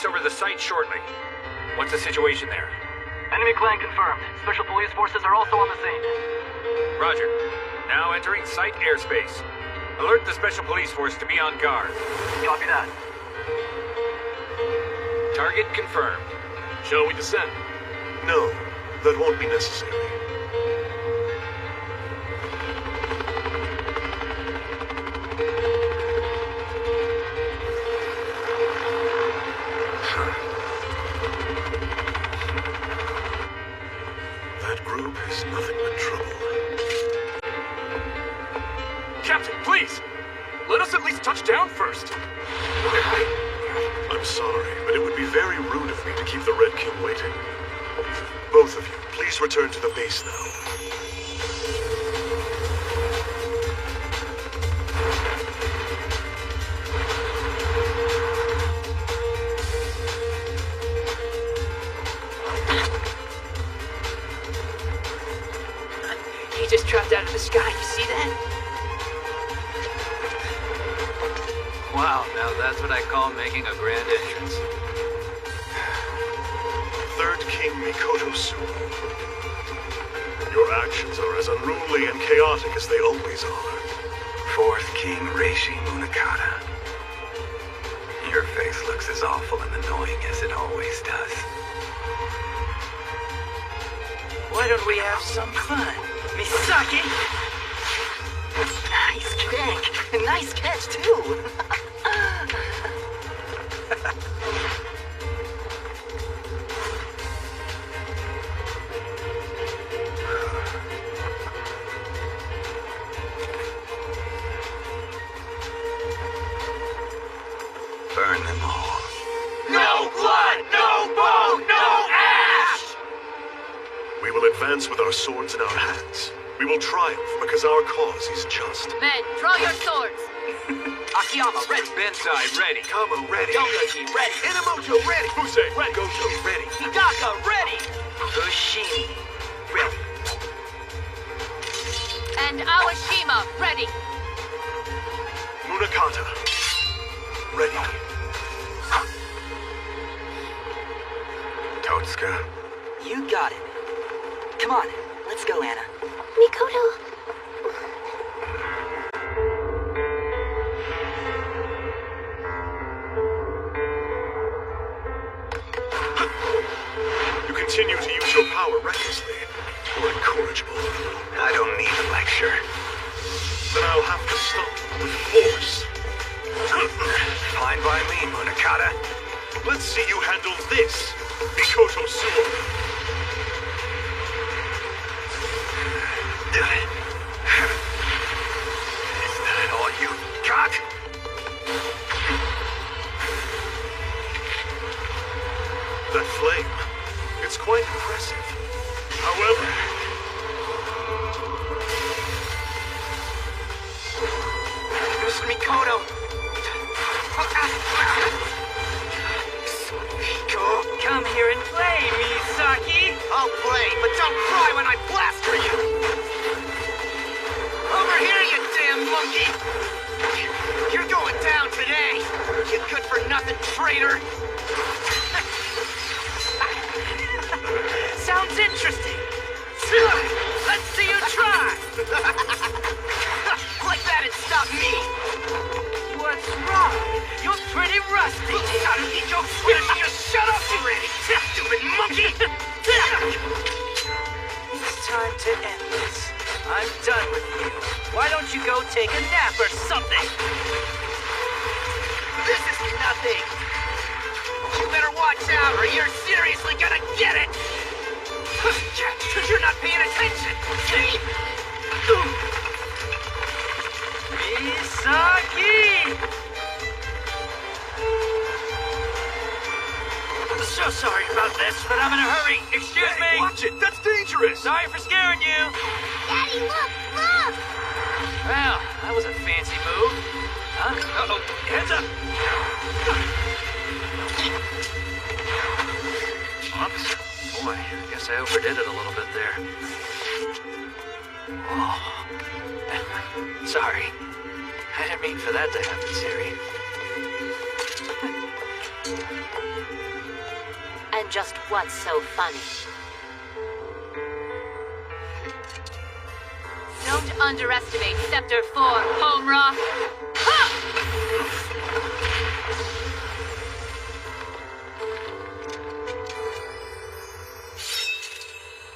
advance over the site shortly. What's the situation there? Enemy clan confirmed. Special police forces are also on the scene. Roger. Now entering site airspace. Alert the special police force to be on guard. Copy that. Target confirmed. Shall we descend? No, that won't be necessary. That group is nothing but trouble. Captain, please! Let us at least touch down first. I'm sorry, but it would be very rude of me to keep the Red King waiting. Both of you, please return to the base now. He just dropped out of the sky, you see that? Wow, now that's what I call making a grand entrance. Third King Mikoto Sumo. Your actions are as unruly and chaotic as they always are. Fourth King Reishi Munakata. Your face looks as awful and annoying as it always does. Why don't we have some fun? Misaki! Nice kick! And nice catch, too! Burn them all. No blood, no bone, no ash! We will advance with our swords in our hands. We will triumph because our cause is just. Men, draw your swords. Akiyama, ready. Bensai ready. Kamo ready. Yoyoshi ready! Inamoto ready. Fusei, Red Gojo ready. Hidaka ready! Fushimi ready! And Awashima, ready. Munakata ready. Totsuka. You got it. Come on, let's go, Anna. Mikoto. You continue to use your power recklessly. You're incorrigible. I don't need a lecture. Then I'll have to stop you with force. Fine by me, Munakata. Let's see you handle this, Mikoto Sumo. Is that all you got? That flame, it's quite impressive. However, Mr. Mikoto! Come here and play, Misaki! I'll play, but don't cry when I blaster you! Over here, you damn monkey! You're going down today, you good-for-nothing traitor! Sounds interesting. Let's see you try! Like that and stop me! What's wrong? You're pretty rusty. Will you shut up already, stupid monkey! It's time to end this. I'm done with you. Why don't you go take a nap or something? This is nothing! You better watch out or you're seriously gonna get it! You're not paying attention! See? Misaki! So sorry about this, but I'm in a hurry. Excuse me. watch it, that's dangerous. Sorry for scaring you. Daddy, look, look. Well, that was a fancy move. Huh? Uh-oh, heads up. Oops. Boy, I guess I overdid it a little bit there. Oh. Sorry. I didn't mean for that to happen, Siri. just what's so funny. Don't underestimate Scepter 4, Homra! Ha!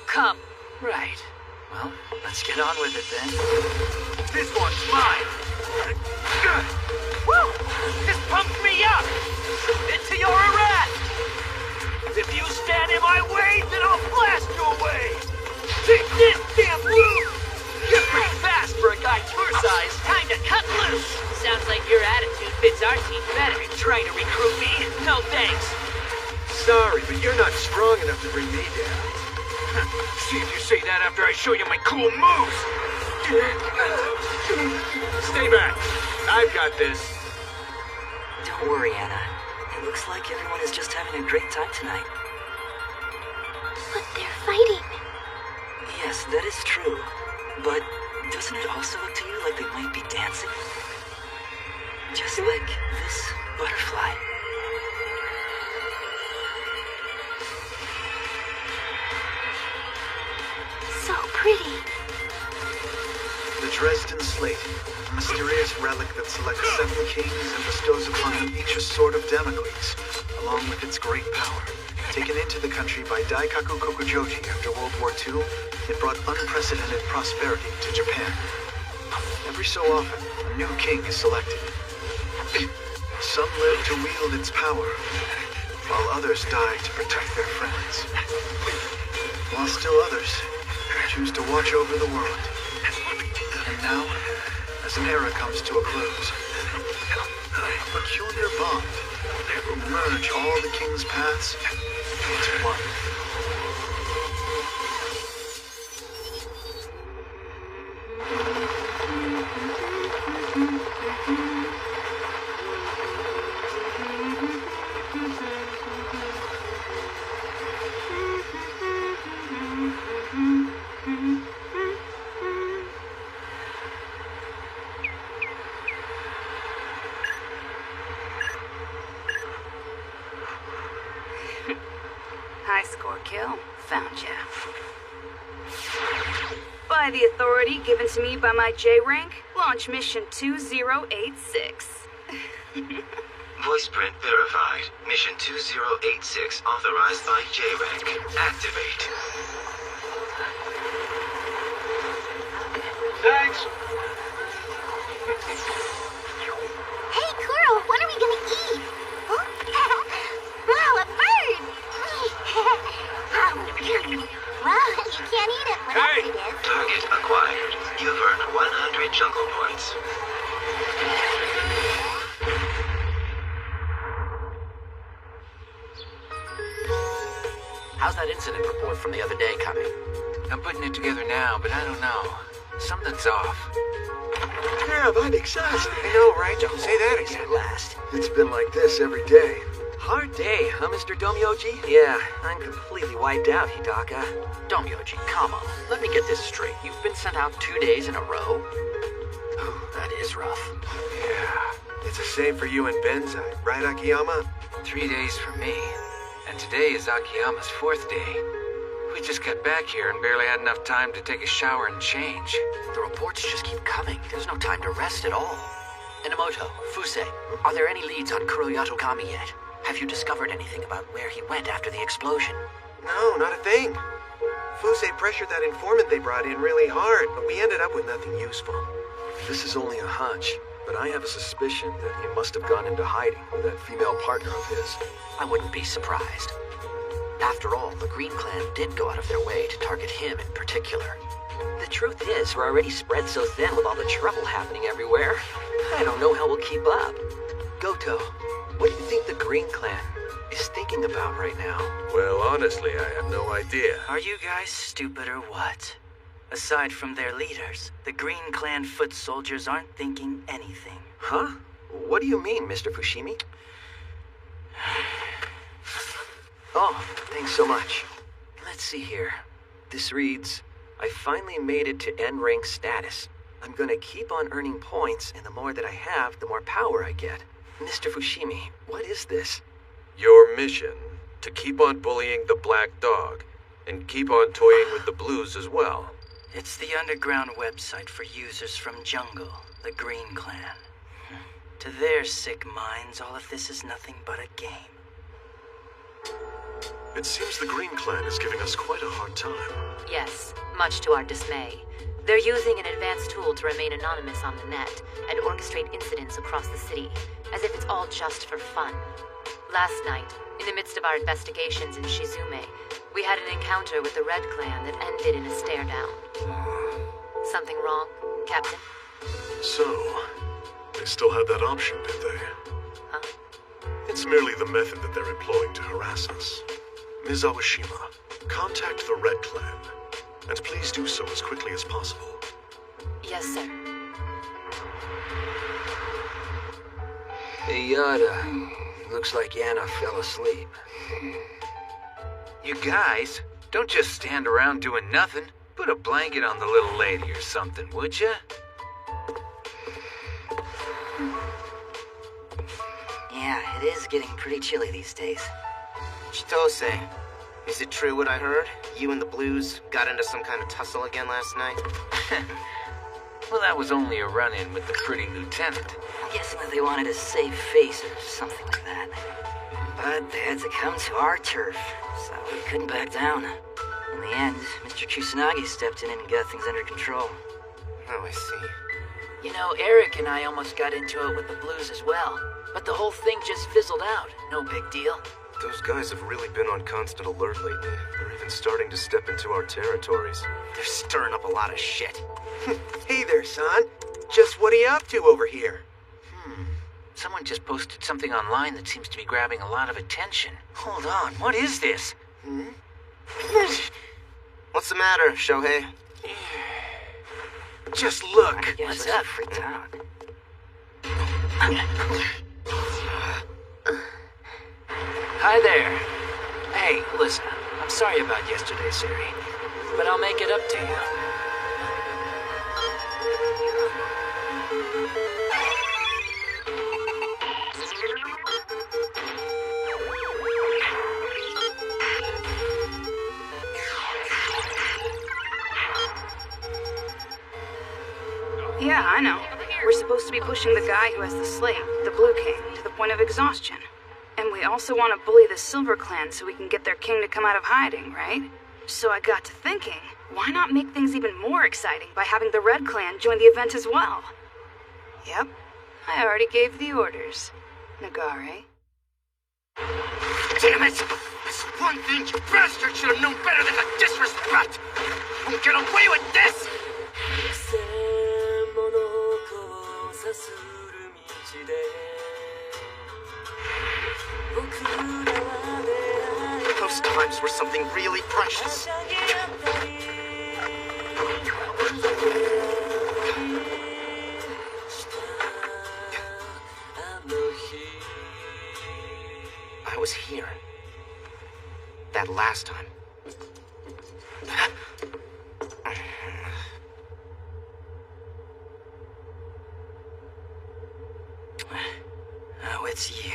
Come. Right. Well, let's get on with it then. This one's mine. Woo! This pumps me up. Submit to your arrest. If you stand in my way, then I'll blast your way. Take this, damn loose. You're pretty fast for a guy your size. Time to cut loose! Sounds like your attitude fits our team better. Trying to recruit me? No thanks. Sorry, but you're not strong enough to bring me down. See if you say that after I show you my cool moves. Stay back. I've got this. Don't worry, Anna. It looks like everyone is just having a great time tonight. But they're fighting. Yes, that is true. But doesn't it also look to you like they might be dancing? Just like this butterfly. So pretty. The Dresden Slate, a mysterious relic that selects 7 kings and bestows upon them each a sword of Damocles, along with its great power. Taken into the country by Daikaku Kokujoji after World War II, it brought unprecedented prosperity to Japan. Every so often, a new king is selected. Some live to wield its power, while others die to protect their friends. While still others choose to watch over the world. And now, as an era comes to a close, a peculiar bond will merge all the king's paths into one. High score kill. Found ya. By the authority given to me by my J rank, launch mission 2086. Voice print verified. Mission 2086 authorized by J-Rank. Activate. Thanks. Hey, Coral, what are we gonna eat? Wow, a bird! Well, you can't eat it, whatever Hey! it is. Target acquired. You've earned 100 jungle points. How's that incident report from the other day coming? I'm putting it together now, but I don't know. Something's off. Yeah, I'm exhausted. I know, right? Don't say that again. At last. It's been like this every day. Hard day, huh, Mr. Domyoji? Yeah, I'm completely wiped out, Hidaka. Domyoji, come on. Let me get this straight. You've been sent out 2 days in a row? That is rough. Yeah. It's the same for you and Benza, right, Akiyama? 3 days for me. And today is Akiyama's 4th day. We just got back here and barely had enough time to take a shower and change. The reports just keep coming. There's no time to rest at all. Inamoto, Fuse, are there any leads on Kuroyato Kami yet? Have you discovered anything about where he went after the explosion? No, not a thing. Fuse pressured that informant they brought in really hard, but we ended up with nothing useful. This is only a hunch, but I have a suspicion that he must have gone into hiding with that female partner of his. I wouldn't be surprised. After all, the Green Clan did go out of their way to target him in particular. The truth is, we're already spread so thin with all the trouble happening everywhere. I don't know how we'll keep up. Goto, what do you think the Green Clan is thinking about right now? Well, honestly, I have no idea. Are you guys stupid or what? Aside from their leaders, the Green Clan foot soldiers aren't thinking anything. Huh? What do you mean, Mr. Fushimi? Oh, thanks so much. Let's see here. This reads, I finally made it to N rank status. I'm gonna keep on earning points, and the more that I have, the more power I get. Mr. Fushimi, what is this? Your mission, to keep on bullying the Black Dog, and keep on toying with the Blues as well. It's the underground website for users from Jungle, the Green Clan. To their sick minds, all of this is nothing but a game. It seems the Green Clan is giving us quite a hard time. Yes, much to our dismay. They're using an advanced tool to remain anonymous on the net and orchestrate incidents across the city, as if it's all just for fun. Last night, in the midst of our investigations in Shizume, we had an encounter with the Red Clan that ended in a stare-down. Something wrong, Captain? So, they still had that option, did they? Huh? It's merely the method that they're employing to harass us. Ms. Awashima, contact the Red Clan, and please do so as quickly as possible. Yes, sir. Hey, Yada. Looks like Yana fell asleep. You guys, don't just stand around doing nothing. Put a blanket on the little lady or something, would ya? Yeah, it is getting pretty chilly these days. Chitose, is it true what I heard? You and the Blues got into some kind of tussle again last night? Well, that was only a run-in with the pretty lieutenant. I'm guessing that they wanted a safe face or something like that. But they had to come to our turf, so we couldn't back down. In the end, Mr. Kusanagi stepped in and got things under control. Oh, I see. You know, Eric and I almost got into it with the Blues as well. But the whole thing just fizzled out. No big deal. Those guys have really been on constant alert lately. They're even starting to step into our territories. They're stirring up a lot of shit. Hey there, son. Just what are you up to over here? Someone just posted something online that seems to be grabbing a lot of attention. Hold on, what is this? What's the matter, Shohei? Just look. What's up? Freaked out. Hi there. Hey, listen, I'm sorry about yesterday, Siri, but I'll make it up to you. Yeah, I know. We're supposed to be pushing the guy who has the slate, the Blue King, to the point of exhaustion. And we also want to bully the Silver Clan so we can get their king to come out of hiding, right? So I got to thinking, why not make things even more exciting by having the Red Clan join the event as well? Yep, I already gave the orders. Nagare. Damn it! This one thing you bastard should have known better than to disrespect! You won't get away with this! Those times were something really precious. I was here. That last time. Oh, it's you.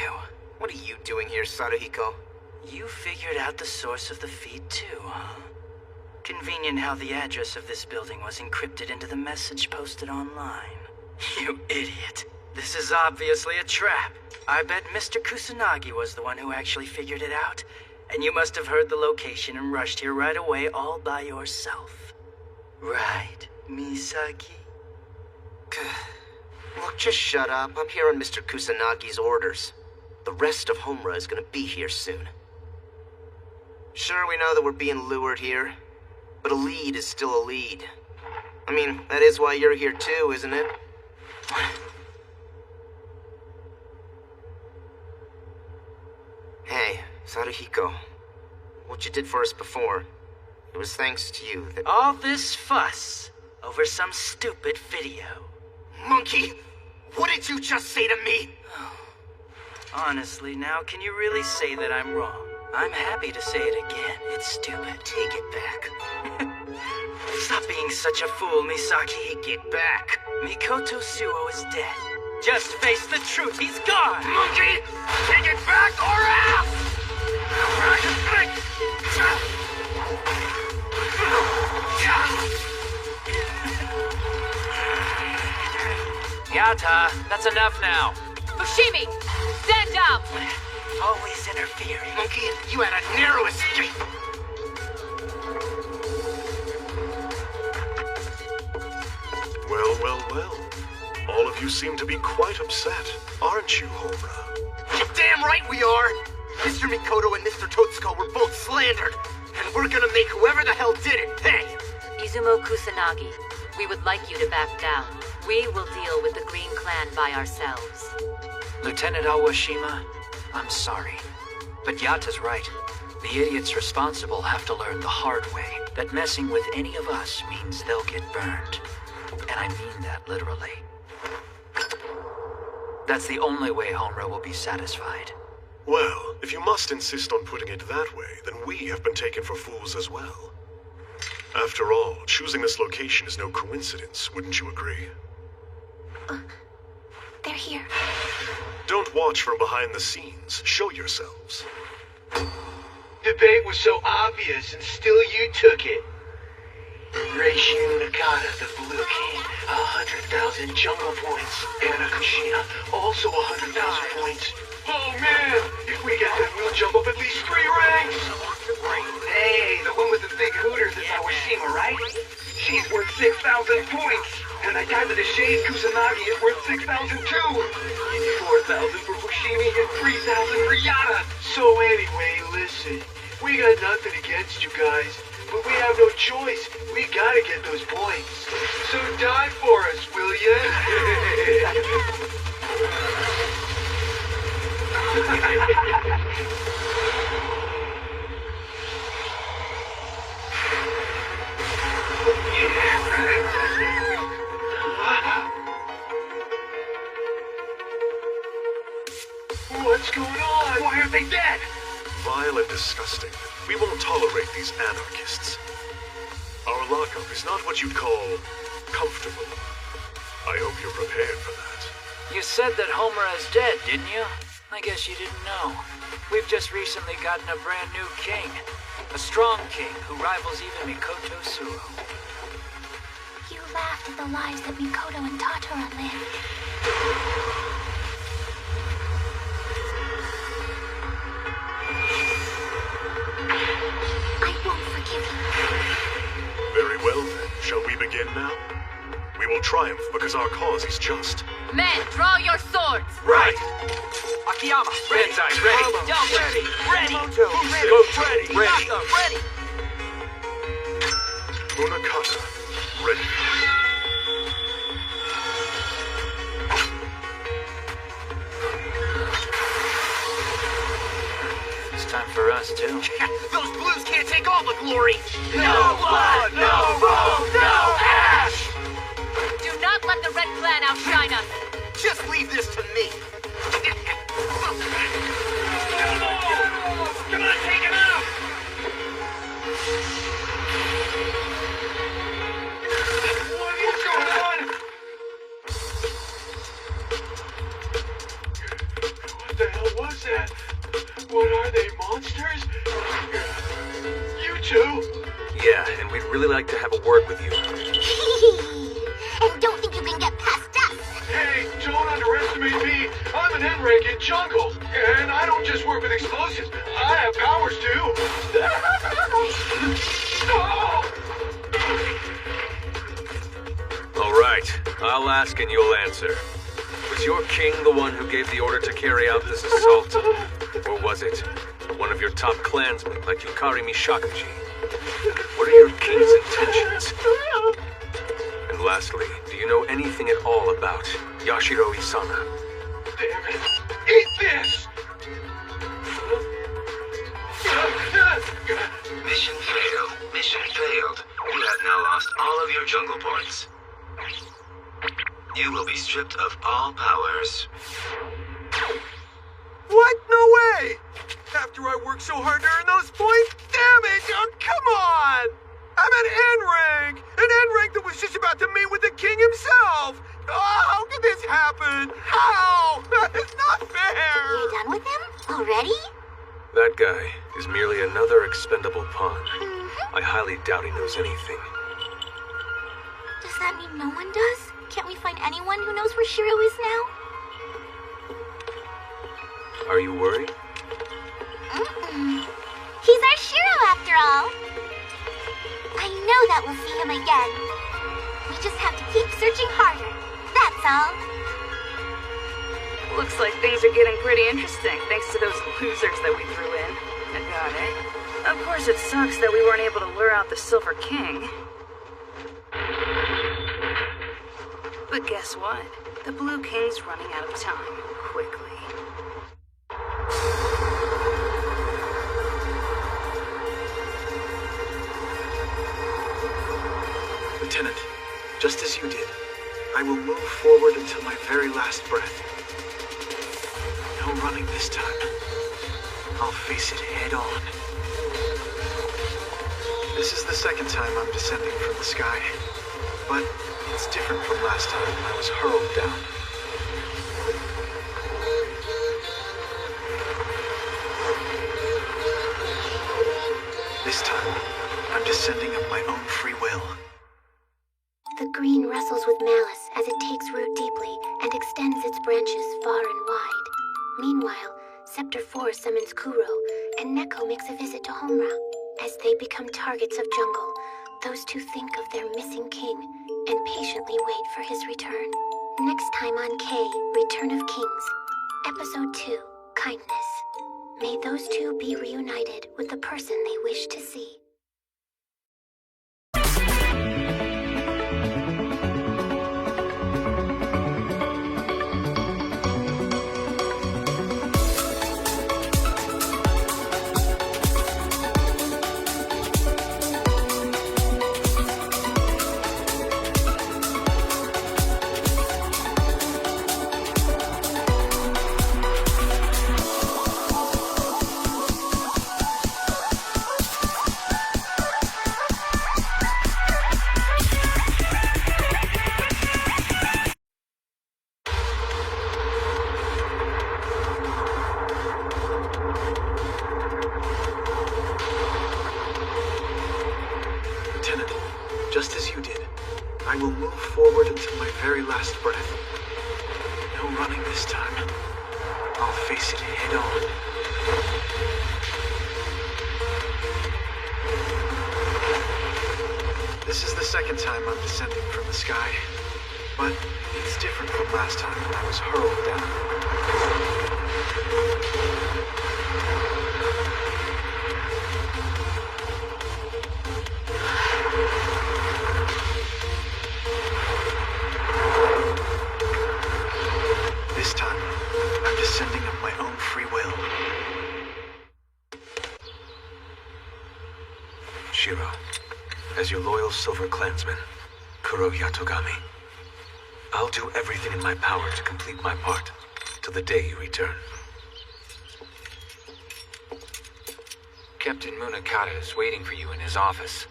What are you doing here, Saruhiko? You figured out the source of the feed too, huh? Convenient how the address of this building was encrypted into the message posted online. You idiot. This is obviously a trap. I bet Mr. Kusanagi was the one who actually figured it out. And you must have heard the location and rushed here right away all by yourself. Right, Misaki? Look, just shut up. I'm here on Mr. Kusanagi's orders. The rest of Homura is gonna be here soon. Sure, we know that we're being lured here, but a lead is still a lead. I mean, that is why you're here too, isn't it? Hey, Saruhiko. What you did for us before, it was thanks to you that— All this fuss over some stupid video. Monkey! What did you just say to me? Honestly, now, can you really say that I'm wrong? I'm happy to say it again. It's stupid. Take it back. Stop being such a fool, Misaki. Take it back. Mikoto Suo is dead. Just face the truth. He's gone. Monkey! Take it back or else! Yata, that's enough now. Fushimi, stand down! Always interfering. Monkey, you had a narrow escape. Well, well, well. All of you seem to be quite upset, aren't you, Homura? You're damn right we are! Mr. Mikoto and Mr. Totsuko were both slandered, and we're gonna make whoever the hell did it pay! Izumo Kusanagi, we would like you to back down. We will deal with the Green Clan by ourselves. Lieutenant Awashima, I'm sorry. But Yata's right. The idiots responsible have to learn the hard way that messing with any of us means they'll get burned. And I mean that literally. That's the only way Honra will be satisfied. Well, if you must insist on putting it that way, then we have been taken for fools as well. After all, choosing this location is no coincidence, wouldn't you agree? They're here. Don't watch from behind the scenes. Show yourselves. The bait was so obvious, and still you took it. Reishi Munakata, the Blue King, 100,000 jungle points. Anna Kushina, also 100,000 points. Oh man, if we get that, we'll jump up at least 3 ranks. Hey, the one with the big hooters is Awashima, right? She's worth 6,000 points. And that guy with the shades, Kusanagi, is worth 6,000 too. 4,000 for Fushimi and 3,000 for Yata. So anyway, listen, we got nothing against you guys, but we have no choice. We gotta get those points. So die for us, will ya? What's going on? Why are they dead? Vile and disgusting. We won't tolerate these anarchists. Our lockup is not what you'd call comfortable. I hope you're prepared for that. You said that Homura is dead, didn't you? I guess you didn't know. We've just recently gotten a brand new king. A strong king who rivals even Mikoto Suo. You laughed at the lives that Mikoto and Tatora lived. I won't forgive you. Very well then. Shall we begin now? We will triumph because our cause is just. Men, draw your swords! Right! Akiyama, Ready! Ready! ready! Ready! Moto, Ready! ready! Ready! Munakata, ready. It's time for us, too. Those blues can't take all the glory! No blood! No road! No ash! Do not let the Red Clan outshine us! Just leave this to me! Come on, take him out! What's going on? What the hell was that? What are they, monsters? You two? Yeah, and we'd really like to have a word with you. And don't think you can get past us. Hey, don't underestimate me. I'm an N-rank in jungle, and I don't just work with explosives. I have powers too. All right, I'll ask and you'll answer. Was your king the one who gave the order to carry out this assault? Or was it one of your top clansmen like Yukari Mishakuji? What are your king's intentions? And lastly, do you know anything at all about Yashiro Isana? Damn it. Eat this! Mission failed. Mission failed. You have now lost all of your jungle points. You will be stripped of all powers. What? No way! After I worked so hard to earn those points? Damn it! Oh, come on! I'm an N-rank! An N-rank that was just about to meet with the king himself! Oh, how could this happen? How? It's not fair! You done with them? Already? That guy is merely another expendable pawn. I highly doubt he knows anything. Does that mean no one does? Can't we find anyone who knows where Shiro is now? Are you worried? He's our Shiro after all. I know that we'll see him again. We just have to keep searching harder. That's all. Looks like things are getting pretty interesting thanks to those losers that we threw in. Agate. Of course it sucks that we weren't able to lure out the Silver King. But guess what? The Blue King's running out of time. Quickly. Lieutenant, just as you did, I will move forward until my very last breath. No running this time. I'll face it head on. This is the second time I'm descending from the sky, but it's different from last time when I was hurled down. This time, I'm descending of my own free will. The green wrestles with malice as it takes root deeply and extends its branches far and wide. Meanwhile, Scepter 4 summons Kuro, and Neko makes a visit to Homura. As they become targets of jungle, those two think of their missing king and patiently wait for his return. Next time on K, Return of Kings. Episode 2, Kindness. May those two be reunited with the person they wish to see. Just as you did, I will move forward until my very last breath. No running this time. I'll face it head on. This is the second time I'm descending from the sky, but it's different from last time when I was hurled down. This time, I'm descending of my own free will. Shiro, as your loyal Silver Clansman, Kuro Yatogami, I'll do everything in my power to complete my part, till the day you return. Captain Munakata is waiting for you in his office.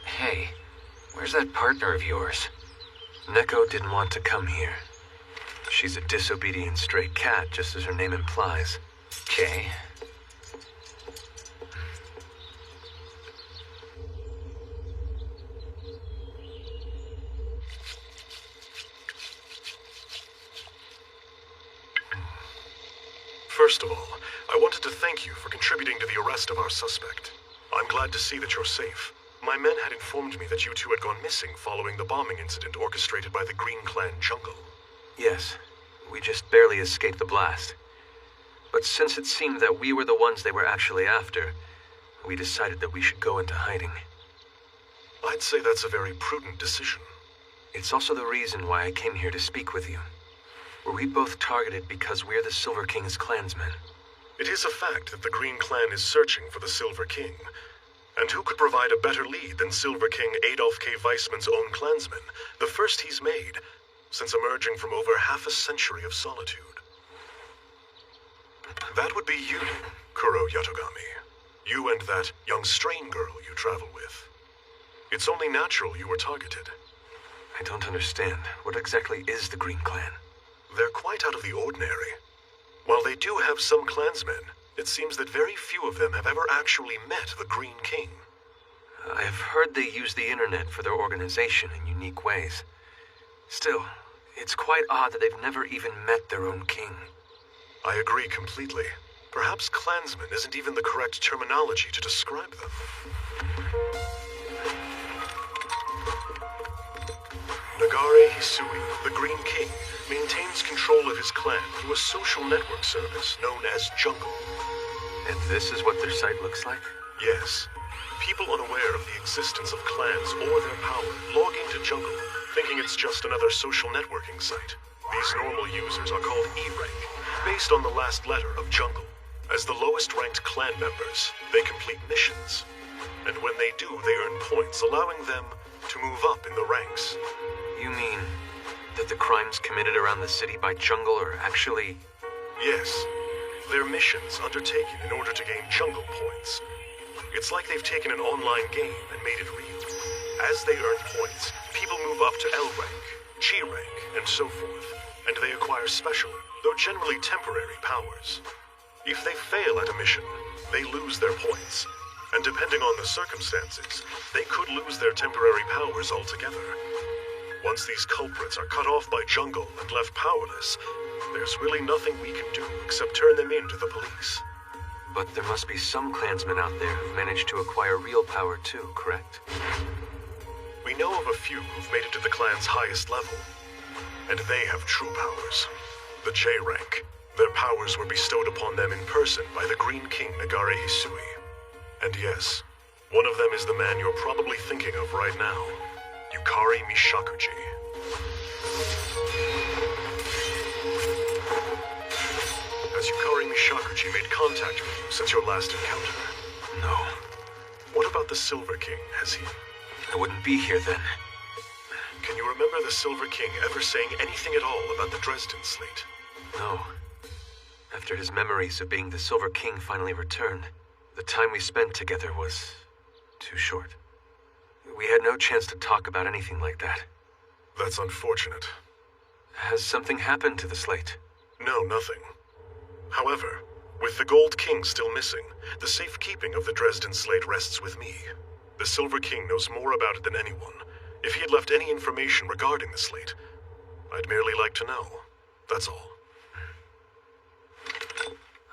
Hey, where's that partner of yours? Neko didn't want to come here. She's a disobedient stray cat, just as her name implies. Okay. First of all, I wanted to thank you for contributing to the arrest of our suspect. I'm glad to see that you're safe. My men had informed me that you two had gone missing following the bombing incident orchestrated by the Green Clan Jungle. Yes, we just barely escaped the blast. But since it seemed that we were the ones they were actually after, we decided that we should go into hiding. I'd say that's a very prudent decision. It's also the reason why I came here to speak with you. Were we both targeted because we're the Silver King's clansmen? It is a fact that the Green Clan is searching for the Silver King. And who could provide a better lead than Silver King Adolf K. Weissman's own clansman, the first he's made since emerging from over half a century of solitude? That would be you, Kuro Yatogami. You and that young strain girl you travel with. It's only natural you were targeted. I don't understand. What exactly is the Green Clan? They're quite out of the ordinary. While they do have some clansmen, it seems that very few of them have ever actually met the Green King. I have heard they use the internet for their organization in unique ways. Still, it's quite odd that they've never even met their own king. I agree completely. Perhaps clansman isn't even the correct terminology to describe them. Nagare Hisui, the Green King, maintains control of his clan through a social network service known as Jungle. And this is what their site looks like? Yes. People unaware of the existence of clans or their power log into Jungle, thinking it's just another social networking site. These normal users are called E-Rank, based on the last letter of Jungle. As the lowest-ranked clan members, they complete missions. And when they do, they earn points, allowing them to move up in the ranks. You mean that the crimes committed around the city by Jungle are actually... Yes. They're missions undertaken in order to gain Jungle points. It's like they've taken an online game and made it real. As they earn points, people move up to L rank, G rank, and so forth, and they acquire special, though generally temporary, powers. If they fail at a mission, they lose their points, and depending on the circumstances, they could lose their temporary powers altogether. Once these culprits are cut off by Jungle and left powerless, there's really nothing we can do except turn them in to the police. But there must be some clansmen out there who've managed to acquire real power too, correct? We know of a few who've made it to the clan's highest level, and they have true powers. The J rank. Their powers were bestowed upon them in person by the Green King Nagare Hisui. And yes, one of them is the man you're probably thinking of right now, Yukari Mishakuji. Has Yukari Mishakuji made contact with you since your last encounter? No. What about the Silver King? Has he... I wouldn't be here then. Can you remember the Silver King ever saying anything at all about the Dresden slate? No. After his memories of being the Silver King finally returned, the time we spent together was too short. We had no chance to talk about anything like that. That's unfortunate. Has something happened to the slate? No, nothing. However, with the Gold King still missing, the safekeeping of the Dresden slate rests with me. The Silver King knows more about it than anyone. If he had left any information regarding the slate, I'd merely like to know. That's all.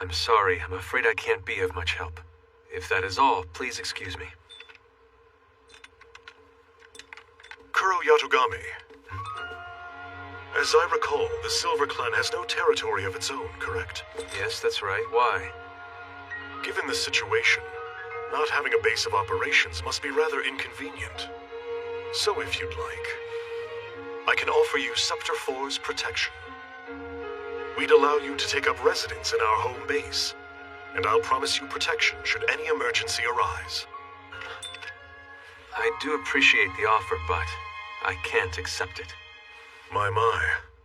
I'm sorry. I'm afraid I can't be of much help. If that is all, please excuse me. Kuro Yatogami. As I recall, the Silver Clan has no territory of its own, correct? Yes, that's right. Why? Given the situation, not having a base of operations must be rather inconvenient. So if you'd like, I can offer you Scepter 4's protection. We'd allow you to take up residence in our home base, and I'll promise you protection should any emergency arise. I do appreciate the offer, but I can't accept it. My,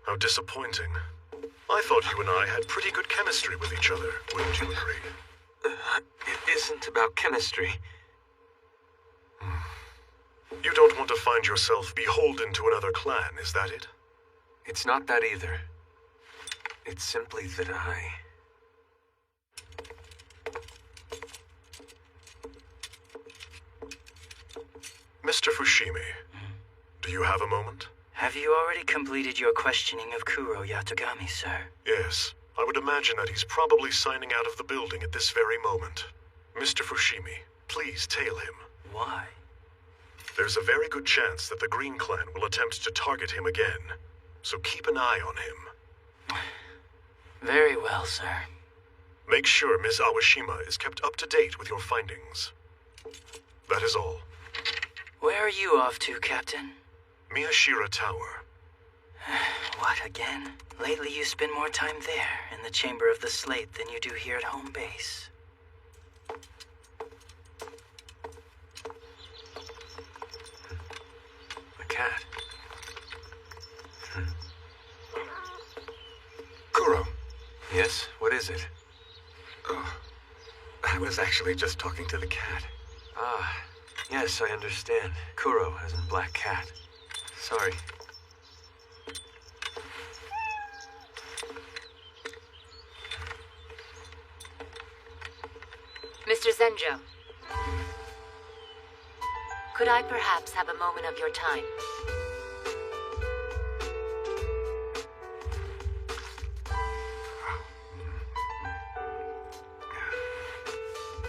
how disappointing. I thought you and I had pretty good chemistry with each other, wouldn't you agree? It isn't about chemistry. You don't want to find yourself beholden to another clan, is that it? It's not that either. It's simply that Mr. Fushimi, do you have a moment? Have you already completed your questioning of Kuro Yatogami, sir? Yes. I would imagine that he's probably signing out of the building at this very moment. Mr. Fushimi, please tail him. Why? There's a very good chance that the Green Clan will attempt to target him again, so keep an eye on him. Very well, sir. Make sure Ms. Awashima is kept up to date with your findings. That is all. Where are you off to, Captain? Miyashira Tower. What, again? Lately you spend more time there, in the Chamber of the Slate, than you do here at home base. A cat. Kuro. Yes, what is it? Oh, I was actually just talking to the cat. Ah, yes, I understand. Kuro, as in Black Cat. Sorry. Mr. Zenjo, could I perhaps have a moment of your time?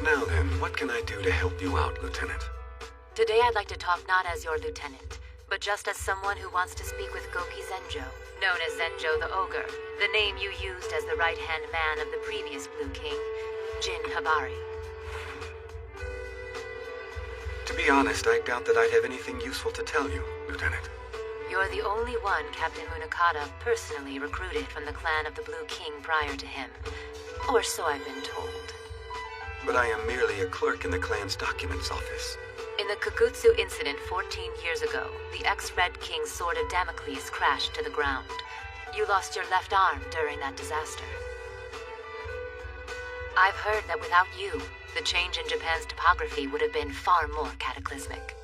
Now then, what can I do to help you out, Lieutenant? Today I'd like to talk not as your lieutenant, but just as someone who wants to speak with Goki Zenjo, known as Zenjo the Ogre, the name you used as the right-hand man of the previous Blue King, Jin Habari. To be honest, I doubt that I'd have anything useful to tell you, Lieutenant. You're the only one Captain Munakata personally recruited from the clan of the Blue King prior to him. Or so I've been told. But I am merely a clerk in the clan's documents office. In the Kagutsu incident 14 years ago, the ex-Red King's Sword of Damocles crashed to the ground. You lost your left arm during that disaster. I've heard that without you, the change in Japan's topography would have been far more cataclysmic.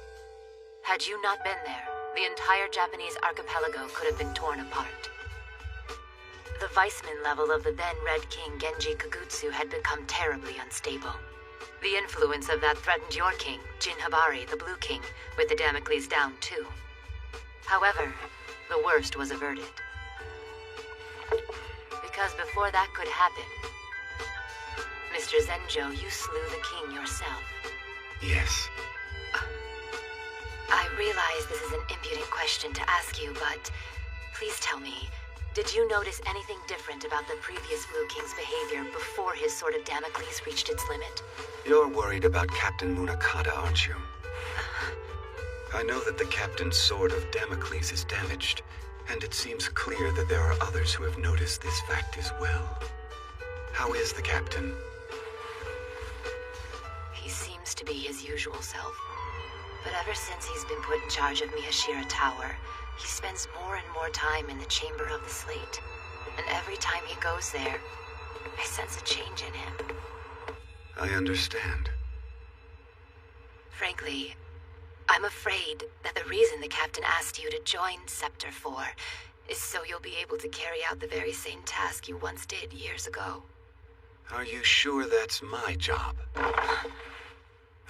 Had you not been there, the entire Japanese archipelago could have been torn apart. The Weissman level of the then Red King Genji Kagutsu had become terribly unstable. The influence of that threatened your king, Jin Habari, the Blue King, with the Damocles down too. However, the worst was averted. Because before that could happen, Mr. Zenjo, you slew the king yourself. Yes. I realize this is an impudent question to ask you, but please tell me, did you notice anything different about the previous Blue King's behavior before his Sword of Damocles reached its limit? You're worried about Captain Munakata, aren't you? I know that the Captain's Sword of Damocles is damaged, and it seems clear that there are others who have noticed this fact as well. How is the Captain? He seems to be his usual self. But ever since he's been put in charge of Miyashira Tower, he spends more and more time in the Chamber of the Slate. And every time he goes there, I sense a change in him. I understand. Frankly, I'm afraid that the reason the Captain asked you to join Scepter 4 is so you'll be able to carry out the very same task you once did years ago. Are you sure that's my job?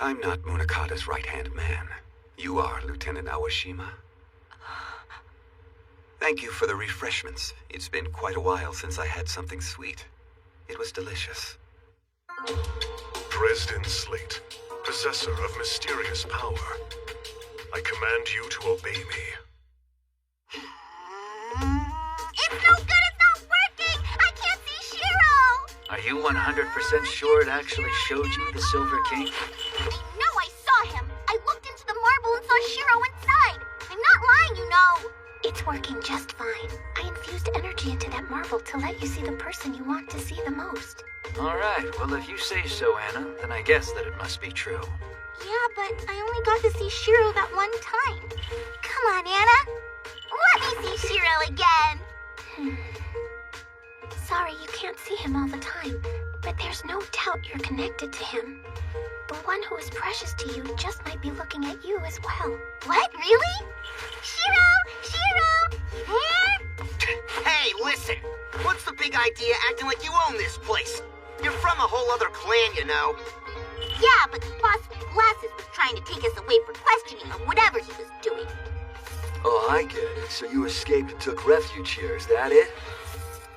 I'm not Munakata's right-hand man. You are, Lieutenant Awashima. Thank you for the refreshments. It's been quite a while since I had something sweet. It was delicious. Dresden Slate, possessor of mysterious power. I command you to obey me. It's no good, it's not working! I can't see Shiro! Are you 100% sure it actually showed you the Silver King? I know I saw him! I looked into the marble and saw Shiro inside! I'm not lying, you know! It's working just fine. I infused energy into that marble to let you see the person you want to see the most. Alright, well if you say so, Anna, then I guess that it must be true. Yeah, but I only got to see Shiro that one time. Come on, Anna! Let me see Shiro again! Sorry you can't see him all the time, but there's no doubt you're connected to him. The one who is precious to you just might be looking at you as well. What? Really? Shiro! Shiro! You there? Hey, listen! What's the big idea acting like you own this place? You're from a whole other clan, you know. Yeah, but the boss with glasses was trying to take us away for questioning or whatever he was doing. Oh, I get it. So you escaped and took refuge here, is that it?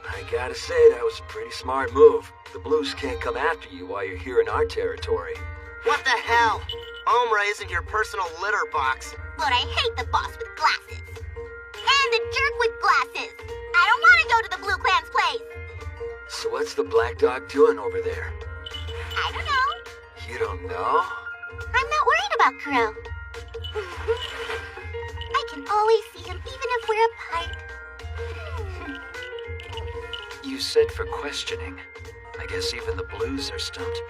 I gotta say, that was a pretty smart move. The Blues can't come after you while you're here in our territory. What the hell? Omra isn't your personal litter box. But I hate the boss with glasses. And the jerk with glasses. I don't want to go to the Blue Clan's place. So what's the Black Dog doing over there? I don't know. You don't know? I'm not worried about Kuro. I can always see him even if we're apart. You said for questioning. I guess even the Blues are stumped.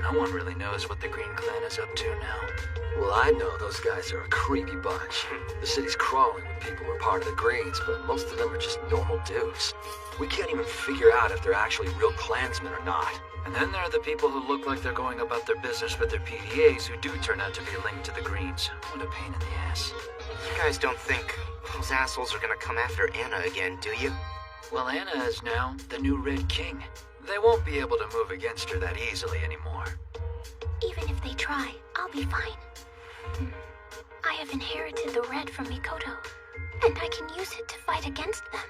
No one really knows what the Green Clan is up to now. Well, I know those guys are a creepy bunch. The city's crawling with people who are part of the Greens, but most of them are just normal dudes. We can't even figure out if they're actually real clansmen or not. And then there are the people who look like they're going about their business with their PDAs who do turn out to be linked to the Greens. What a pain in the ass. You guys don't think those assholes are gonna come after Anna again, do you? Well, Anna is now the new Red King. They won't be able to move against her that easily anymore. Even if they try, I'll be fine. I have inherited the red from Mikoto, and I can use it to fight against them.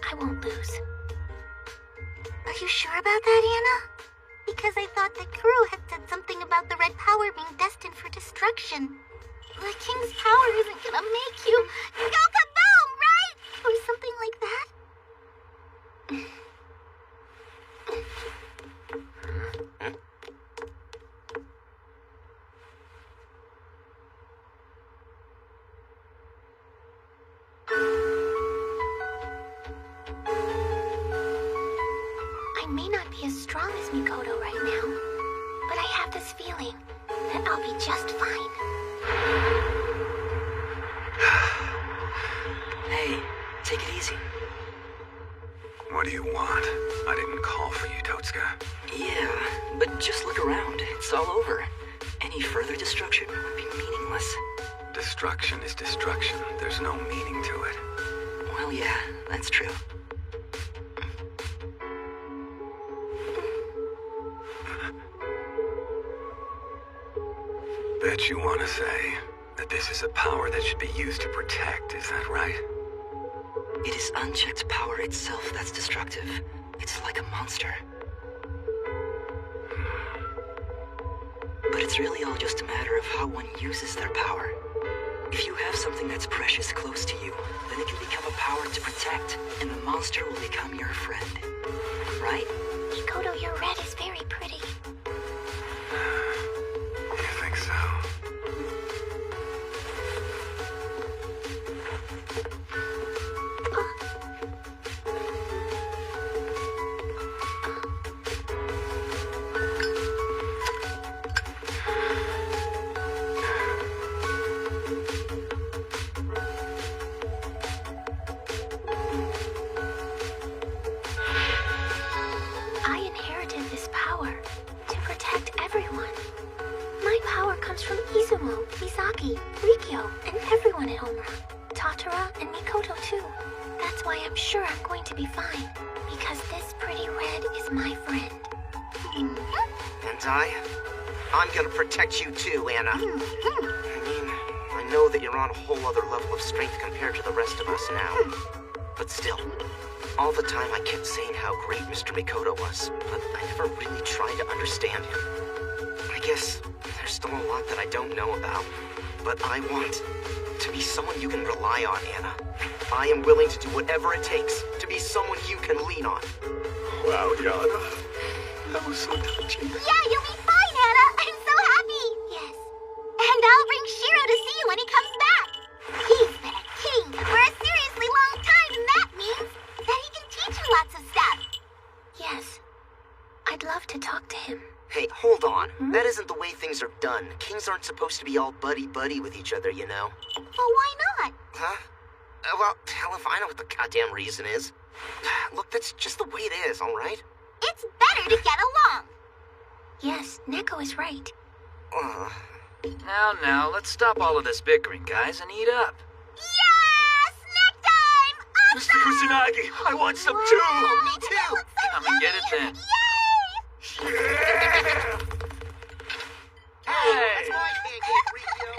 I won't lose. Are you sure about that, Anna? Because I thought that Kuro had said something about the red power being destined for destruction. The king's power isn't gonna make you go kaboom, right? Or something like that. I may not be as strong as Mikoto right now, but I have this feeling that I'll be just fine. Hey, take it easy. What do you want? I didn't call for you, Totsuka. Yeah, but just look around. It's all over. Any further destruction would be meaningless. Destruction is destruction. There's no meaning to it. Well, yeah, that's true. Bet you want to say that this is a power that should be used to protect, is that right? It is unchecked power itself that's destructive. It's like a monster. But it's really all just a matter of how one uses their power. If you have something that's precious close to you, then it can become a power to protect, and the monster will become your friend. Right? Mikoto, your red is very pretty. You think so? I inherited this power to protect everyone. My power comes from Izumo, Misaki, Rikyo, and everyone at Homura. Tatara and Mikoto too. That's why I'm sure I'm going to be fine, because this pretty red is my friend. And I'm gonna protect you too, Anna. I mean, I know that you're on a whole other level of strength compared to the rest of us now. But still, all the time I kept saying how great Mr. Mikoto was, but I never really tried to understand him. I guess there's still a lot that I don't know about, but I want to be someone you can rely on, Anna. I am willing to do whatever it takes to be someone you can lean on. Wow, Yana. That was so touching. Yeah, you'll be fine, Anna. I'm so happy. Yes. And I'll bring Shiro to see you when he comes back. He's been a king for a seriously long time, and that means that he can teach you lots of stuff. Yes. I'd love to talk to him. Hey, hold on. That isn't the way things are done. Kings aren't supposed to be all buddy-buddy with each other, you know? Well, why not? Huh? Well, hell if I know what the goddamn reason is. Look, that's just the way it is, all right? It's better to get along. Yes, Neko is right. Now, let's stop all of this bickering, guys, and eat up. Yeah! Snack time! Mr. Kusanagi, I want some too! Oh, me too! Come and get it then. Yeah! Hey, that's my pancake, Rikyo.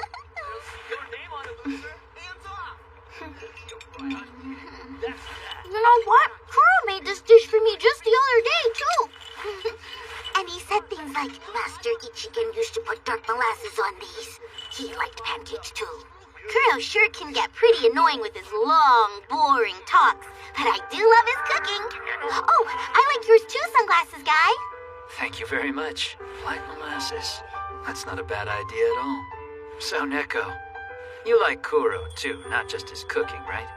Your name on it, loser. Hands off! You know what? Kuro made this dish for me just the other day, too. And he said things like, Master Ichigen used to put dark molasses on these. He liked pancakes, too. Kuro sure can get pretty annoying with his long, boring talks, but I do love his cooking. Oh, I like yours too, Sunglasses Guy. Thank you very much. Like molasses. That's not a bad idea at all. So, Neko, you like Kuro too, not just his cooking, right?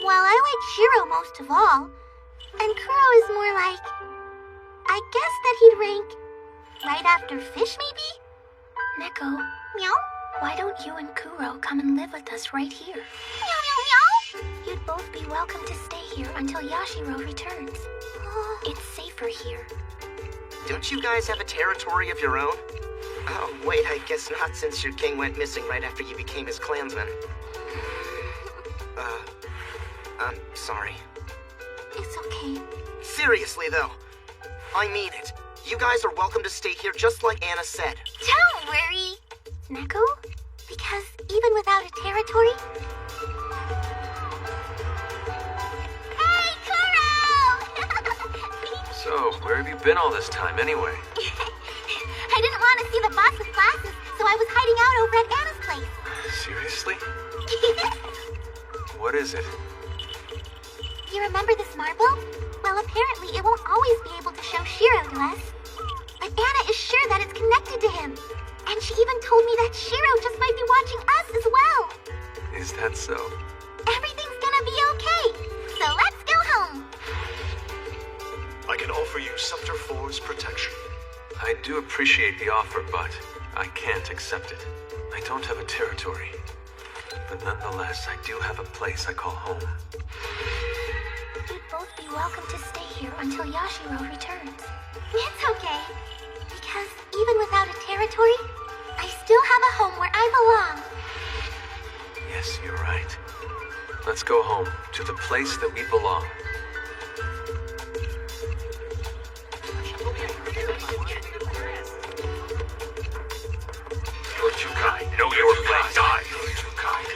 Well, I like Shiro most of all. And Kuro is more like... I guess that he'd rank right after Fish, maybe? Neko, Meow? why don't you and Kuro come and live with us right here? Meow, meow, meow? You'd both be welcome to stay here until Yashiro returns. It's safer here. Don't you guys have a territory of your own? Oh, wait, I guess not, since your king went missing right after you became his clansman. I'm sorry. It's okay. Seriously, though, I mean it. You guys are welcome to stay here just like Anna said. Don't worry. Neko? Because even without a territory... Hey, Kuro! So, where have you been all this time anyway? I didn't want to see the boss with glasses, so I was hiding out over at Anna's place. Seriously? What is it? You remember this marble? Well, apparently it won't always be able to show Shiro to us. But Anna is sure that it's connected to him. And she even told me that Shiro just might be watching us as well. Is that so? Everything's gonna be okay. So let's go home. I can offer you Scepter 4's protection. I do appreciate the offer, but I can't accept it. I don't have a territory. But nonetheless, I do have a place I call home. We'd both be welcome to stay here until Yashiro returns. It's okay. Because even without a territory, I still have a home where I belong. Yes, you're right. Let's go home, to the place that we belong. You're too kind. Know your place. Die. You're too kind.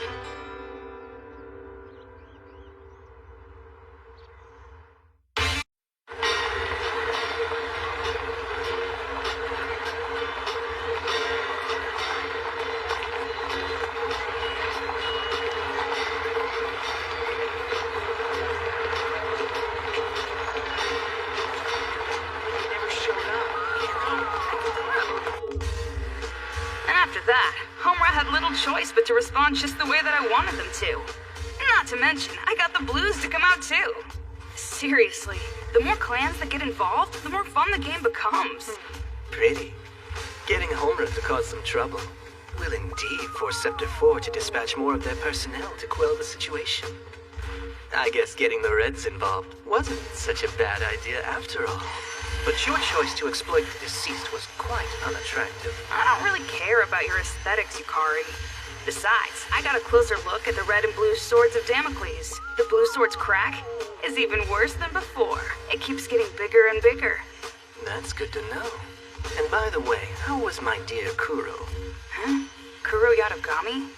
After that, Homura had little choice but to respond just the way that I wanted them to. Not to mention, I got the blues to come out too. Seriously, the more clans that get involved, the more fun the game becomes. Pretty. Getting Homura to cause some trouble will indeed force Scepter 4 to dispatch more of their personnel to quell the situation. I guess getting the Reds involved wasn't such a bad idea after all. But your choice to exploit the deceased was quite unattractive. I don't really care about your aesthetics, Yukari. Besides, I got a closer look at the red and blue swords of Damocles. The blue sword's crack is even worse than before. It keeps getting bigger and bigger. That's good to know. And by the way, how was my dear Kuro? Huh? Kuro Yadogami?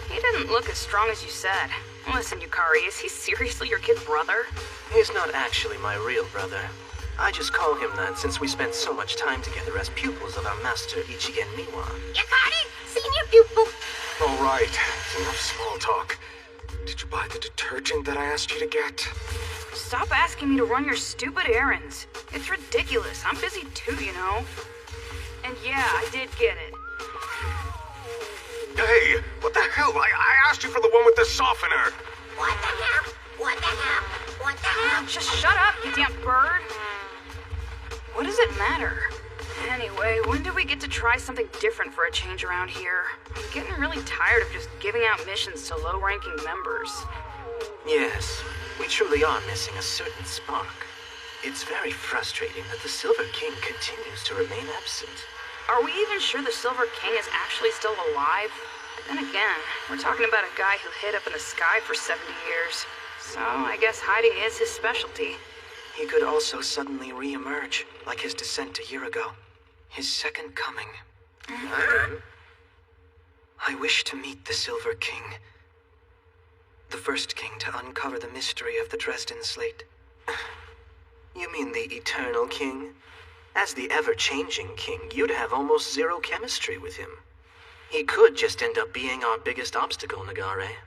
He didn't look as strong as you said. Listen, Yukari, is he seriously your kid brother? He's not actually my real brother. I just call him that since we spent so much time together as pupils of our master Ichigen Miwa. Yukari, senior pupil. All right, enough small talk. Did you buy the detergent that I asked you to get? Stop asking me to run your stupid errands. It's ridiculous. I'm busy too, you know. And yeah, I did get it. Hey, what the hell? I asked you for the one with the softener. What the hell? What the hell? What the hell? Just shut up, you damn bird. What does it matter? Anyway, when do we get to try something different for a change around here? I'm getting really tired of just giving out missions to low-ranking members. Yes, we truly are missing a certain spark. It's very frustrating that the Silver King continues to remain absent. Are we even sure the Silver King is actually still alive? Then again, we're talking about a guy who hid up in the sky for 70 years. So I guess hiding is his specialty. He could also suddenly re-emerge, like his descent a year ago. His second coming. I wish to meet the Silver King. The first king to uncover the mystery of the Dresden Slate. You mean the Eternal King? As the ever-changing king, you'd have almost zero chemistry with him. He could just end up being our biggest obstacle, Nagare.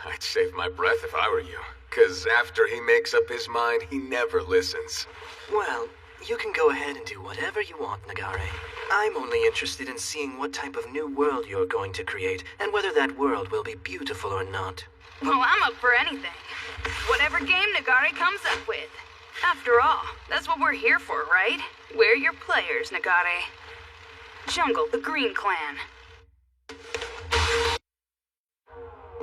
I'd save my breath if I were you. 'Cause after he makes up his mind, he never listens. Well, you can go ahead and do whatever you want, Nagare. I'm only interested in seeing what type of new world you're going to create, and whether that world will be beautiful or not. Well, I'm up for anything. Whatever game Nagare comes up with. After all, that's what we're here for, right? We're your players, Nagare. Jungle, the Green Clan.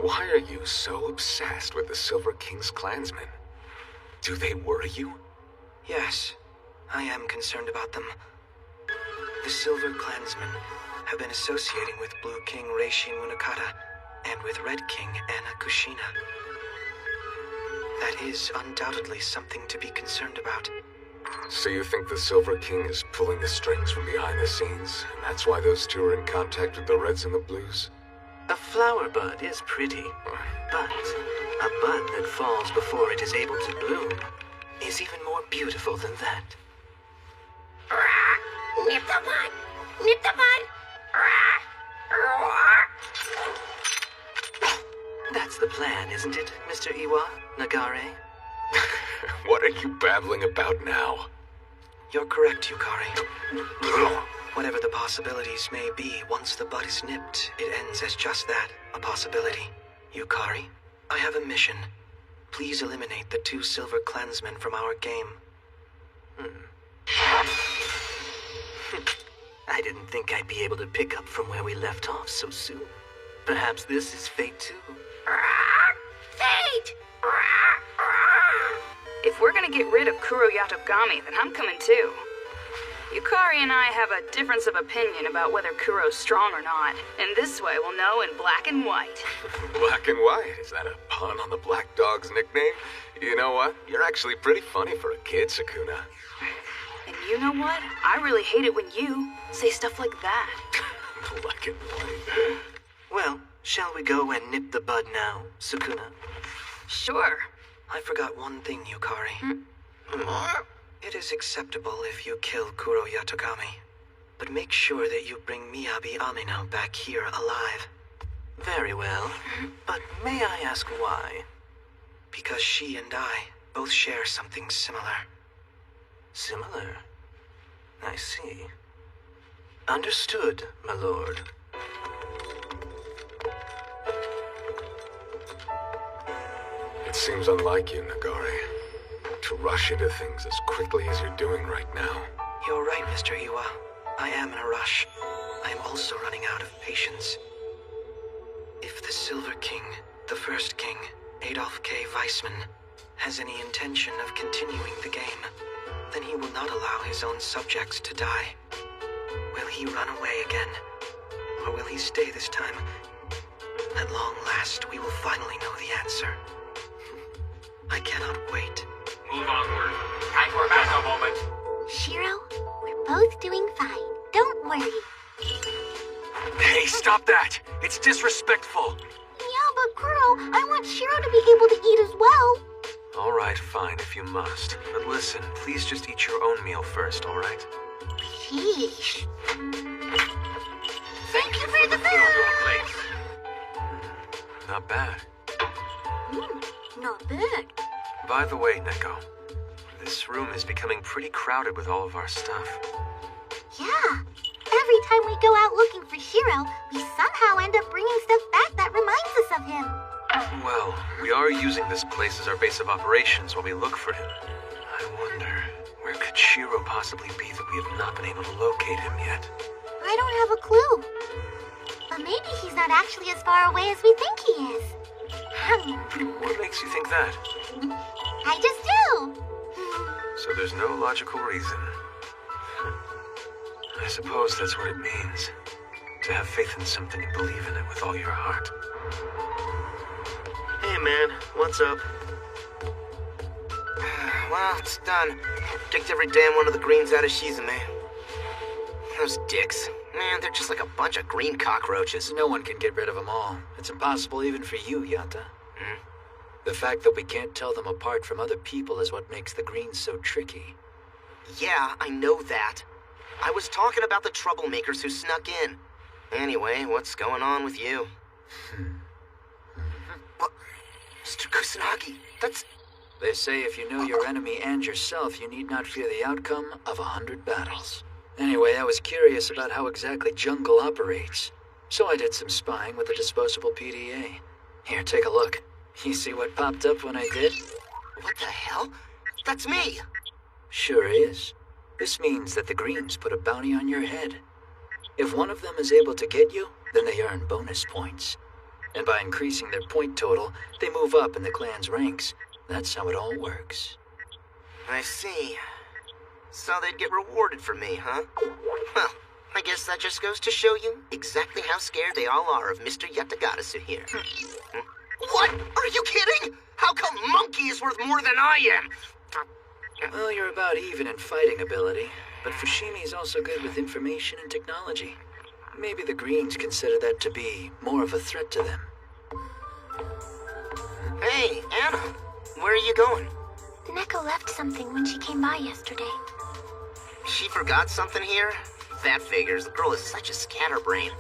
Why are you so obsessed with the Silver King's clansmen? Do they worry you? Yes, I am concerned about them. The Silver Clansmen have been associating with Blue King Reishi Munakata and with Red King Anna Kushina. That is undoubtedly something to be concerned about. So you think the Silver King is pulling the strings from behind the scenes, and that's why those two are in contact with the Reds and the Blues? A flower bud is pretty, but a bud that falls before it is able to bloom is even more beautiful than that. Nip the bud! Nip the bud! That's the plan, isn't it, Mr. Iwa, Nagare? What are you babbling about now? You're correct, Yukari. Whatever the possibilities may be, once the bud is nipped, it ends as just that, a possibility. Yukari, I have a mission. Please eliminate the 2 silver clansmen from our game. I didn't think I'd be able to pick up from where we left off so soon. Perhaps this is fate too. Fate! If we're gonna get rid of Kuro Yatogami, then I'm coming too. Yukari and I have a difference of opinion about whether Kuro's strong or not, and this way we'll know in black and white. Black and white? Is that a pun on the Black Dog's nickname? You know what? You're actually pretty funny for a kid, Sukuna. And you know what? I really hate it when you say stuff like that. Black and white. Well, shall we go and nip the bud now, Sukuna? Sure. I forgot one thing, Yukari. It is acceptable if you kill Kuro Yatogami, but make sure that you bring Miyabi Amino back here alive. Very well, but may I ask why? Because she and I both share something similar. Similar? I see. Understood, my lord. It seems unlike you, Nagare, to rush into things as quickly as you're doing right now. You're right, Mr. Iwa. I am in a rush. I am also running out of patience. If the Silver King, the first king, Adolf K. Weissman, has any intention of continuing the game, then he will not allow his own subjects to die. Will he run away again? Or will he stay this time? At long last, we will finally know the answer. I cannot wait. Move onward. Time for a battle moment. Shiro, we're both doing fine. Don't worry. Hey, stop that! It's disrespectful! Yeah, but Kuro, I want Shiro to be able to eat as well. All right, fine, if you must. But listen, please just eat your own meal first, all right? Sheesh. Thank you for the food. Not bad. Not bad. By the way, Neko, this room is becoming pretty crowded with all of our stuff. Yeah. Every time we go out looking for Shiro, we somehow end up bringing stuff back that reminds us of him. Well, we are using this place as our base of operations while we look for him. I wonder, where could Shiro possibly be that we have not been able to locate him yet? I don't have a clue. But maybe he's not actually as far away as we think he is. What makes you think that? I just do. So there's no logical reason. I suppose that's what it means. To have faith in something and believe in it with all your heart. Hey man, what's up? Well, it's done. Picked every damn one of the greens out of Shizume. Those dicks. Man, they're just like a bunch of green cockroaches. No one can get rid of them all. It's impossible even for you, Yata. The fact that we can't tell them apart from other people is what makes the greens so tricky. Yeah, I know that. I was talking about the troublemakers who snuck in. Anyway, what's going on with you? What? Mr. Kusanagi, that's... They say if you know your enemy and yourself, you need not fear the outcome of 100 battles. Anyway, I was curious about how exactly Jungle operates. So I did some spying with the disposable PDA. Here, take a look. You see what popped up when I did? What the hell? That's me! Sure is. This means that the Greens put a bounty on your head. If one of them is able to get you, then they earn bonus points. And by increasing their point total, they move up in the clan's ranks. That's how it all works. I see. So they'd get rewarded for me, huh? Well, I guess that just goes to show you exactly how scared they all are of Mr. Yatagarasu here. What? Are you kidding? How come Monkey is worth more than I am? Well, you're about even in fighting ability, but Fushimi's also good with information and technology. Maybe the Greens consider that to be more of a threat to them. Hey, Anna, where are you going? Neko left something when she came by yesterday. She forgot something here? That figures. The girl is such a scatterbrain.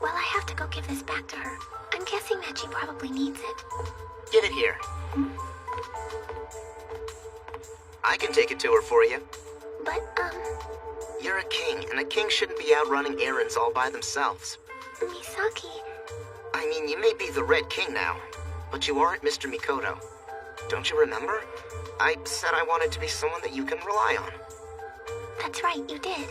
Well, I have to go give this back to her. I'm guessing that she probably needs it. Give it here. I can take it to her for you. But, You're a king, and a king shouldn't be out running errands all by themselves. Misaki... I mean, you may be the Red King now, but you aren't Mr. Mikoto. Don't you remember? I said I wanted to be someone that you can rely on. That's right, you did.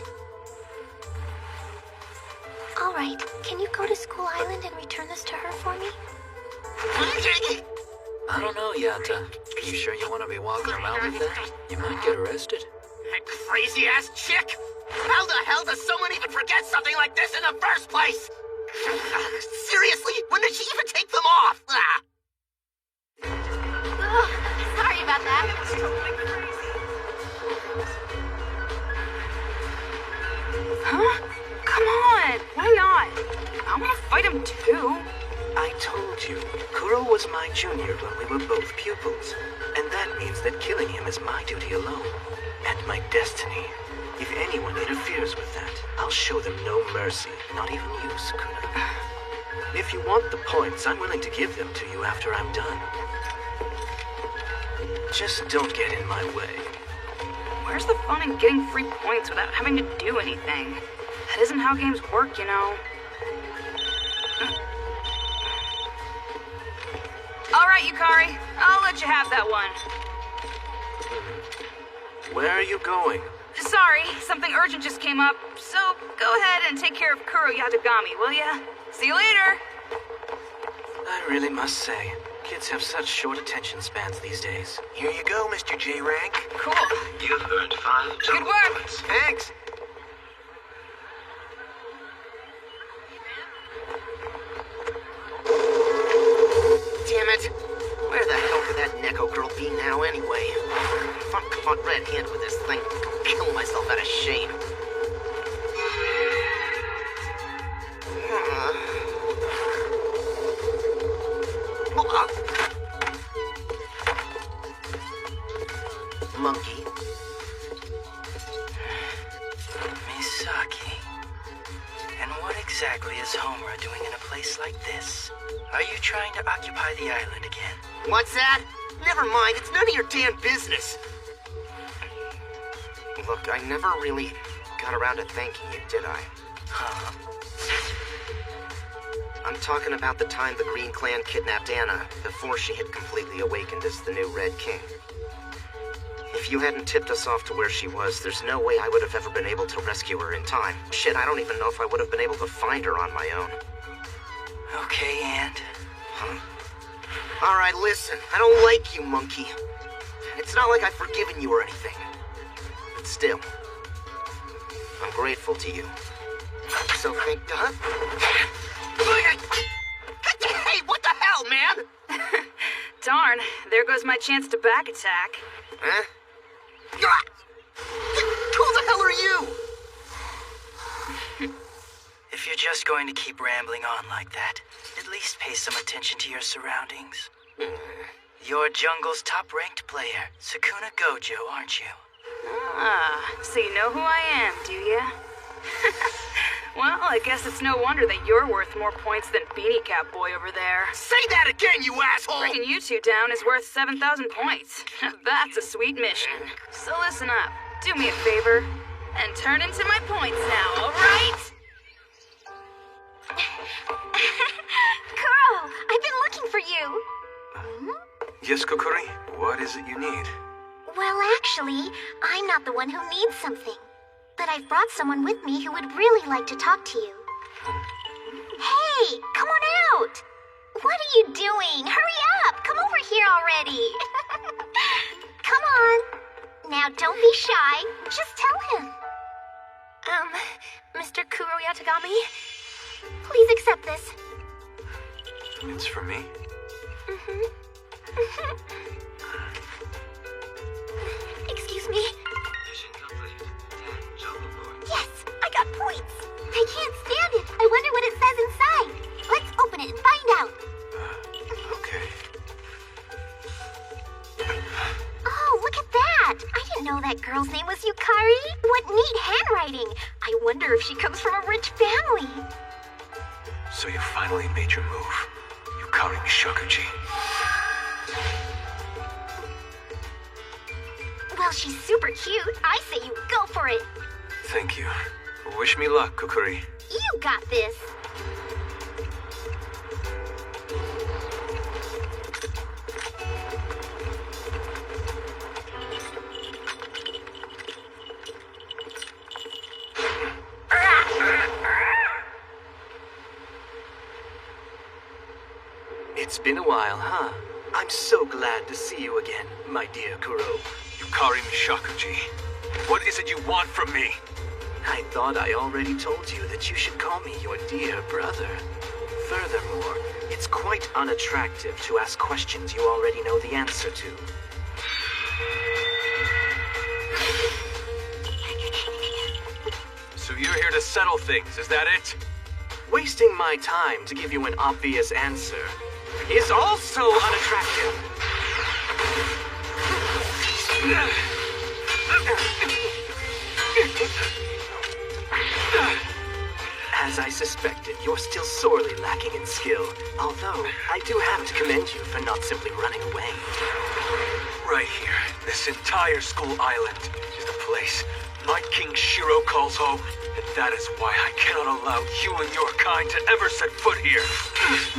All right, can you go to School Island and return this to her for me? I don't know, Yata. Are you sure you want to be walking around with that? You might get arrested. That crazy-ass chick! How the hell does someone even forget something like this in the first place? Seriously? When did she even take them off? Sorry about that. It was totally crazy. Huh? Come on! Why not? I want to fight him too. I told you, Kuro was my junior when we were both pupils. And that means that killing him is my duty alone. And my destiny. If anyone interferes with that, I'll show them no mercy, not even you, Sukuna. If you want the points, I'm willing to give them to you after I'm done. Just don't get in my way. Where's the fun in getting free points without having to do anything? That isn't how games work, you know. All right, Yukari. I'll let you have that one. Where are you going? Sorry, something urgent just came up, so go ahead and take care of Kuro Yatagami, will ya? See you later! I really must say, kids have such short attention spans these days. Here you go, Mr. J-Rank. Cool. You've earned 5 Good work! points. Thanks. Damn it! Where the hell could that Neko girl be now anyway? If I'm caught red-handed with this thing, I'll kill myself out of shame. Monkey. Misaki. And what exactly is Homura doing in a place like this? Are you trying to occupy the island again? What's that? Never mind, it's none of your damn business. Look, I never really got around to thanking you, did I? Huh? I'm talking about the time the Green Clan kidnapped Anna before she had completely awakened as the new Red King. If you hadn't tipped us off to where she was, there's no way I would have ever been able to rescue her in time. Shit, I don't even know if I would have been able to find her on my own. Okay, and? Huh? Alright, listen, I don't like you, monkey. It's not like I've forgiven you or anything. But still, I'm grateful to you. So thank God. Hey, what the hell, man? Darn, there goes my chance to back attack. Huh? Who the hell are you? If you're just going to keep rambling on like that, at least pay some attention to your surroundings. You're Jungle's top-ranked player, Sukuna Gojo, aren't you? Ah, so you know who I am, do ya? Well, I guess it's no wonder that you're worth more points than Beanie Cap Boy over there. Say that again, you asshole! Bringing you two down is worth 7,000 points. That's a sweet mission. So listen up, do me a favor, and turn into my points now, alright? Kuro, I've been looking for you. Yes, Kokuri? What is it you need? Well, actually, I'm not the one who needs something. But I've brought someone with me who would really like to talk to you. Hey, come on out! What are you doing? Hurry up! Come over here already! Come on! Now don't be shy. Just tell him. Mr. Kuro Yatagami, please accept this. It's for me? Excuse me. that girl's name was Yukari. What neat handwriting. I wonder if she comes from a rich family. So you finally made your move. Yukari Mishakuji. Well, she's super cute. I say you go for it. Thank you. Wish me luck, Kukuri. You got this. It's been a while, huh? I'm so glad to see you again, my dear Kuro. Yukari Mishakuji. What is it you want from me? I thought I already told you that you should call me your dear brother. Furthermore, it's quite unattractive to ask questions you already know the answer to. So you're here to settle things, is that it? Wasting my time to give you an obvious answer is also unattractive. As I suspected, you're still sorely lacking in skill, although I do have to commend you for not simply running away. Right here, this entire school island is the place my King Shiro calls home, and that is why I cannot allow you and your kind to ever set foot here.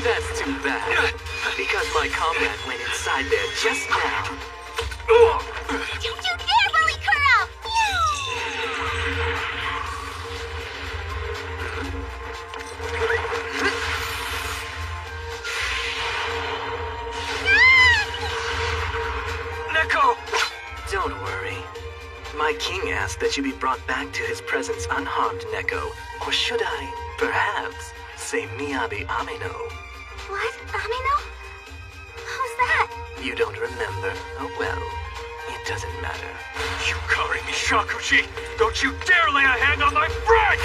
That's too bad, because my comrade went inside there just now. Don't you dare bully Kuro! Neko! Don't worry. My king asked that you be brought back to his presence unharmed, Neko. Or should I, perhaps, say Miyabi Amino? What? Amino? Who's that? You don't remember? Oh well. It doesn't matter. Yukari Mishakuji! Don't you dare lay a hand on my friend!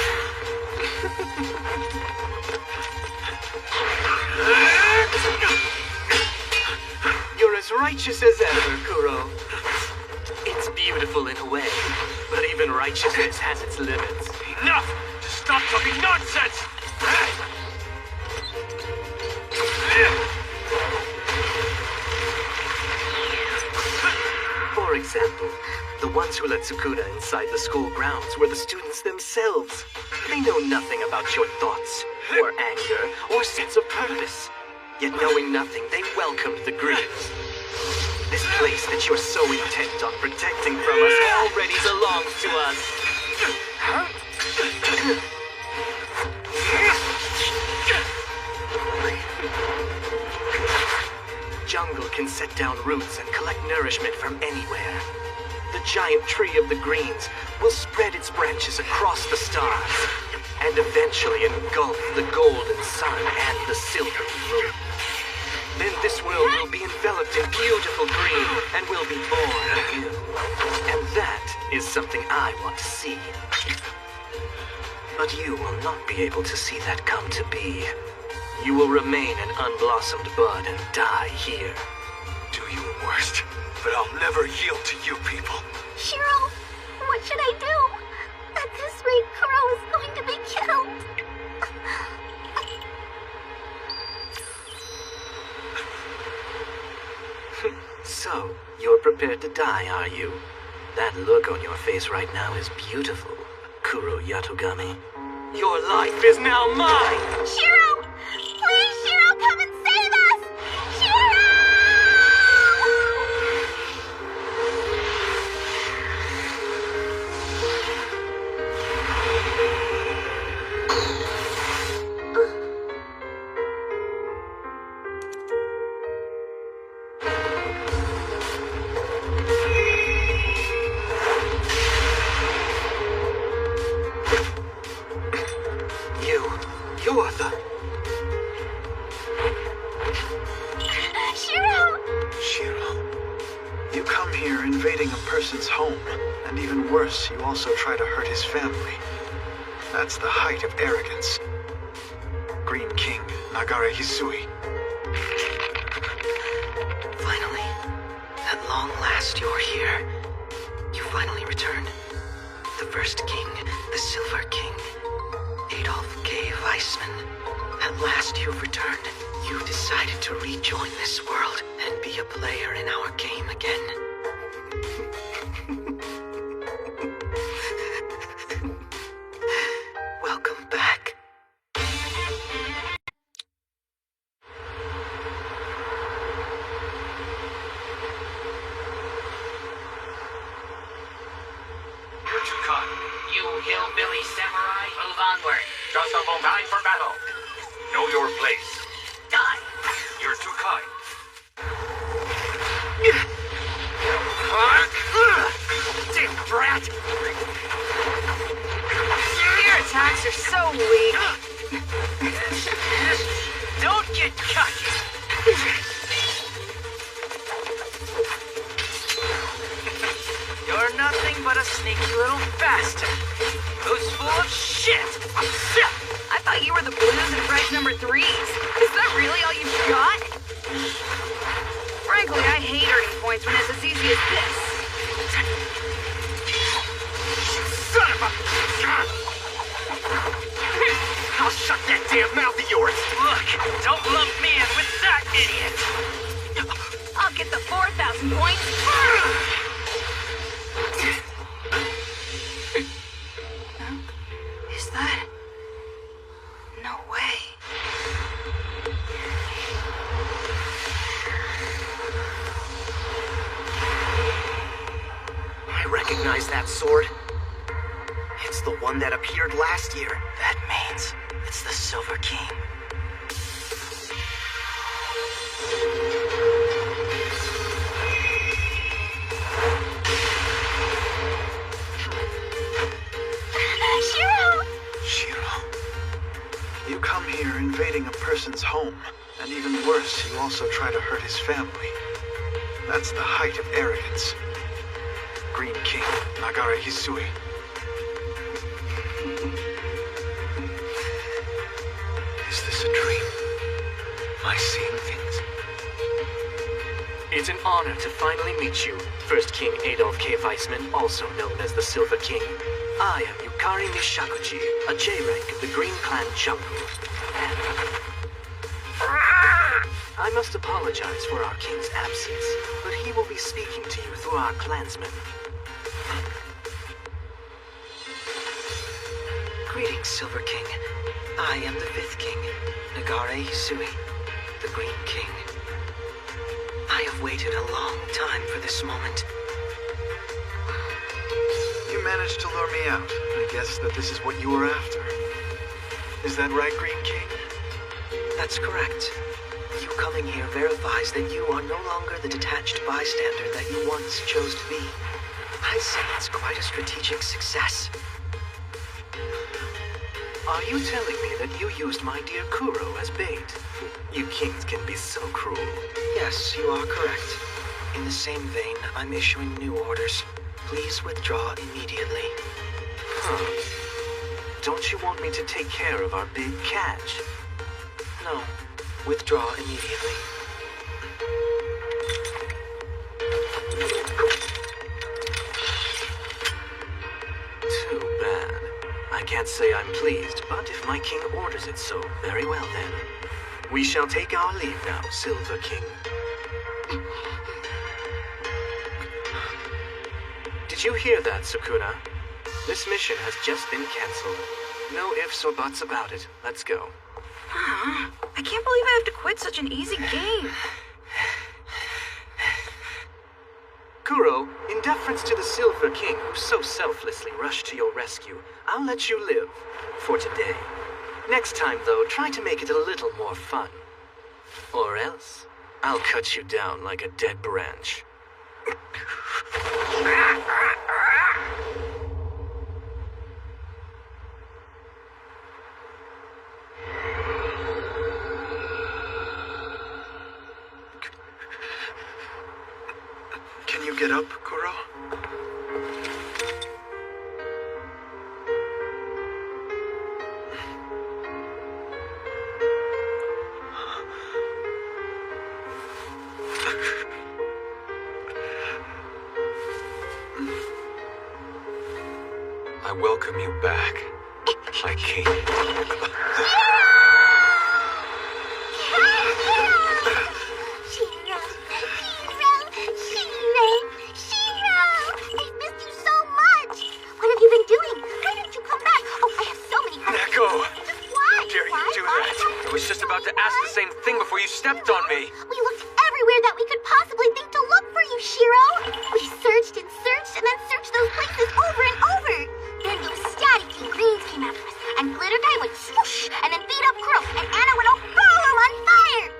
You're as righteous as ever, Kuro. It's beautiful in a way, but even righteousness has its limits. Enough! Just stop talking nonsense! For example, the ones who let Sukuna inside the school grounds were the students themselves. They know nothing about your thoughts, or anger, or sense of purpose. Yet knowing nothing, they welcomed the Greens. This place that you're so intent on protecting from us already belongs to us. Jungle can set down roots and collect nourishment from anywhere. The giant tree of the Greens will spread its branches across the stars and eventually engulf the golden sun and the silvery moon. Then this world will be enveloped in beautiful green and will be born anew. And that is something I want to see. But you will not be able to see that come to be. You will remain an unblossomed bud and die here. Do your worst, but I'll never yield to you people. Shiro, what should I do? At this rate, Kuro is going to be killed. So, you're prepared to die, are you? That look on your face right now is beautiful, Kuro Yatogami. Your life is now mine! Shiro! Please, Shiro, come and save us! Shiro! You're the... Shiro, you come here invading a person's home, and even worse, you also try to hurt his family. That's the height of arrogance. Green King, Nagara Hisui. Finally, at long last you're here. You finally returned. The first king, the Silver King, Adolf K. Weissman. At last you've returned. You decided to rejoin this world and be a player in our game again. Welcome back. You hillbilly samurai, move onward. Just about time for battle. Know your place. Die. You're too kind. Damn brat! Your attacks are so weak. Don't get cocky. You're nothing but a sneaky little bastard. Who's full of shit. I thought you were the blues and bright number 3s. Is that really all you've got? Frankly, I hate earning points when it's as easy as this. Son of a... I'll shut that damn mouth of yours. Look, don't lump me in with that idiot. I'll get the 4,000 points. Is that... No way. I recognize that sword. It's the one that appeared last year. That means it's the Silver King. You come here invading a person's home, and even worse, you also try to hurt his family. That's the height of arrogance. Green King, Nagara Hisui. Is this a dream? Am I seeing things? It's an honor to finally meet you, First King Adolf K. Weissman, also known as the Silver King. I am Yukari Mishakuji, a J-rank of the Green Clan Jumpu. I must apologize for our king's absence, but he will be speaking to you through our clansmen. Greetings, Silver King. I am the 5th King, Nagare Hisui, the Green King. I have waited a long time for this moment. You managed to lure me out. I guess that this is what you were after. Is that right, Green King? That's correct. You coming here verifies that you are no longer the detached bystander that you once chose to be. I say it's quite a strategic success. Are you telling me that you used my dear Kuro as bait? You kings can be so cruel. Yes, you are correct. In the same vein, I'm issuing new orders. Please withdraw immediately. Don't you want me to take care of our big catch? No. Withdraw immediately. Too bad. I can't say I'm pleased, but if my king orders it so, very well then. We shall take our leave now, Silver King. Did you hear that, Sukuna? This mission has just been cancelled. No ifs or buts about it. Let's go. I can't believe I have to quit such an easy game. Kuro, in deference to the Silver King who so selflessly rushed to your rescue, I'll let you live. For today. Next time, though, try to make it a little more fun. Or else, I'll cut you down like a dead branch. Can you get up, Kuro? I welcome you back, my king. I've missed you so much! What have you been doing? Why didn't you come back? Oh, I have so many questions. Neko! Why? How dare you do that? I was just about to ask the same thing before you stepped on me. We looked everywhere that we could possibly think to look for you, Shiro. We searched and searched and then searched those places over and over. Then those static King Greens came after us, and Glitter Guy went swoosh and then beat up Kuro, and Anna went all on fire.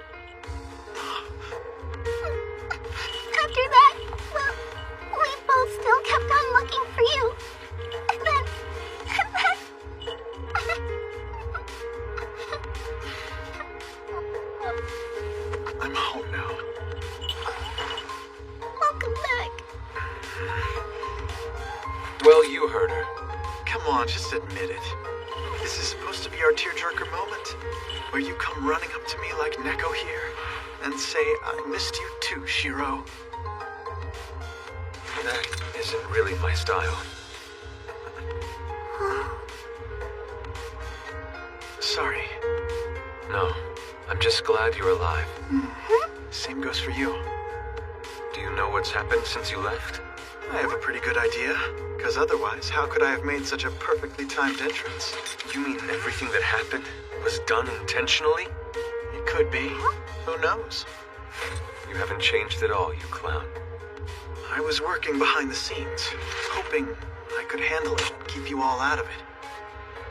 After that, well, we both still kept on looking for you. And then... I'm home now. Welcome back. Well, you heard her. Come on, just admit it. This is supposed to be our tearjerker moment, where you come running up to me like Neko here, and say, I missed you too, Shiro. That isn't really my style. Sorry. No, I'm just glad you're alive. Same goes for you. Do you know what's happened since you left? I have a pretty good idea, because otherwise, how could I have made such a perfectly timed entrance? You mean everything that happened was done intentionally? It could be. Who knows? You haven't changed at all, you clown. I was working behind the scenes, hoping I could handle it and keep you all out of it.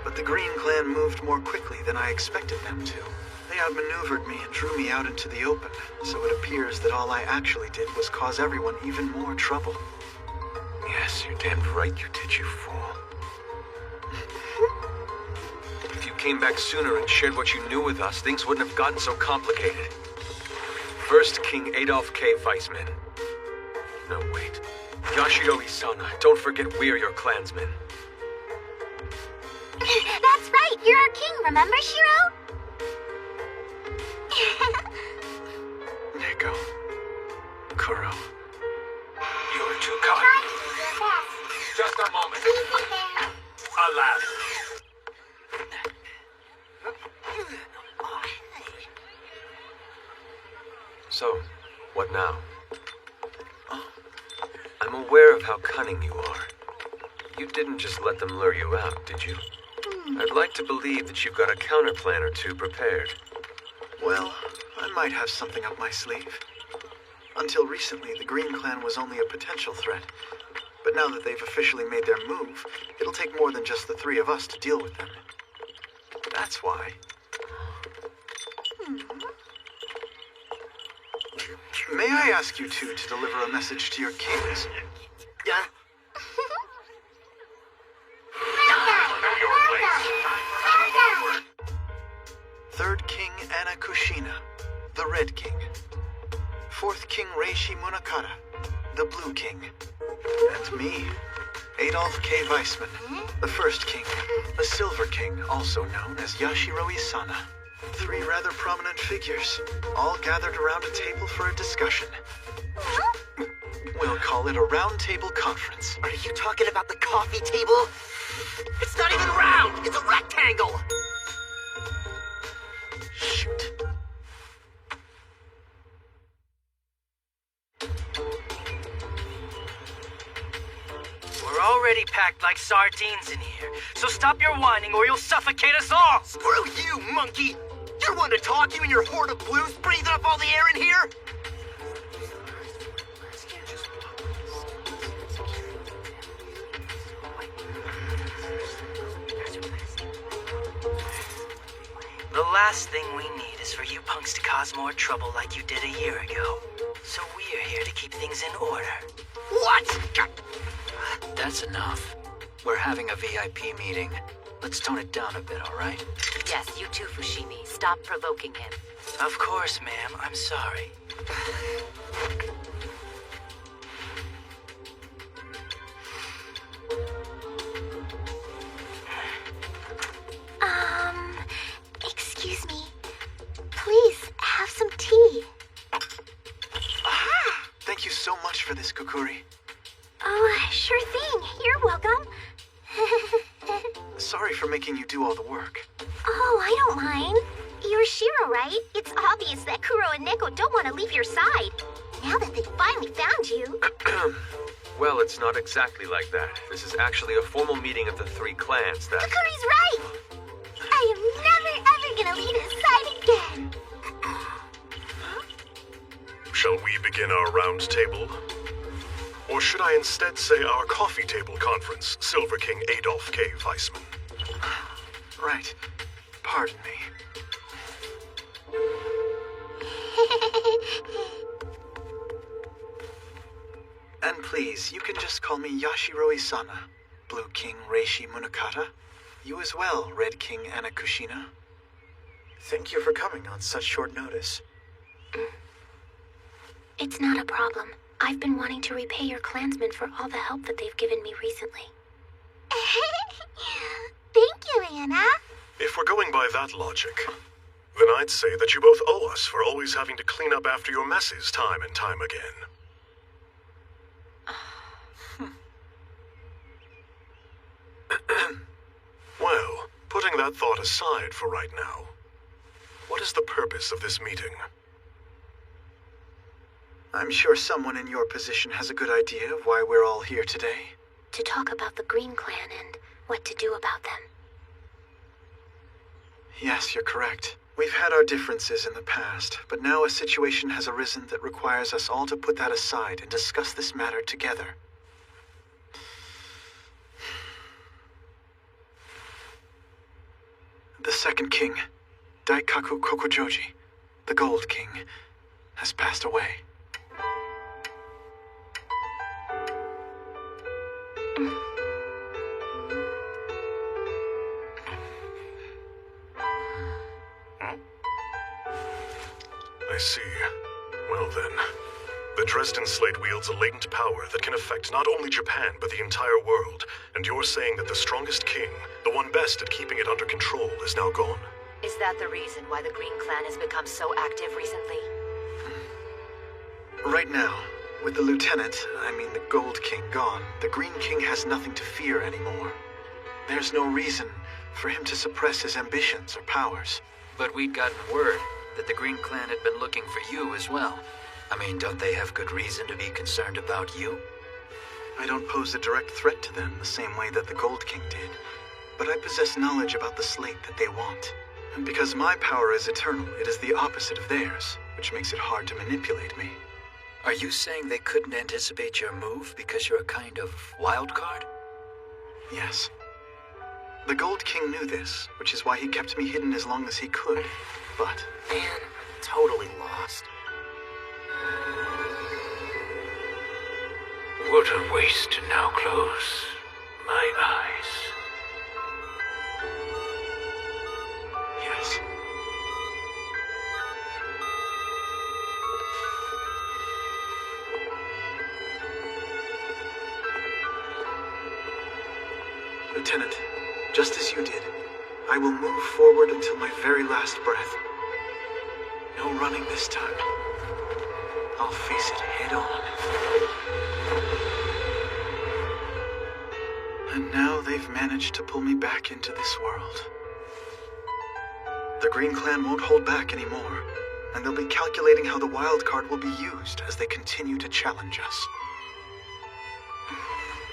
But the Green Clan moved more quickly than I expected them to. They outmaneuvered me and drew me out into the open, so it appears that all I actually did was cause everyone even more trouble. Yes, you're damned right you did, you fool. If you came back sooner and shared what you knew with us, things wouldn't have gotten so complicated. First King Adolf K. Weissman. No, wait. Yashiro Isana, don't forget we're your clansmen. That's right, you're our king, remember, Shiro? Neko. Kuro. You're too kind. Just a moment. Alas. So, what now? I'm aware of how cunning you are. You didn't just let them lure you out, did you? I'd like to believe that you've got a counterplan or two prepared. Well, I might have something up my sleeve. Until recently, the Green Clan was only a potential threat. But now that they've officially made their move, it'll take more than just the three of us to deal with them. That's why. May I ask you two to deliver a message to your kings? Yeah? Third King Anakushina, the Red King. Fourth King Reishi Munakata, the Blue King. And me, Adolf K. Weissman, the First King, the Silver King, also known as Yashiro Isana. Three rather prominent figures, all gathered around a table for a discussion. We'll call it a round table conference. Are you talking about the coffee table? It's not even round! It's a rectangle! Shoot. We're already packed like sardines in here, so stop your whining or you'll suffocate us all! Screw you, monkey! You're one to talk, you and your horde of blues breathing up all the air in here? The last thing we need is for you punks to cause more trouble like you did a year ago. So we're here to keep things in order. What? That's enough. We're having a VIP meeting. Let's tone it down a bit, all right? Yes, you too, Fushimi. Stop provoking him. Of course, ma'am. I'm sorry. Excuse me. Please, have some tea. Thank you so much for this, Kukuri. Oh, sure thing. You're welcome. sorry for making you do all the work. Oh, I don't mind. You're Shiro, right? It's obvious that Kuro and Neko don't want to leave your side. Now that they finally found you. Well, it's not exactly like that. This is actually a formal meeting of the 3 clans that... Kakuri's right! I am never ever gonna leave his side again. Shall we begin our round table? Or should I instead say our coffee table conference, Silver King Adolf K. Weissman? Right. Pardon me. And please, you can just call me Yashiro Isana, Blue King Reishi Munakata. You as well, Red King Anakushina. Thank you for coming on such short notice. It's not a problem. I've been wanting to repay your clansmen for all the help that they've given me recently. Thank you, Anna. If we're going by that logic, then I'd say that you both owe us for always having to clean up after your messes time and time again. Well, putting that thought aside for right now, what is the purpose of this meeting? I'm sure someone in your position has a good idea of why we're all here today. To talk about the Green Clan and what to do about them. Yes, you're correct. We've had our differences in the past, but now a situation has arisen that requires us all to put that aside and discuss this matter together. The second king, Daikaku Kokojoji, the Gold King, has passed away. I see. Well then, the Dresden Slate wields a latent power that can affect not only Japan, but the entire world. And you're saying that the strongest king, the one best at keeping it under control, is now gone? Is that the reason why the Green Clan has become so active recently? Right now, with the lieutenant, the Gold King, gone, the Green King has nothing to fear anymore. There's no reason for him to suppress his ambitions or powers. But we'd gotten word that the Green Clan had been looking for you as well. Don't they have good reason to be concerned about you? I don't pose a direct threat to them the same way that the Gold King did, but I possess knowledge about the slate that they want. And because my power is eternal, it is the opposite of theirs, which makes it hard to manipulate me. Are you saying they couldn't anticipate your move because you're a kind of wild card? Yes. The Gold King knew this, which is why he kept me hidden as long as he could. But... Man, totally lost. What a waste to now close my eyes. Yes. Lieutenant, just as you did, I will move forward until my very last breath. No running this time. I'll face it head on. And now they've managed to pull me back into this world. The Green Clan won't hold back anymore, and they'll be calculating how the wild card will be used as they continue to challenge us.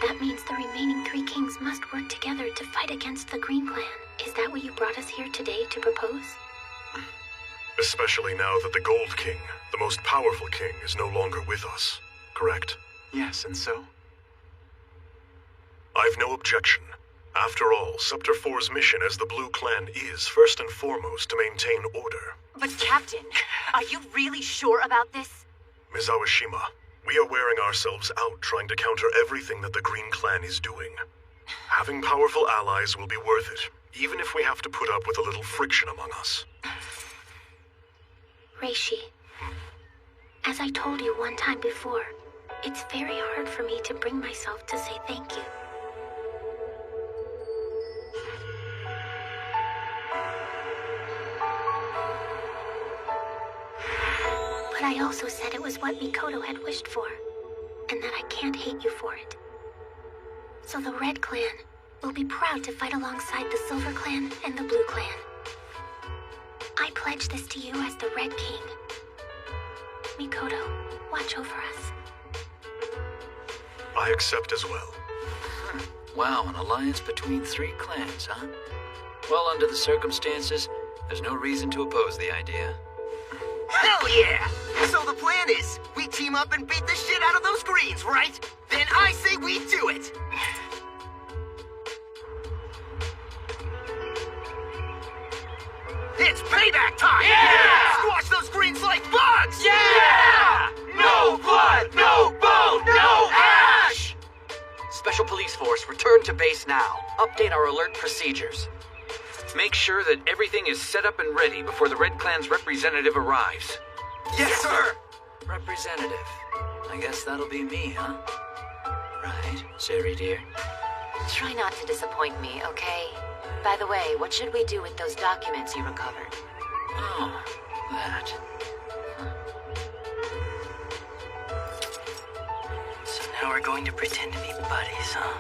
That means the remaining 3 kings must work together to fight against the Green Clan. Is that what you brought us here today to propose? Especially now that the Gold King, the most powerful king, is no longer with us, correct? Yes, and so? I've no objection. After all, Scepter 4's mission as the Blue Clan is, first and foremost, to maintain order. But Captain, are you really sure about this? Ms. Awashima, we are wearing ourselves out trying to counter everything that the Green Clan is doing. Having powerful allies will be worth it, even if we have to put up with a little friction among us. Reishi, as I told you one time before, it's very hard for me to bring myself to say thank you. But I also said it was what Mikoto had wished for, and that I can't hate you for it. So the Red Clan, will be proud to fight alongside the Silver Clan and the Blue Clan. I pledge this to you as the Red King. Mikoto, watch over us. I accept as well. Wow, an alliance between 3 clans, huh? Well, under the circumstances, there's no reason to oppose the idea. Hell yeah! So the plan is, we team up and beat the shit out of those greens, right? Then I say we do it! It's payback time! Yeah! Squash those greens like bugs! Yeah! No blood, no bone, no ash! Special Police Force, return to base now. Update our alert procedures. Make sure that everything is set up and ready before the Red Clan's representative arrives. Yes, sir! Representative. I guess that'll be me, huh? Right, Sari dear. Try not to disappoint me, okay? By the way, what should we do with those documents you recovered? Oh, that. So now we're going to pretend to be buddies, huh?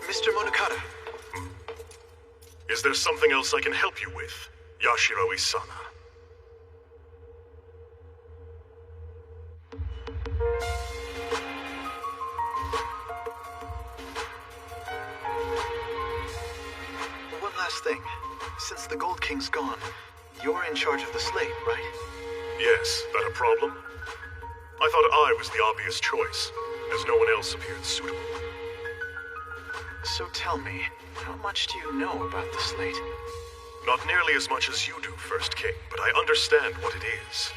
Mr. Monokata. Is there something else I can help you with, Yashiro Isana? One last thing. Since the Gold King's gone, you're in charge of the slate, right? Yes, that a problem? I thought I was the obvious choice, as no one else appeared suitable. So tell me, how much do you know about the slate? Not nearly as much as you do, First King, but I understand what it is.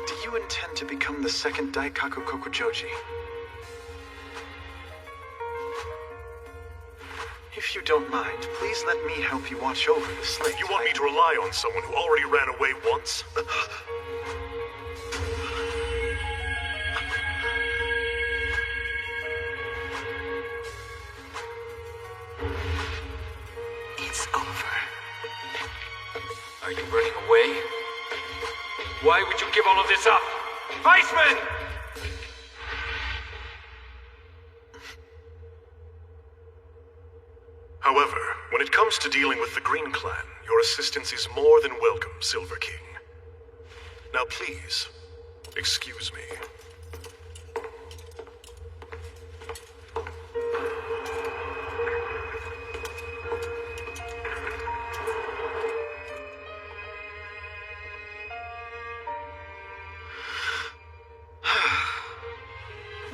Do you intend to become the second Daikaku Kokujoji? If you don't mind, please let me help you watch over the slate. You want me to rely on someone who already ran away once? It's over. Are you running away? Why would you give all of this up? Viceman! However, when it comes to dealing with the Green Clan, your assistance is more than welcome, Silver King. Now please, excuse me.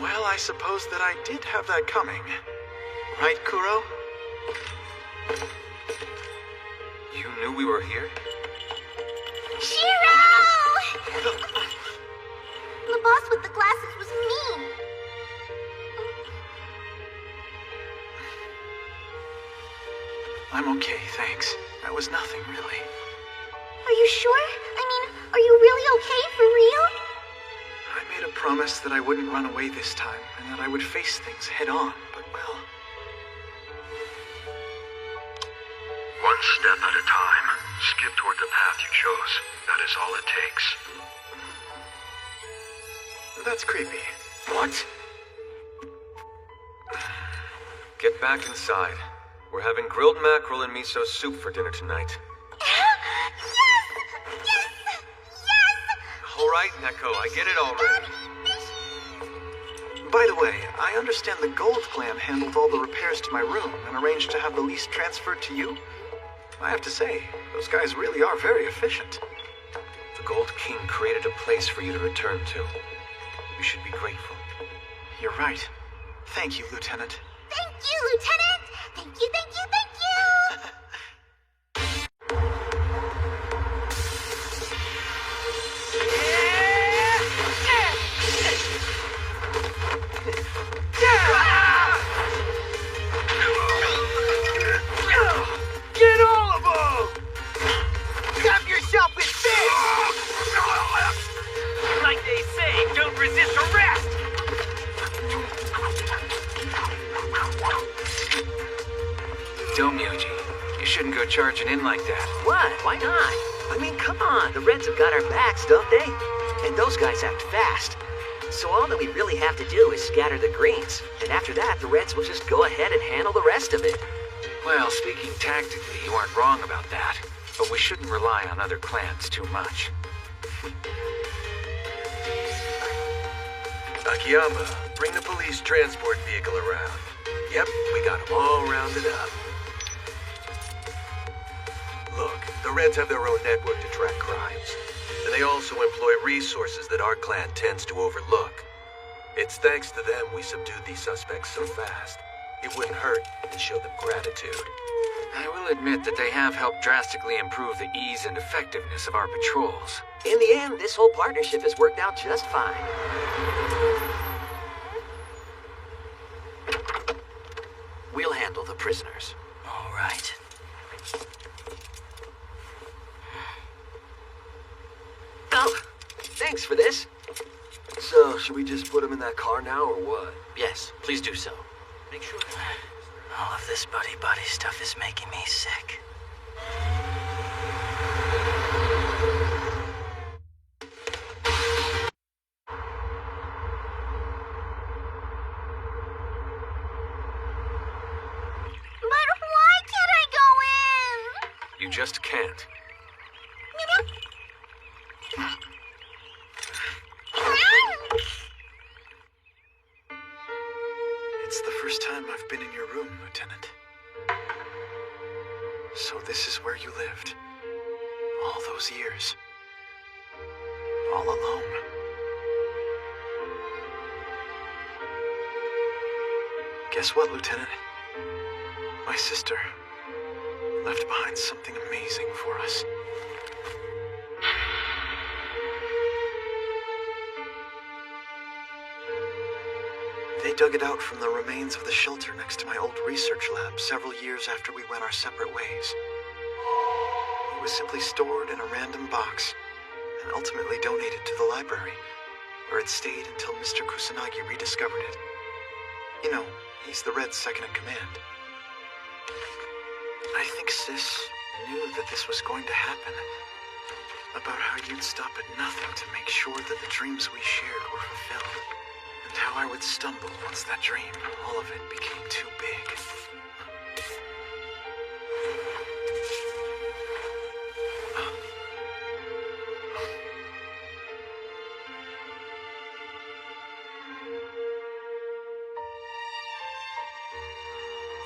Well, I suppose that I did have that coming. Right, Kuro? You knew we were here? Shiro! The boss with the glasses was mean. I'm okay, thanks. That was nothing, really. Are you sure? I mean, are you really okay for real? I made a promise that I wouldn't run away this time, and that I would face things head on, but well... One step at a time. Skip toward the path you chose. That is all it takes. That's creepy. What? Get back inside. We're having grilled mackerel and miso soup for dinner tonight. Yes! Yes! Yes! All right, Neko, I get it already. By the way, I understand the Gold Clan handled all the repairs to my room and arranged to have the lease transferred to you. I have to say, those guys really are very efficient. The Gold King created a place for you to return to. You should be grateful. You're right. Thank you, Lieutenant. Thank you, Lieutenant! Thank you, thank you, thank you! Get all of them! Stop yourself with this! Like they say, don't resist arrest! Don't, Yuji. You shouldn't go charging in like that. What? Why not? I mean, come on. The Reds have got our backs, don't they? And those guys act fast. So all that we really have to do is scatter the greens. And after that, the reds will just go ahead and handle the rest of it. Well, speaking tactically, you aren't wrong about that. But we shouldn't rely on other clans too much. Akiyama, bring the police transport vehicle around. Yep, we got them all rounded up. Look, the Reds have their own network to track crimes. And they also employ resources that our clan tends to overlook. It's thanks to them we subdued these suspects so fast. It wouldn't hurt to show them gratitude. I will admit that they have helped drastically improve the ease and effectiveness of our patrols. In the end, this whole partnership has worked out just fine. We'll handle the prisoners. All right. Oh, thanks for this. So, should we just put him in that car now, or what? Yes, please do so. Make sure. All of this buddy-buddy stuff is making me sick. But why can't I go in? You just can't. It's the first time I've been in your room, Lieutenant. So this is where you lived. All those years. All alone. Guess what, Lieutenant? My sister left behind something amazing for us. They dug it out from the remains of the shelter next to my old research lab several years after we went our separate ways. It was simply stored in a random box and ultimately donated to the library, where it stayed until Mr. Kusanagi rediscovered it. You know, he's the Red's second in command. I think Sis knew that this was going to happen. About how you'd stop at nothing to make sure that the dreams we shared were fulfilled. And how I would stumble once that dream, all of it, became too big.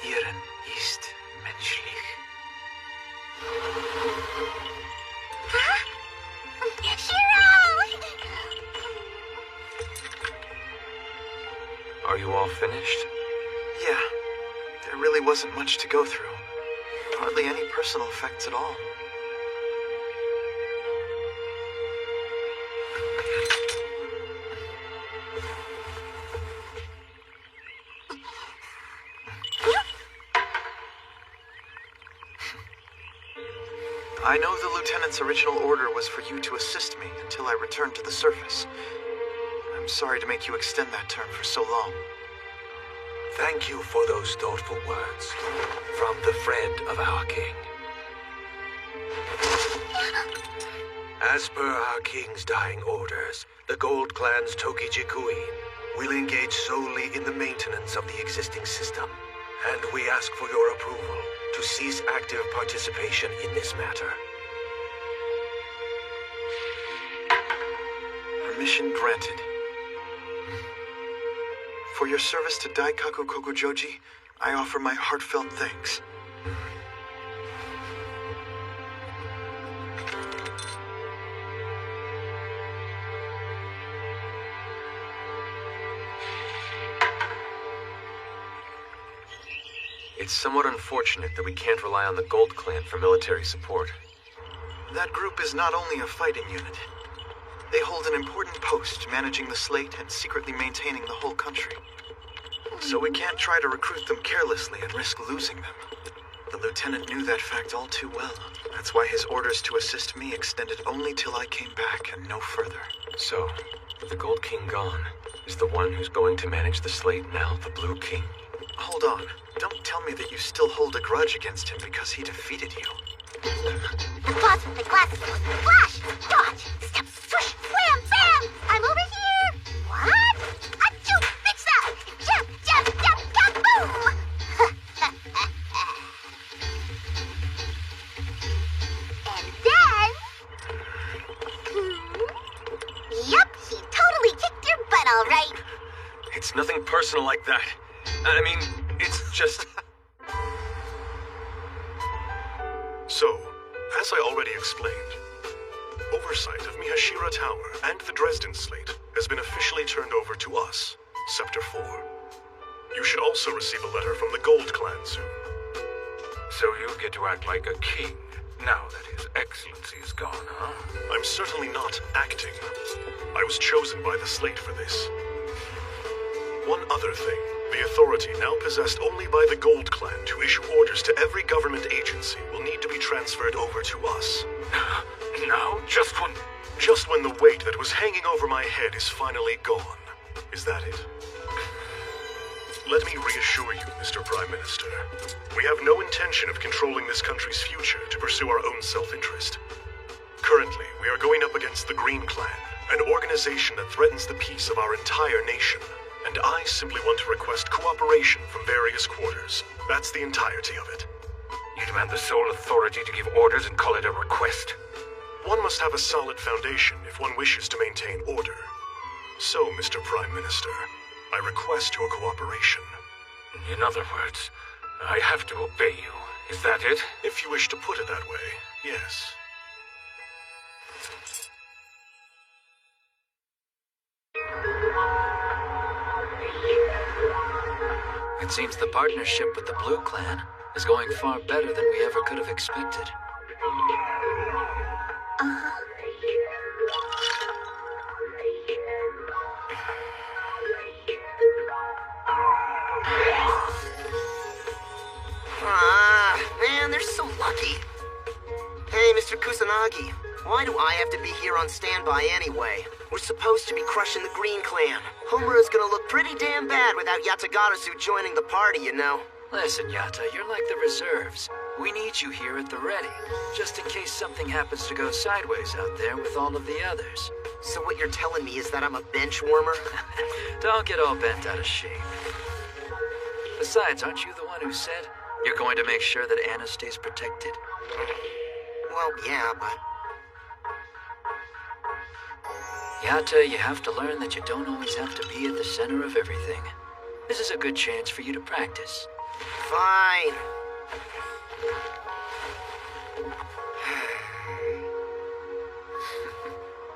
Ihren ist menschlich. Huh? Shiro! Are you all finished? Yeah, there really wasn't much to go through. Hardly any personal effects at all. I know the Lieutenant's original order was for you to assist me until I returned to the surface. I'm sorry to make you extend that term for so long. Thank you for those thoughtful words from the friend of our king. As per our king's dying orders, the Gold Clan's Tokiji Queen will engage solely in the maintenance of the existing system, and we ask for your approval to cease active participation in this matter. Permission granted. For your service to Daikaku Kokujoji, I offer my heartfelt thanks. It's somewhat unfortunate that we can't rely on the Gold Clan for military support. That group is not only a fighting unit. They hold an important post managing the slate and secretly maintaining the whole country. So we can't try to recruit them carelessly and risk losing them. The lieutenant knew that fact all too well. That's why his orders to assist me extended only till I came back and no further. So, with the Gold King gone, is the one who's going to manage the slate now the Blue King? Hold on. Don't tell me that you still hold a grudge against him because he defeated you. The glasses, flash, dodge, step, swish, wham, bam! It's nothing personal like that. I mean, it's just... So, as I already explained, oversight of Mihashira Tower and the Dresden Slate has been officially turned over to us, Scepter 4. You should also receive a letter from the Gold Clan soon. So you get to act like a king, now that His Excellency is gone, huh? I'm certainly not acting. I was chosen by the Slate for this. One other thing. The authority now possessed only by the Gold Clan to issue orders to every government agency will need to be transferred over to us. Now? Just when the weight that was hanging over my head is finally gone. Is that it? Let me reassure you, Mr. Prime Minister. We have no intention of controlling this country's future to pursue our own self-interest. Currently, we are going up against the Green Clan, an organization that threatens the peace of our entire nation. And I simply want to request cooperation from various quarters. That's the entirety of it. You demand the sole authority to give orders and call it a request? One must have a solid foundation if one wishes to maintain order. So, Mr. Prime Minister, I request your cooperation. In other words, I have to obey you. Is that it? If you wish to put it that way, yes. It seems the partnership with the Blue Clan is going far better than we ever could have expected. Man, they're so lucky. Hey, Mr. Kusanagi, why do I have to be here on standby anyway? We're supposed to be crushing the Green Clan. Homura's gonna look pretty damn bad without Yatagarasu joining the party, you know. Listen, Yata, you're like the reserves. We need you here at the ready, just in case something happens to go sideways out there with all of the others. So what you're telling me is that I'm a bench warmer? Don't get all bent out of shape. Besides, aren't you the one who said you're going to make sure that Anna stays protected? Well, yeah, but... Yata, you have to learn that you don't always have to be at the center of everything. This is a good chance for you to practice. Fine.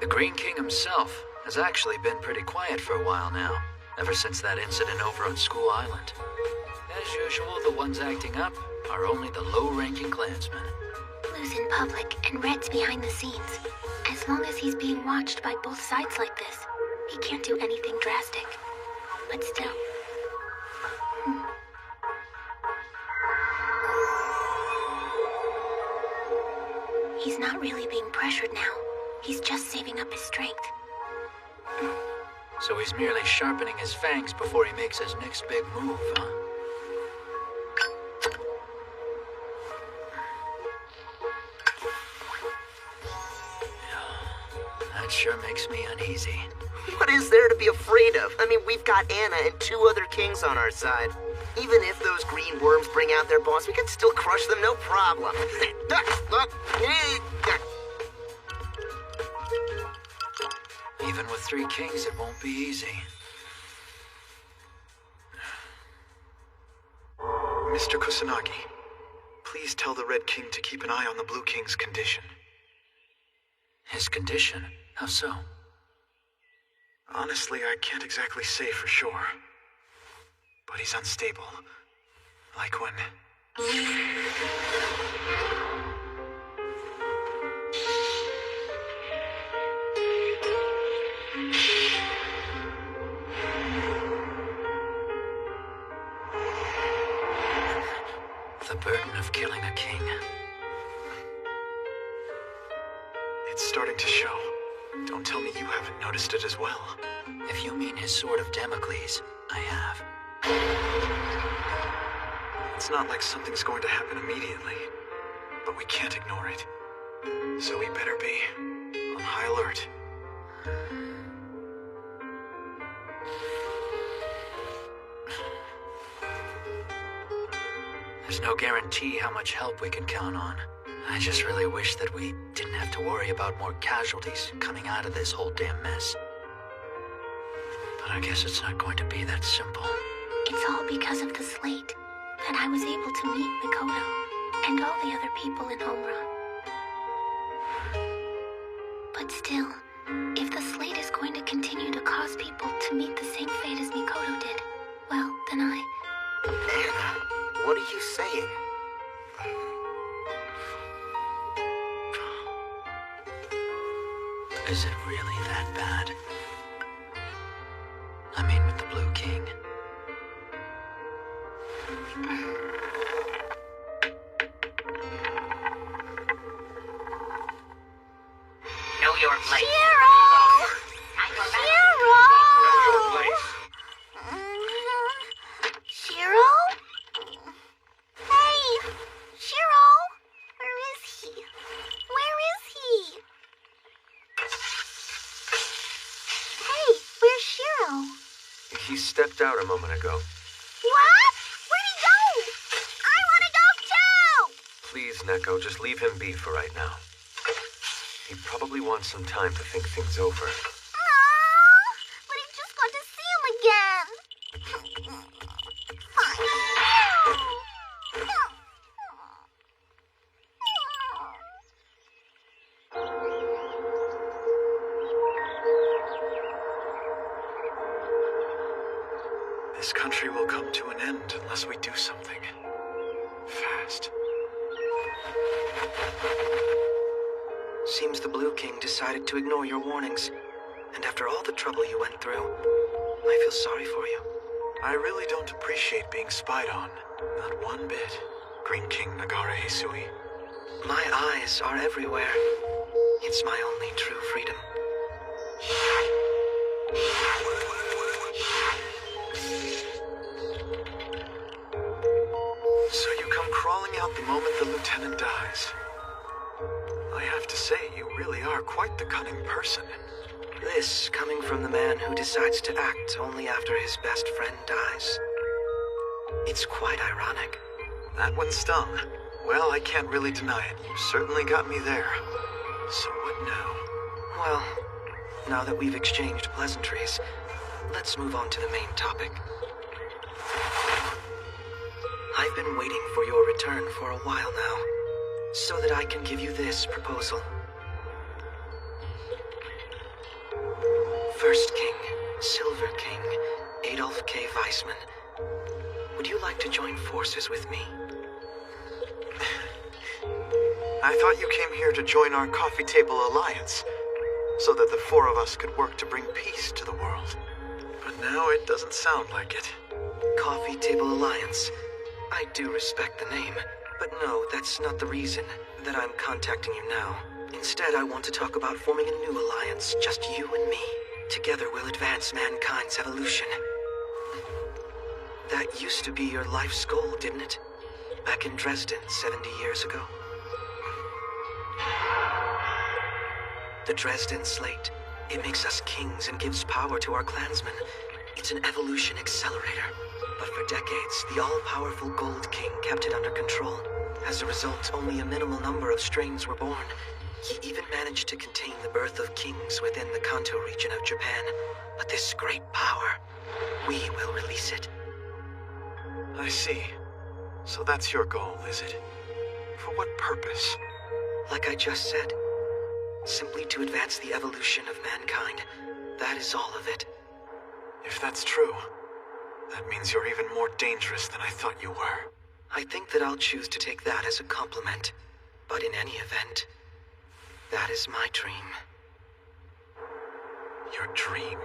The Green King himself has actually been pretty quiet for a while now, ever since that incident over on School Island. As usual, the ones acting up are only the low-ranking clansmen. Blue's in public and Red's behind the scenes. As long as he's being watched by both sides like this, he can't do anything drastic. But still... He's not really being pressured now. He's just saving up his strength. So he's merely sharpening his fangs before he makes his next big move, huh? That sure makes me uneasy. What is there to be afraid of? I mean, we've got Anna and 2 other kings on our side. Even if those green worms bring out their boss, we can still crush them, no problem. Even with 3 kings, it won't be easy. Mr. Kusanagi, please tell the Red King to keep an eye on the Blue King's condition. His condition? How so? Honestly, I can't exactly say for sure. But he's unstable. Like when... The burden of killing a king. It's starting to show. Don't tell me you haven't noticed it as well. If you mean his sword of Damocles, I have. It's not like something's going to happen immediately, but we can't ignore it. So we better be on high alert. There's no guarantee how much help we can count on. I just really wish that we didn't have to worry about more casualties coming out of this whole damn mess. But I guess it's not going to be that simple. It's all because of the slate that I was able to meet Mikoto and all the other people in Homura. But still, if the slate is going to continue to cause people to meet the same fate as Mikoto did, well, then Anna, what are you saying? Is it really that bad? I mean, with the Blue King. Know your place. Shiro! Shiro! Know your place. Shiro? Hey! Shiro! Where is he? Where is he? Hey, where's Shiro? He stepped out a moment ago. What? Where'd he go? I want to go too! Please, Neko, just leave him be for right now. He probably wants some time to think things over. Aww, but I just got to see him again. This country will come to an end unless we do something. Fast. Seems the Blue King decided to ignore your warnings. And after all the trouble you went through, I feel sorry for you. I really don't appreciate being spied on. Not one bit. Green King Nagara Hisui. My eyes are everywhere. It's my only true freedom. So you come crawling out the moment the lieutenant dies. I have to say, you really are quite the cunning person. This coming from the man who decides to act only after his best friend dies. It's quite ironic. That one stung. Well, I can't really deny it. You certainly got me there. So what now? Well, now that we've exchanged pleasantries, let's move on to the main topic. I've been waiting for your return for a while now, so that I can give you this proposal. First King, Silver King, Adolf K. Weissman, would you like to join forces with me? I thought you came here to join our coffee table alliance, so that the four of us could work to bring peace to the world. But now it doesn't sound like it. Coffee Table Alliance. I do respect the name, but no, that's not the reason that I'm contacting you now. Instead, I want to talk about forming a new alliance, just you and me. Together we'll advance mankind's evolution. That used to be your life's goal, didn't it? Back in Dresden 70 years ago. The Dresden Slate. It makes us kings and gives power to our clansmen. It's an evolution accelerator. But for decades, the all-powerful Gold King kept it under control. As a result, only a minimal number of strains were born. He even managed to contain the birth of kings within the Kanto region of Japan. But this great power, we will release it. I see. So that's your goal, is it? For what purpose? Like I just said, simply to advance the evolution of mankind. That is all of it. If that's true, that means you're even more dangerous than I thought you were. I think that I'll choose to take that as a compliment. But in any event, that is my dream. Your dream?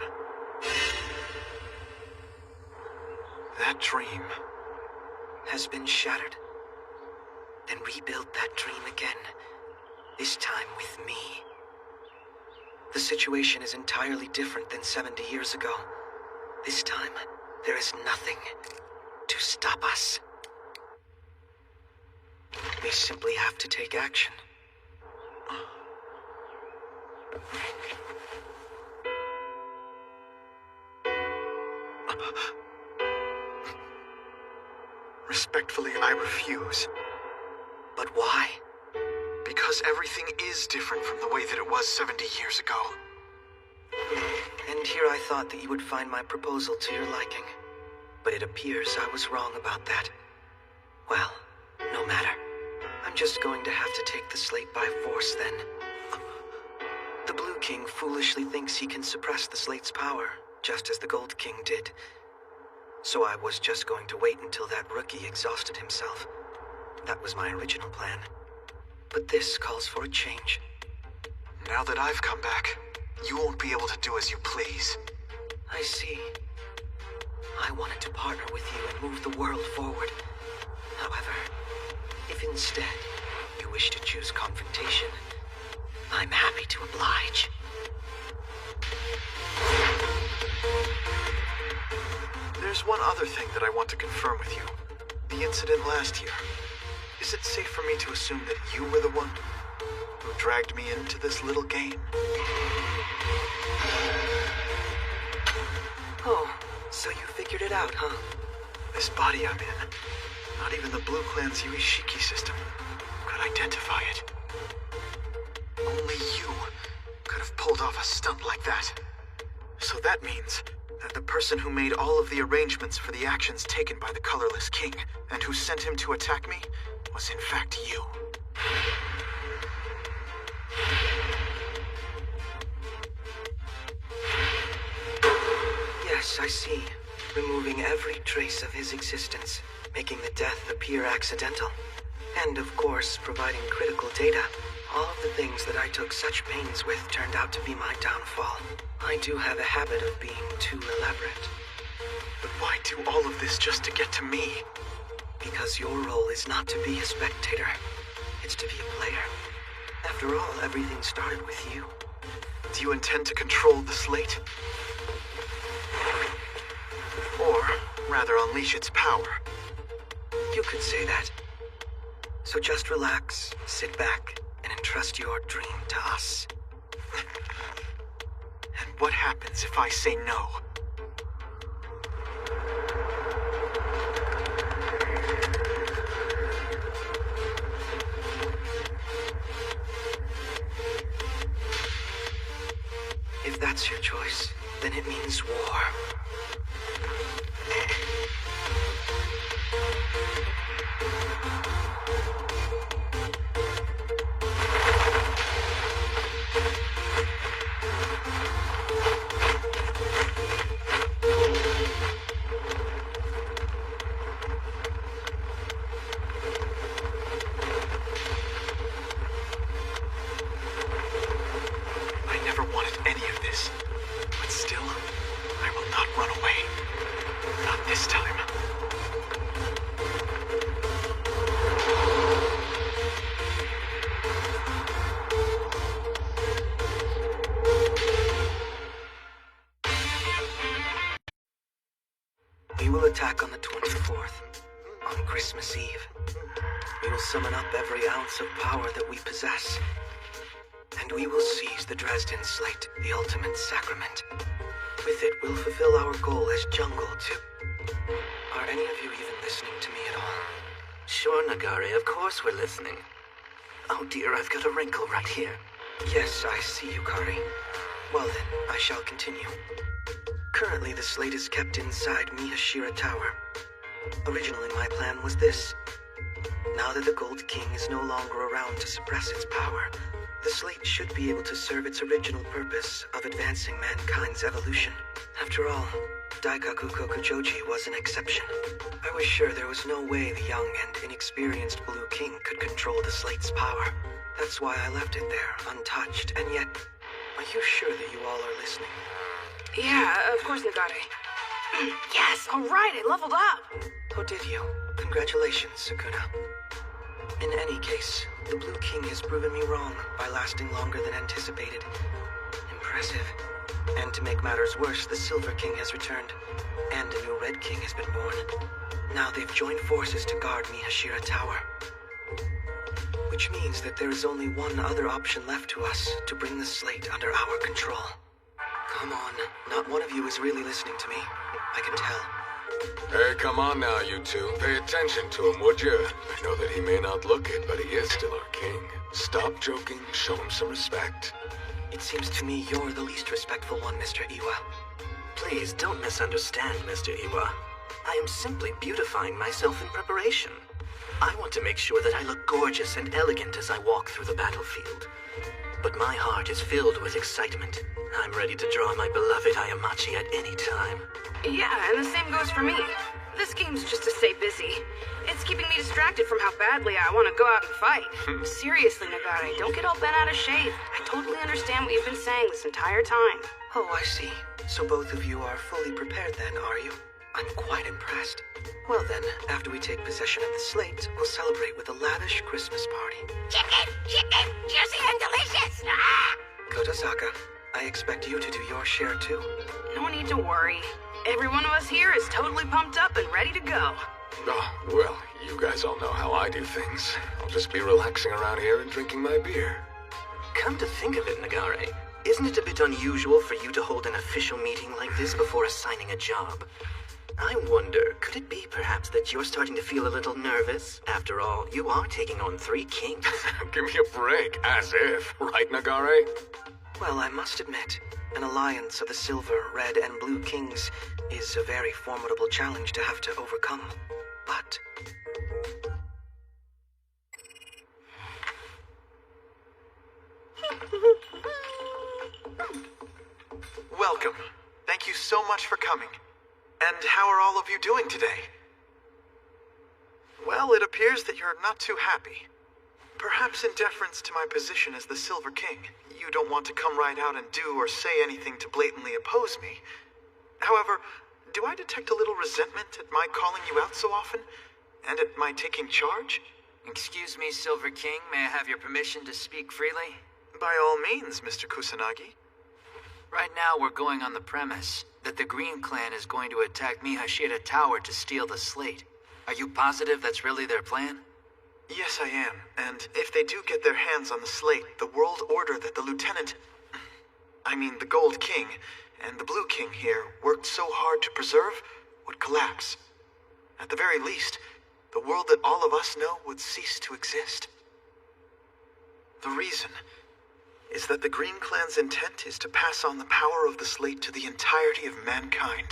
That dream has been shattered. Then rebuild that dream again. This time with me. The situation is entirely different than 70 years ago. This time, there is nothing to stop us. We simply have to take action. Respectfully, I refuse. But why? Because everything is different from the way that it was 70 years ago. And here I thought that you would find my proposal to your liking. But it appears I was wrong about that. Well, no matter. I'm just going to have to take the slate by force then. The Blue King foolishly thinks he can suppress the slate's power, just as the Gold King did. So I was just going to wait until that rookie exhausted himself. That was my original plan. But this calls for a change. Now that I've come back, you won't be able to do as you please. I see. I wanted to partner with you and move the world forward. However, if instead you wish to choose confrontation, I'm happy to oblige. There's one other thing that I want to confirm with you. The incident last year. Is it safe for me to assume that you were the one who dragged me into this little game? Oh, so you figured it out, huh? This body I'm in, not even the Blue Clan's Yuishiki system could identify it. Only you could have pulled off a stunt like that. So that means that the person who made all of the arrangements for the actions taken by the Colorless King and who sent him to attack me was in fact you. Yes, I see. Removing every trace of his existence, making the death appear accidental. And of course, providing critical data. All of the things that I took such pains with turned out to be my downfall. I do have a habit of being too elaborate. But why do all of this just to get to me? Because your role is not to be a spectator. It's to be a player. After all, everything started with you. Do you intend to control the slate? Or, rather, unleash its power? You could say that. So just relax, sit back, and entrust your dream to us. And what happens if I say no? If that's your choice, then it means war. We will attack on the 24th, on Christmas Eve. We will summon up every ounce of power that we possess. And we will seize the Dresden Slate, the ultimate sacrament. With it, we'll fulfill our goal as Jungle to... Are any of you even listening to me at all? Sure, Nagari, of course we're listening. Oh dear, I've got a wrinkle right here. Yes, I see you, Kari. Well then, I shall continue. Currently, the slate is kept inside Miyashira Tower. Originally, my plan was this. Now that the Gold King is no longer around to suppress its power, the slate should be able to serve its original purpose of advancing mankind's evolution. After all, Daikaku Kokujoji was an exception. I was sure there was no way the young and inexperienced Blue King could control the slate's power. That's why I left it there, untouched, and yet... Are you sure that you all are listening? Yeah, of course, Nagari. Yes, all right, I leveled up. Oh, did you? Congratulations, Sukuna. In any case, the Blue King has proven me wrong by lasting longer than anticipated. Impressive. And to make matters worse, the Silver King has returned, and a new Red King has been born. Now they've joined forces to guard Miyashira Tower. Which means that there is only one other option left to us to bring the slate under our control. Come on, not one of you is really listening to me. I can tell. Hey, come on now, you two. Pay attention to him, would you? I know that he may not look it, but he is still our king. Stop joking, show him some respect. It seems to me you're the least respectful one, Mr. Iwa. Please don't misunderstand, Mr. Iwa. I am simply beautifying myself in preparation. I want to make sure that I look gorgeous and elegant as I walk through the battlefield. But my heart is filled with excitement. I'm ready to draw my beloved Ayamachi at any time. Yeah, and the same goes for me. This game's just to stay busy. It's keeping me distracted from how badly I want to go out and fight. Seriously, Nagare, don't get all bent out of shape. I totally understand what you've been saying this entire time. Oh, I see. So both of you are fully prepared then, are you? I'm quite impressed. Well then, after we take possession of the slate, we'll celebrate with a lavish Christmas party. Chicken! Chicken! Juicy and delicious! Ah! Kotosaka, I expect you to do your share too. No need to worry. Every one of us here is totally pumped up and ready to go. Oh, well, you guys all know how I do things. I'll just be relaxing around here and drinking my beer. Come to think of it, Nagare, isn't it a bit unusual for you to hold an official meeting like this before assigning a job? I wonder, could it be perhaps that you're starting to feel a little nervous? After all, you are taking on 3 kings. Give me a break, as if, right, Nagare? Well, I must admit, an alliance of the Silver, Red, and Blue Kings is a very formidable challenge to have to overcome. But... Welcome. Thank you so much for coming. And how are all of you doing today? Well, it appears that you're not too happy. Perhaps in deference to my position as the Silver King, you don't want to come right out and do or say anything to blatantly oppose me. However, do I detect a little resentment at my calling you out so often? And at my taking charge? Excuse me, Silver King, may I have your permission to speak freely? By all means, Mr. Kusanagi. Right now, we're going on the premise that the Green Clan is going to attack Miyashita Tower to steal the slate. Are you positive that's really their plan? Yes, I am. And if they do get their hands on the slate, the world order that the the Gold King, and the Blue King here worked so hard to preserve would collapse. At the very least, the world that all of us know would cease to exist. The reason is that the Green Clan's intent is to pass on the power of the slate to the entirety of mankind.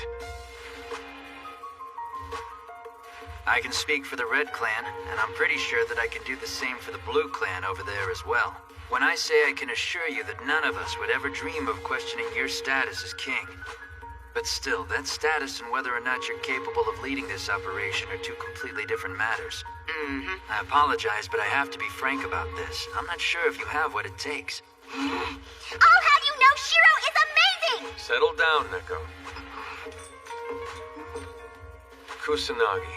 I can speak for the Red Clan, and I'm pretty sure that I can do the same for the Blue Clan over there as well. When I say I can assure you that none of us would ever dream of questioning your status as king. But still, that status and whether or not you're capable of leading this operation are 2 completely different matters. I apologize, but I have to be frank about this. I'm not sure if you have what it takes. I'll have you know Shiro is amazing! Settle down, Neko. Kusanagi,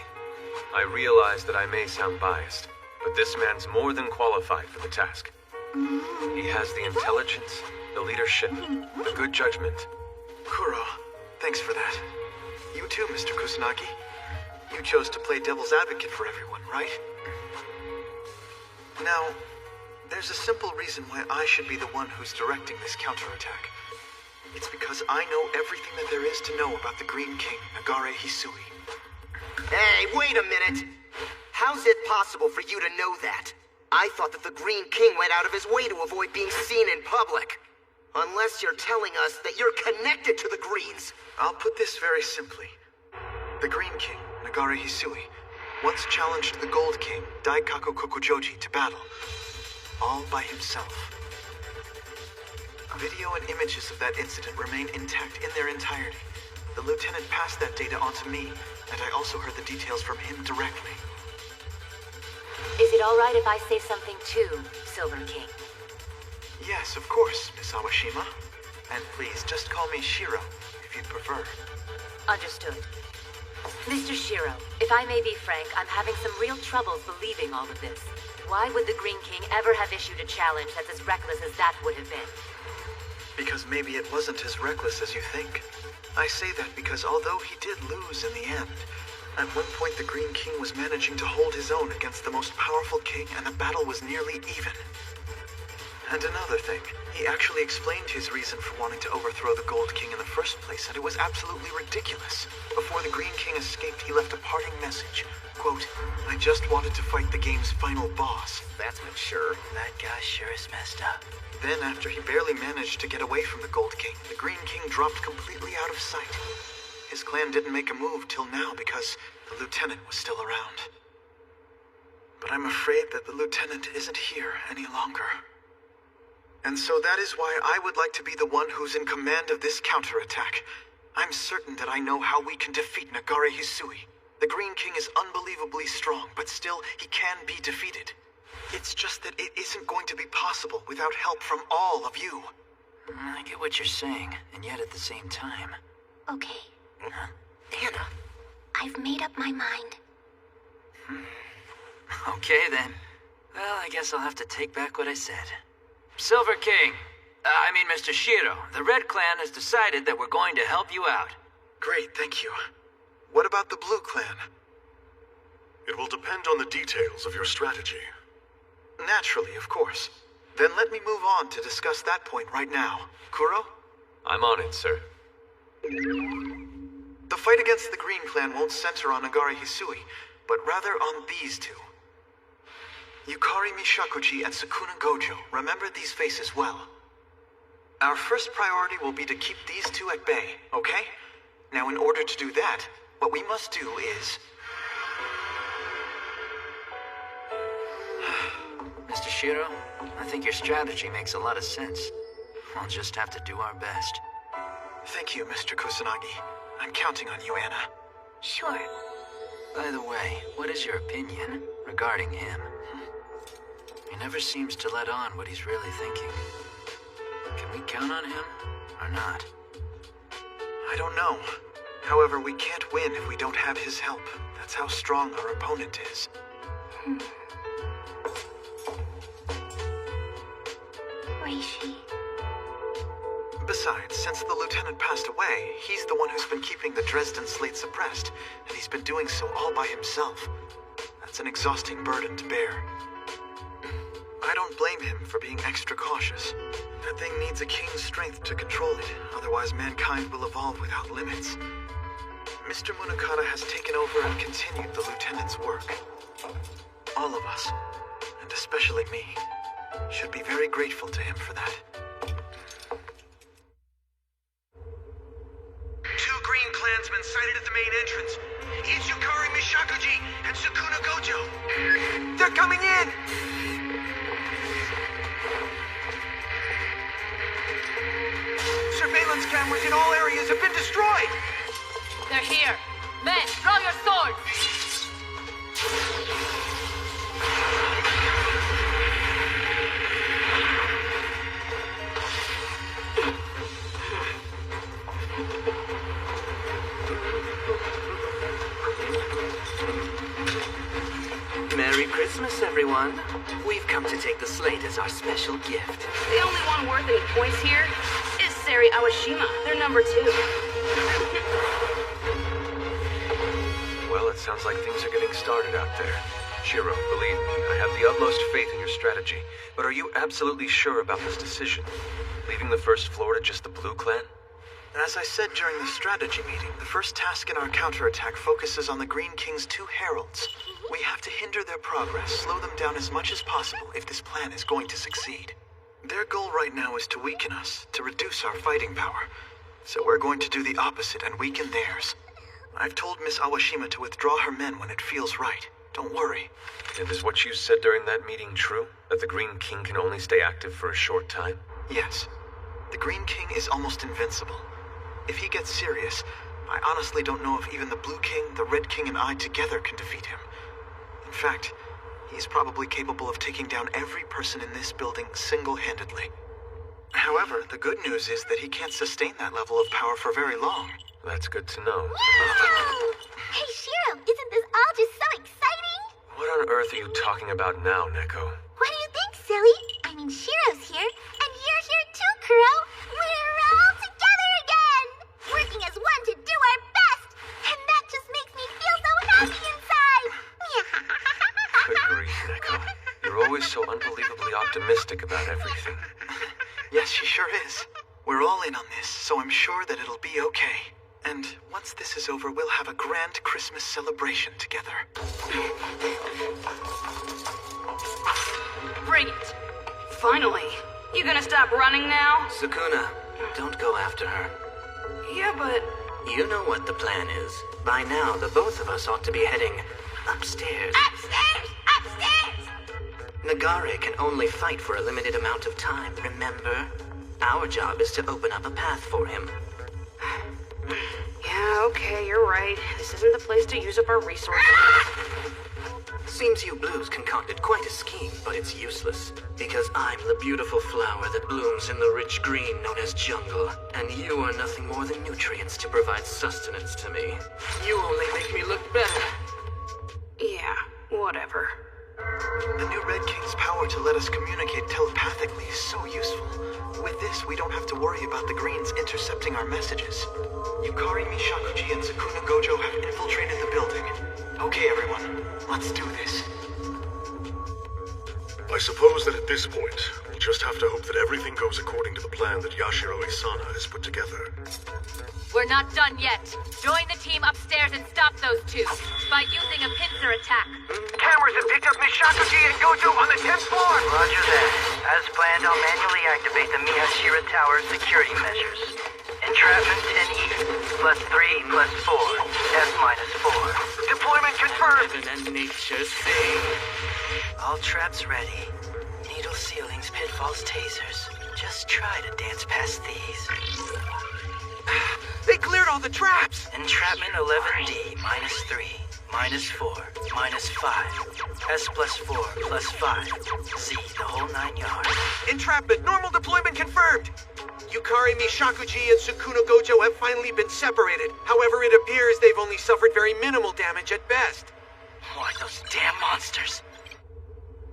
I realize that I may sound biased, but this man's more than qualified for the task. He has the intelligence, the leadership, the good judgment. Kuro, thanks for that. You too, Mr. Kusanagi. You chose to play devil's advocate for everyone, right? Now, there's a simple reason why I should be the one who's directing this counterattack. It's because I know everything that there is to know about the Green King, Nagare Hisui. Hey, wait a minute! How's it possible for you to know that? I thought that the Green King went out of his way to avoid being seen in public. Unless you're telling us that you're connected to the Greens. I'll put this very simply. The Green King, Nagare Hisui, once challenged the Gold King, Daikaku Kokujoji, to battle. All by himself. Video and images of that incident remain intact in their entirety. The lieutenant passed that data on to me, and I also heard the details from him directly. Is it all right if I say something too, Silver King? Yes, of course, Miss Awashima. And please, just call me Shiro, if you'd prefer. Understood. Mr. Shiro, if I may be frank, I'm having some real troubles believing all of this. Why would the Green King ever have issued a challenge that's as reckless as that would have been? Because maybe it wasn't as reckless as you think. I say that because although he did lose in the end, at one point the Green King was managing to hold his own against the most powerful king, and the battle was nearly even. And another thing, he actually explained his reason for wanting to overthrow the Gold King in the first place, and it was absolutely ridiculous. Before the Green King escaped, he left a parting message, Quote, I just wanted to fight the game's final boss. That's mature. That guy sure is messed up. Then, after he barely managed to get away from the Gold King, the Green King dropped completely out of sight. His clan didn't make a move till now because the lieutenant was still around. But I'm afraid that the lieutenant isn't here any longer. And so that is why I would like to be the one who's in command of this counterattack. I'm certain that I know how we can defeat Nagare Hisui. The Green King is unbelievably strong, but still, he can be defeated. It's just that it isn't going to be possible without help from all of you. I get what you're saying, and yet at the same time... Okay. Anna. I've made up my mind. Okay, then. Well, I guess I'll have to take back what I said. Silver King, Mr. Shiro, the Red Clan has decided that we're going to help you out. Great, thank you. What about the Blue Clan? It will depend on the details of your strategy. Naturally, of course. Then let me move on to discuss that point right now. Kuro? I'm on it, sir. The fight against the Green Clan won't center on Nagare Hisui, but rather on these two. Yukari Mishakuji and Sukuna Gojo. Remember these faces well. Our first priority will be to keep these two at bay, okay? Now, in order to do that, what we must do is... Mr. Shiro, I think your strategy makes a lot of sense. We'll just have to do our best. Thank you, Mr. Kusanagi. I'm counting on you, Anna. Sure. By the way, what is your opinion regarding him? He never seems to let on what he's really thinking. Can we count on him, or not? I don't know. However, we can't win if we don't have his help. That's how strong our opponent is. Reishi. Besides, since the lieutenant passed away, he's the one who's been keeping the Dresden slate suppressed, and he's been doing so all by himself. That's an exhausting burden to bear. I don't blame him for being extra cautious. That thing needs a king's strength to control it, otherwise mankind will evolve without limits. Mr. Munakata has taken over and continued the lieutenant's work. All of us, and especially me, should be very grateful to him for that. Two Green Klansmen sighted at the main entrance. It's Yukari Mishakuji and Sukuna Gojo. They're coming in! Surveillance cameras in all areas have been destroyed! They're here. Men, draw your swords! Merry Christmas, everyone. We've come to take the slate as our special gift. The only one worth any points here is Sari Awashima. They're number 2. Well, it sounds like things are getting started out there. Shiro, believe me, I have the utmost faith in your strategy. But are you absolutely sure about this decision? Leaving the first floor to just the Blue Clan? As I said during the strategy meeting, the first task in our counterattack focuses on the Green King's 2 heralds. We have to hinder their progress, slow them down as much as possible if this plan is going to succeed. Their goal right now is to weaken us, to reduce our fighting power. So we're going to do the opposite and weaken theirs. I've told Miss Awashima to withdraw her men when it feels right. Don't worry. And is what you said during that meeting true? That the Green King can only stay active for a short time? Yes. The Green King is almost invincible. If he gets serious, I honestly don't know if even the Blue King, the Red King, and I together can defeat him. In fact, he's probably capable of taking down every person in this building single-handedly. However, the good news is that he can't sustain that level of power for very long. That's good to know. Hey, Shiro, isn't this all just so exciting? What on earth are you talking about now, Neko? What do you think, silly? I mean, Shiro's here, and you're here too, Kuro. We're all together again! Working as one to do our best! And that just makes me feel so happy inside! Good grief, Neko. You're always so unbelievably optimistic about everything. Yes, she sure is. We're all in on this, so I'm sure that it'll be okay. And once this is over, we'll have a grand Christmas celebration together. Bring it. Finally. You gonna stop running now? Sukuna, don't go after her. Yeah, but... You know what the plan is. By now, the both of us ought to be heading upstairs. Upstairs! Upstairs! Nagare can only fight for a limited amount of time, remember? Our job is to open up a path for him. Yeah, okay, you're right. This isn't the place to use up our resources. Seems you blues concocted quite a scheme, but it's useless. Because I'm the beautiful flower that blooms in the rich green known as jungle, and you are nothing more than nutrients to provide sustenance to me. You only make me look better. Yeah, whatever. The new Red King's power to let us communicate telepathically is so useful. With this, we don't have to worry about the Greens intercepting our messages. Yukari Mishakuji and Sukuna Gojo have infiltrated the building. Okay, everyone, let's do this. I suppose that at this point, we'll just have to hope that everything goes according to the plan that Yashiro Isana has put together. We're not done yet. Join the team upstairs and stop those two by using a pincer attack. Cameras have picked up Mishakuji and Gojo on the 10th floor. Roger that. As planned, I'll manually activate the Miyashira Tower's security measures. Entrapment 10E, +3, +4, F-4. Deployment confirmed. Heaven and nature sing. All traps ready. Needle ceilings, pitfalls, tasers. Just try to dance past these. They cleared all the traps! Entrapment 11D, -3, -4, -5. S +4, +5. Z, the whole 9 yards. Entrapment, normal deployment confirmed! Yukari Mishakuji and Sukuna Gojo have finally been separated. However, it appears they've only suffered very minimal damage at best. Why, those damn monsters!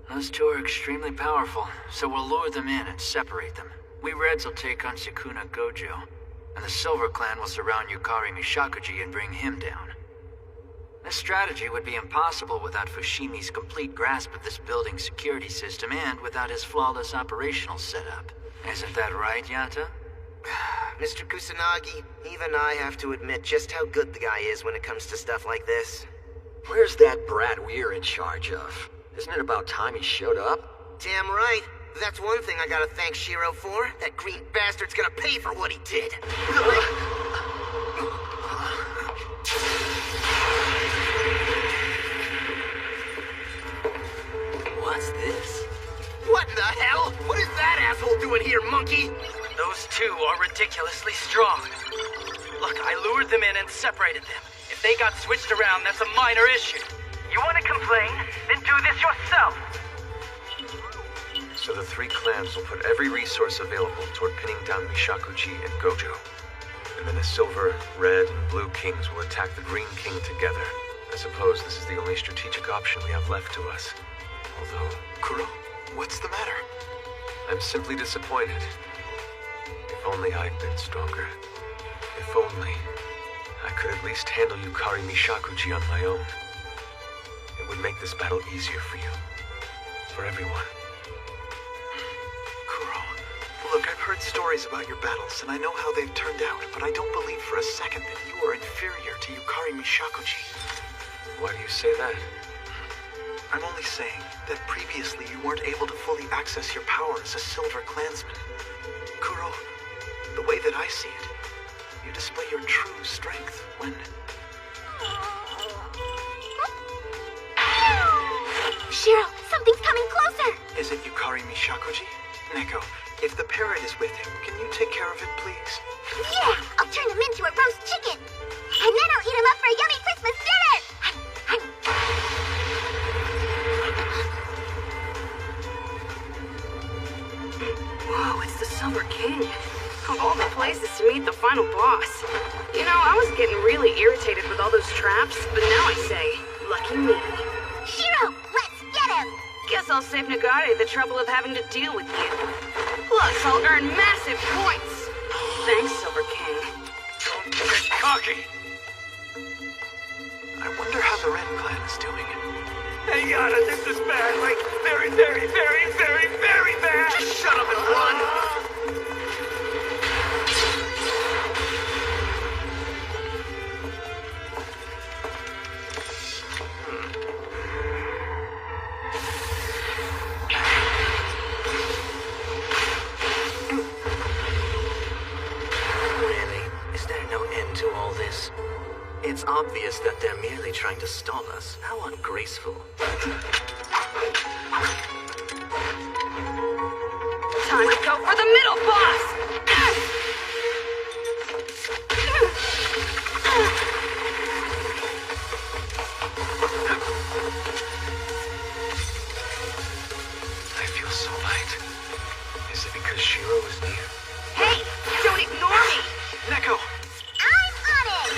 Those two are extremely powerful, so we'll lure them in and separate them. We Reds will take on Sukuna Gojo, and the Silver Clan will surround Yukari Mishakuji and bring him down. This strategy would be impossible without Fushimi's complete grasp of this building's security system and without his flawless operational setup. Isn't that right, Yata? Mr. Kusanagi, even I have to admit just how good the guy is when it comes to stuff like this. Where's that brat we're in charge of? Isn't it about time he showed up? Damn right. That's one thing I gotta thank Shiro for. That green bastard's gonna pay for what he did. What's this? What in the hell? What is that asshole doing here, monkey? Those two are ridiculously strong. Look, I lured them in and separated them. If they got switched around, that's a minor issue. You want to complain? Then do this yourself. So the three clans will put every resource available toward pinning down Mishakuji and Gojo. And then the Silver, Red, and Blue Kings will attack the Green King together. I suppose this is the only strategic option we have left to us. Although... Kuro, what's the matter? I'm simply disappointed. If only I'd been stronger. If only I could at least handle Yukari Mishakuji on my own. It would make this battle easier for you. For everyone. Kuro, look, I've heard stories about your battles, and I know how they've turned out, but I don't believe for a second that you are inferior to Yukari Mishakuji. Why do you say that? I'm only saying that previously you weren't able to fully access your power as a Silver Clansman. Kuro, the way that I see it, you display your true strength when... Shiro, something's coming closer! Is it Yukari Mishakuji? Neko, if the parrot is with him, can you take care of it, please? Yeah, I'll turn him into a roast chicken. And then I'll eat him up for a yummy Christmas dinner! Whoa, it's the Silver King. Of all the places to meet the final boss. You know, I was getting really irritated with all those traps, but now I say, lucky me. Shiro, let's get him! Guess I'll save Nagare the trouble of having to deal with you. Plus, I'll earn massive points. Thanks, Silver King. Don't get cocky! I wonder how the Red Clan is doing. Hey, Yata, this is bad. Like, very, very, very, very, very bad! Just shut up and run! no end to all this? It's obvious that they're merely trying to stall us. How ungraceful. Time to go for the middle boss! I feel so light. Is it because Shiro is near? Hey! Don't ignore me! Neko! I'm on it!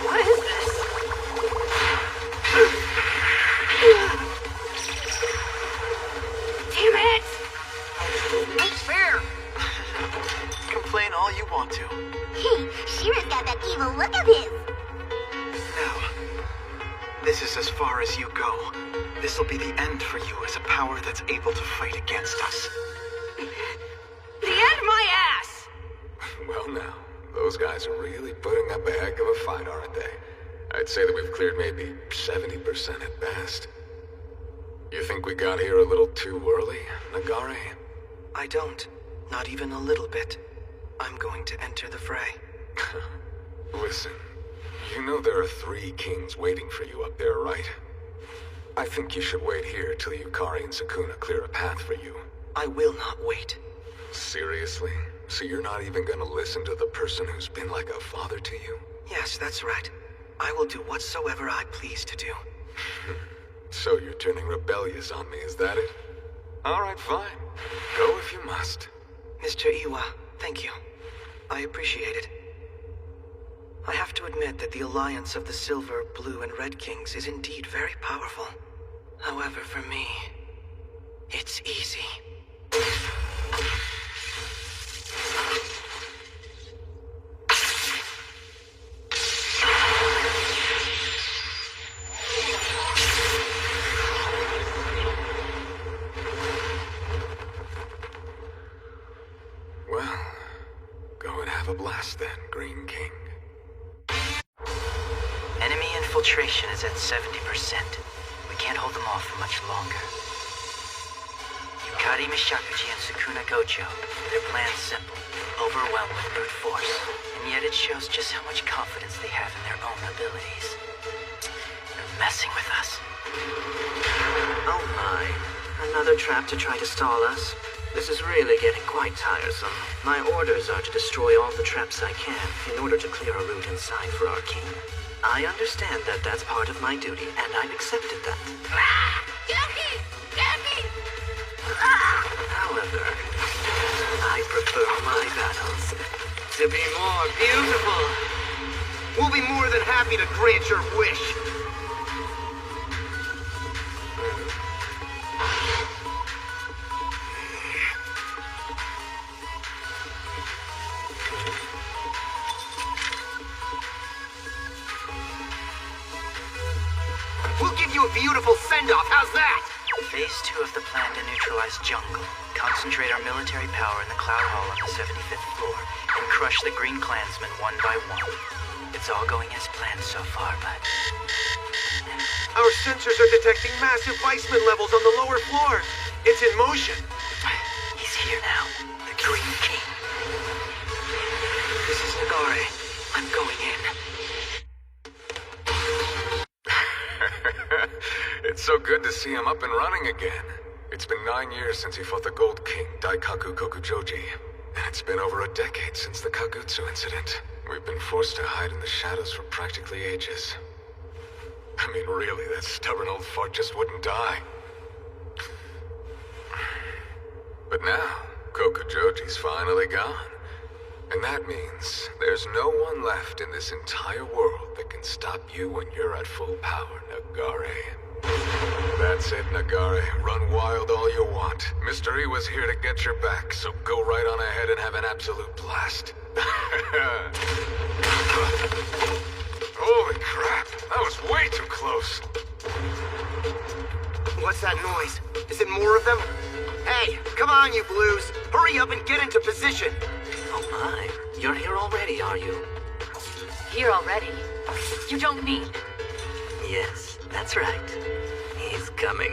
What is this? Damn it! Ain't fair! Complain all you want to. Hey, Shira's got that evil look of his. No. This is as far as you go. This'll be the end for you as a power that's able to fight against us. The end my ass! Well now, those guys are really putting up a heck of a fight, aren't they? I'd say that we've cleared maybe 70% at best. You think we got here a little too early, Nagare? I don't. Not even a little bit. I'm going to enter the fray. Listen, you know there are 3 kings waiting for you up there, right? I think you should wait here till Yukari and Sukuna clear a path for you. I will not wait. Seriously? So you're not even gonna listen to the person who's been like a father to you? Yes, that's right. I will do whatsoever I please to do. So you're turning rebellious on me, is that it? Alright, fine. Go if you must. Mr. Iwa, thank you. I appreciate it. I have to admit that the alliance of the Silver, Blue, and Red Kings is indeed very powerful. However, for me, it's easy. Well, go and have a blast then, Green King. Enemy infiltration is at 70%. We can't hold them off for much longer. Yukari Mishakuji and Sukuna Gojo, their plan's simple, overwhelmed with brute force, and yet it shows just how much confidence they have in their own abilities. They're messing with us. Oh my. Another trap to try to stall us? This is really getting quite tiresome. My orders are to destroy all the traps I can in order to clear a route inside for our king. I understand that that's part of my duty, and I've accepted that. Jackie! Jackie! However, I prefer my battles to be more beautiful. We'll be more than happy to grant your wish. We'll give you a beautiful send-off, how's that? Phase 2 of the plan to neutralize Jungle. Concentrate our military power in the Cloud Hall on the 75th floor, and crush the Green Klansmen one by one. It's all going as planned so far, but... Our sensors are detecting massive Weissman levels on the lower floors. It's in motion. He's here now. The Green King. This is Nagare. I'm going in. It's so good to see him up and running again. It's been 9 years since he fought the Gold King, Daikaku Kokujoji. And it's been over a decade since the Kagutsu incident. We've been forced to hide in the shadows for practically ages. I mean, really, that stubborn old fart just wouldn't die. But now, Kokujoji's finally gone. And that means there's no one left in this entire world that can stop you when you're at full power, Nagare. That's it, Nagare. Run wild all you want. Mr. Iwa's here to get your back, so go right on ahead and have an absolute blast. Holy crap, that was way too close. What's that noise? Is it more of them? Hey, come on, you blues. Hurry up and get into position. Oh my, you're here already, are you? Here already? You don't mean... Yes, that's right. He's coming.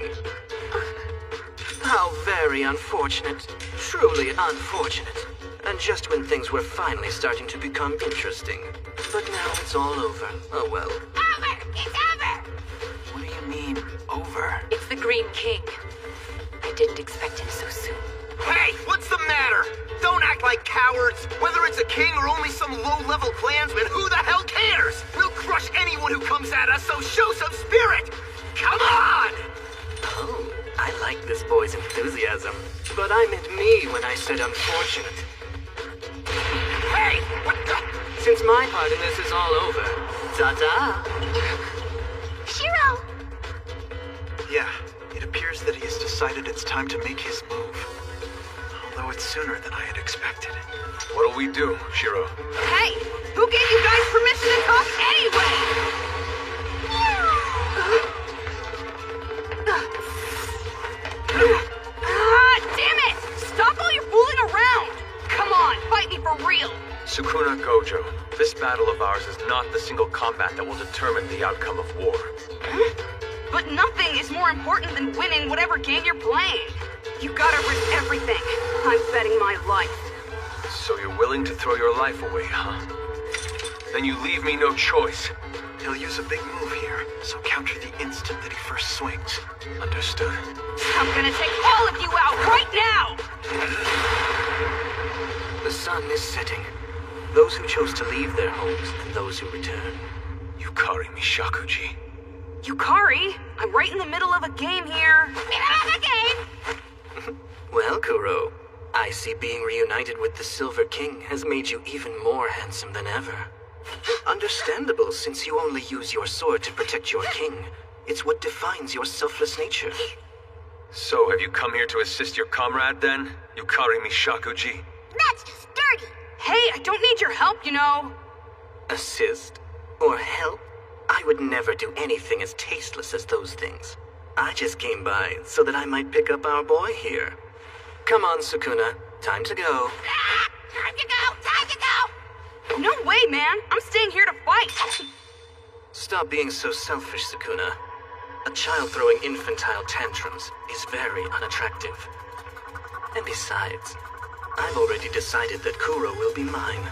How very unfortunate. Truly unfortunate. And just when things were finally starting to become interesting. But now it's all over. Oh well. Over! It's over! What do you mean, over? It's the Green King. I didn't expect him so soon. Hey, what's the matter? Don't act like cowards. Whether it's a king or only some low-level clansman, who the hell cares? We'll crush anyone who comes at us, so show some spirit! Come on! Oh, I like this boy's enthusiasm. But I meant me when I said unfortunate. Hey, what the? Since my part in this is all over, ta-ta! Shiro! Yeah, it appears that he has decided it's time to make his move. Although it's sooner than I had expected. What'll we do, Shiro? Hey! Who gave you guys permission to talk anyway? Damn it! Stop all your fooling around! Come on, fight me for real! Sukuna Gojo, this battle of ours is not the single combat that will determine the outcome of war. But nothing is more important than winning whatever game you're playing. You gotta risk everything. I'm betting my life. So you're willing to throw your life away, huh? Then you leave me no choice. He'll use a big move here, so counter the instant that he first swings. Understood? I'm gonna take all of you out right now! The sun is setting. Those who chose to leave their homes and those who return. Yukari Mishakuji. Yukari, I'm right in the middle of a game here. Middle of a game! Well, Kuro, I see being reunited with the Silver King has made you even more handsome than ever. Understandable, since you only use your sword to protect your king. It's what defines your selfless nature. So, have you come here to assist your comrade, then? Yukari Mishakuji? That's just dirty! Hey, I don't need your help, you know. Assist? Or help? I would never do anything as tasteless as those things. I just came by so that I might pick up our boy here. Come on, Sukuna. Time to go. Ah, time to go! Time to go! No way, man! I'm staying here to fight! Stop being so selfish, Sukuna. A child throwing infantile tantrums is very unattractive. And besides, I've already decided that Kuro will be mine.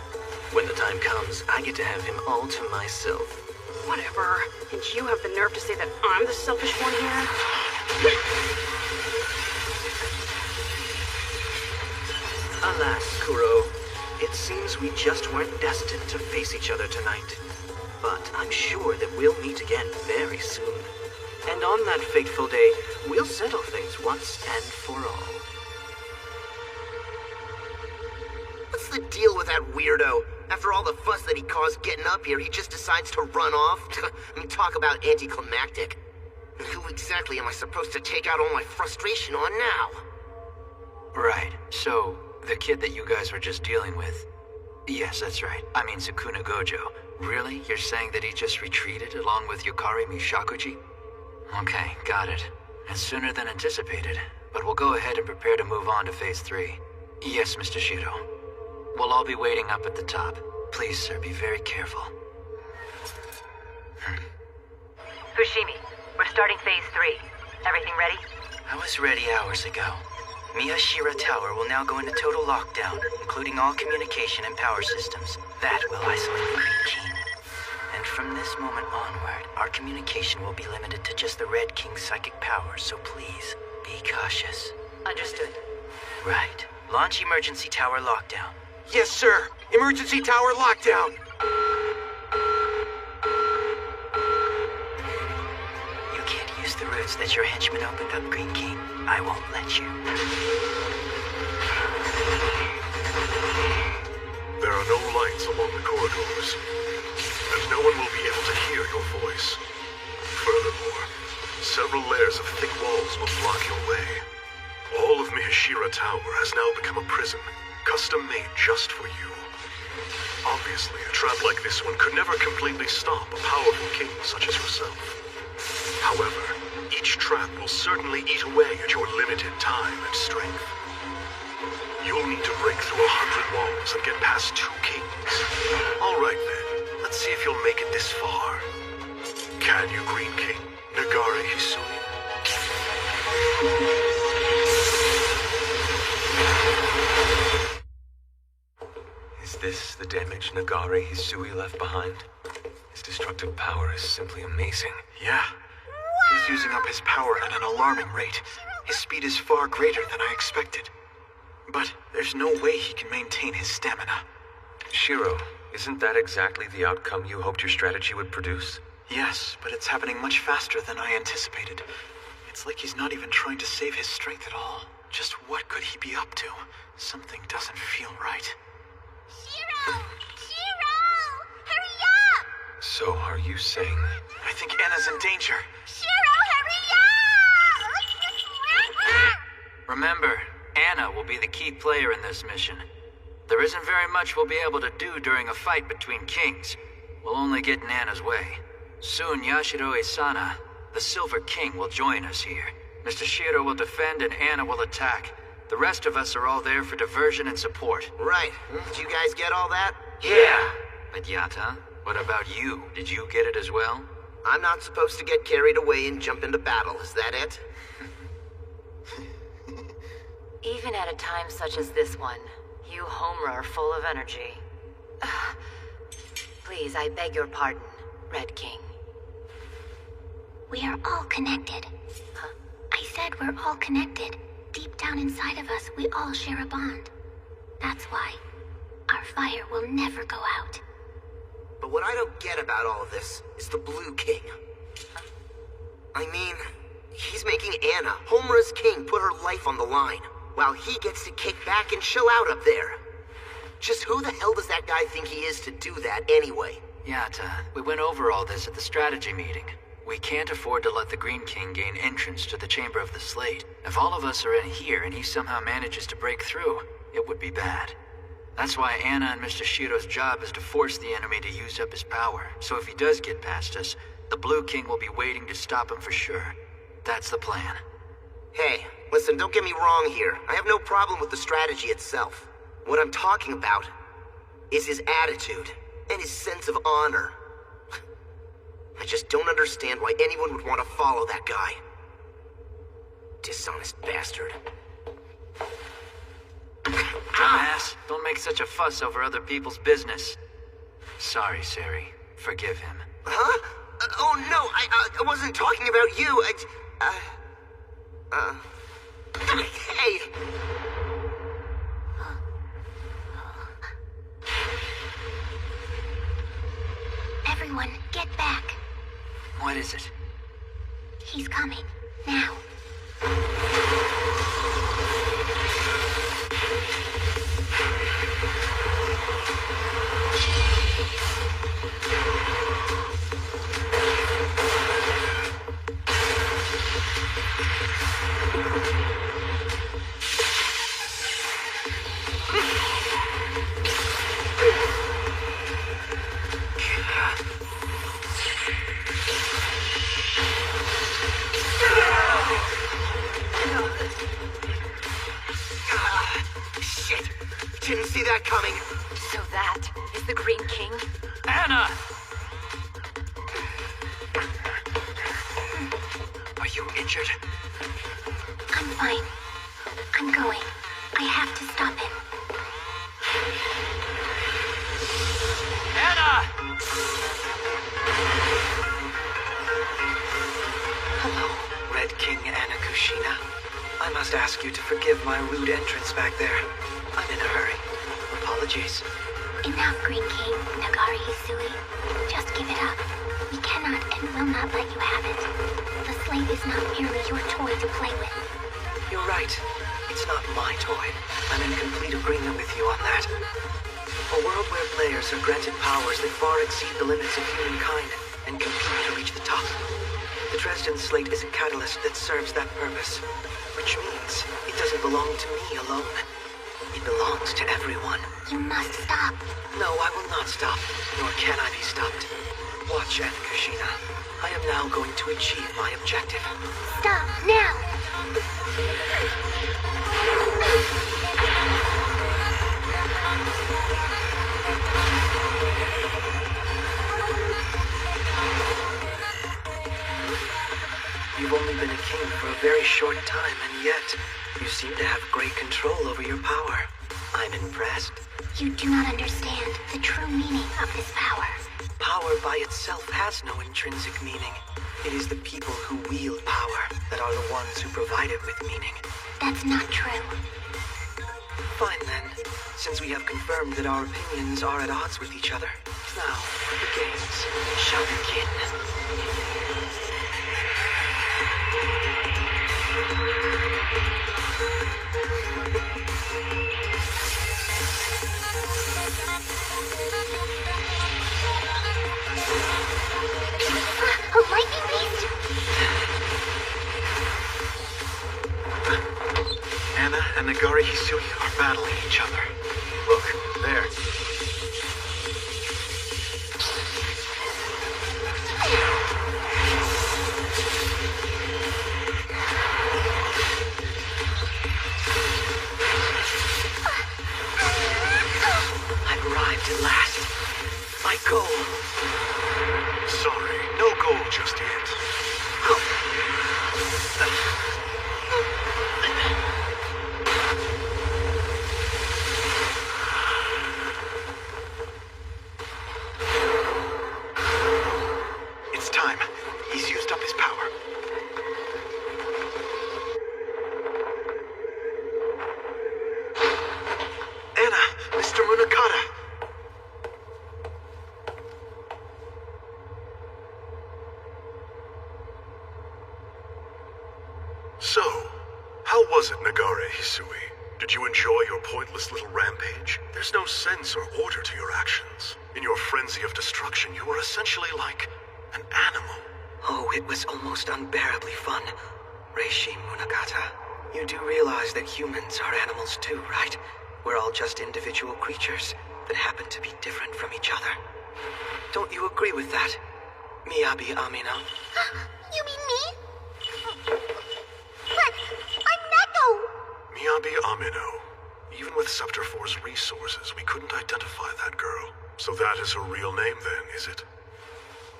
When the time comes, I get to have him all to myself. Whatever. And you have the nerve to say that I'm the selfish one here? Alas, Kuro. It seems we just weren't destined to face each other tonight. But I'm sure that we'll meet again very soon. And on that fateful day, we'll settle things once and for all. What's the deal with that weirdo? After all the fuss that he caused getting up here, he just decides to run off? I mean, talk about anticlimactic. And who exactly am I supposed to take out all my frustration on now? Right, so, the kid that you guys were just dealing with. Yes, that's right. I mean Sukuna Gojo. Really? You're saying that he just retreated along with Yukari Mishakuji? Okay, got it. It's sooner than anticipated, but we'll go ahead and prepare to move on to Phase 3. Yes, Mr. Shido. We'll all be waiting up at the top. Please, sir, be very careful. Fushimi, we're starting Phase 3. Everything ready? I was ready hours ago. Miyashira Tower will now go into total lockdown, including all communication and power systems. That will isolate the Green King. And from this moment onward, our communication will be limited to just the Red King's psychic powers, so please, be cautious. Understood. Right. Launch emergency tower lockdown. Yes, sir. Emergency tower lockdown. You can't use the routes that your henchman opened up, Green King. I won't let you. There are no lights along the corridors, and no one will be able to hear your voice. Furthermore, several layers of thick walls will block your way. All of Miyashira Tower has now become a prison, custom-made just for you. Obviously, a trap like this one could never completely stop a powerful king such as yourself. However, each trap will certainly eat away at your limited time and strength. You'll need to break through 100 walls and get past 2 kings. All right then, let's see if you'll make it this far. Can you, Green King? Nagare Hisui? the damage Nagari Hisui left behind? His destructive power is simply amazing. Yeah. He's using up his power at an alarming rate. His speed is far greater than I expected. But there's no way he can maintain his stamina. Shiro, isn't that exactly the outcome you hoped your strategy would produce? Yes, but it's happening much faster than I anticipated. It's like he's not even trying to save his strength at all. Just what could he be up to? Something doesn't feel right. Shiro! Shiro! Hurry up! So are you saying... I think Anna's in danger. Shiro, hurry up! Remember, Anna will be the key player in this mission. There isn't very much we'll be able to do during a fight between kings. We'll only get in Anna's way. Soon Yashiro Isana, the Silver King, will join us here. Mr. Shiro will defend and Anna will attack. The rest of us are all there for diversion and support. Right. Did you guys get all that? Yeah! But Yata, what about you? Did you get it as well? I'm not supposed to get carried away and jump into battle, is that it? Even at a time such as this one, you Homura are full of energy. Please, I beg your pardon, Red King. We are all connected. Huh? I said we're all connected. Deep down inside of us, we all share a bond. That's why our fire will never go out. But what I don't get about all of this is the Blue King. I mean, he's making Anna, Homura's king, put her life on the line, while he gets to kick back and chill out up there. Just who the hell does that guy think he is to do that anyway? Yata, we went over all this at the strategy meeting. We can't afford to let the Green King gain entrance to the Chamber of the Slate. If all of us are in here and he somehow manages to break through, it would be bad. That's why Anna and Mr. Shiro's job is to force the enemy to use up his power. So if he does get past us, the Blue King will be waiting to stop him for sure. That's the plan. Hey, listen, don't get me wrong here. I have no problem with the strategy itself. What I'm talking about is his attitude and his sense of honor. I just don't understand why anyone would want to follow that guy. Dishonest bastard. Dumbass, don't make such a fuss over other people's business. Sorry, Sari. Forgive him. Huh? Oh no, I wasn't talking about you. Hey! Everyone, get back. What is it? He's coming. Now. Shit! Didn't see that coming. So that is the Green King? Anna! Are you injured? I'm fine. I'm going. I have to stop him. Anna! Hello, Red King Anna Kushina. I must ask you to forgive my rude entrance back there. I'm in a hurry. Apologies. Enough, Green King, Nagari Hisui. Just give it up. We cannot and will not let you have it. The slave is not merely your toy to play with. You're right. It's not my toy. I'm in complete agreement with you on that. A world where players are granted powers that far exceed the limits of humankind and compete to reach the top. The Dresden Slate is a catalyst that serves that purpose, which means it doesn't belong to me alone. It belongs to everyone. You must stop. No, I will not stop, nor can I be stopped. Watch, Anna Kushina. I am now going to achieve my objective. Stop, now! You've only been a king for a very short time, and yet you seem to have great control over your power. I'm impressed. You do not understand the true meaning of this power. Power by itself has no intrinsic meaning. It is the people who wield power that are the ones who provide it with meaning. That's not true. Fine then, since we have confirmed that our opinions are at odds with each other. Now, the games shall begin. A lightning beast? Anna and Nagari Hisui are battling each other. Look, there. I've arrived at last. My goal. Sorry, no goal just yet. It's time. He's used up his power. Anna, Mr. Munakata. So, how was it, Nagare Hisui? Did you enjoy your pointless little rampage? There's no sense or order to your actions. In your frenzy of destruction, you were essentially like an animal. Oh, it was almost unbearably fun. Reishi Munakata, you do realize that humans are animals too, right? We're all just individual creatures that happen to be different from each other. Don't you agree with that, Miyabi Amino? You mean me? But I'm Neko! Miyabi Amino. Even with Scepter 4's resources, we couldn't identify that girl. So that is her real name then, is it?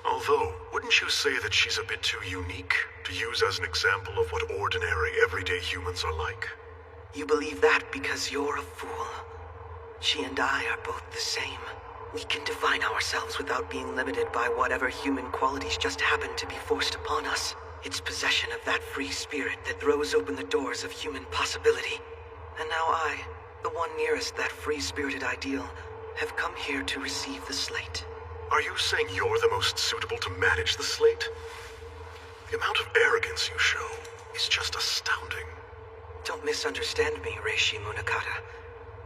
Although, wouldn't you say that she's a bit too unique to use as an example of what ordinary, everyday humans are like? You believe that because you're a fool. She and I are both the same. We can define ourselves without being limited by whatever human qualities just happen to be forced upon us. It's possession of that free spirit that throws open the doors of human possibility. And now I, the one nearest that free-spirited ideal, have come here to receive the slate. Are you saying you're the most suitable to manage the slate? The amount of arrogance you show is just astounding. Don't misunderstand me, Reishi Munakata.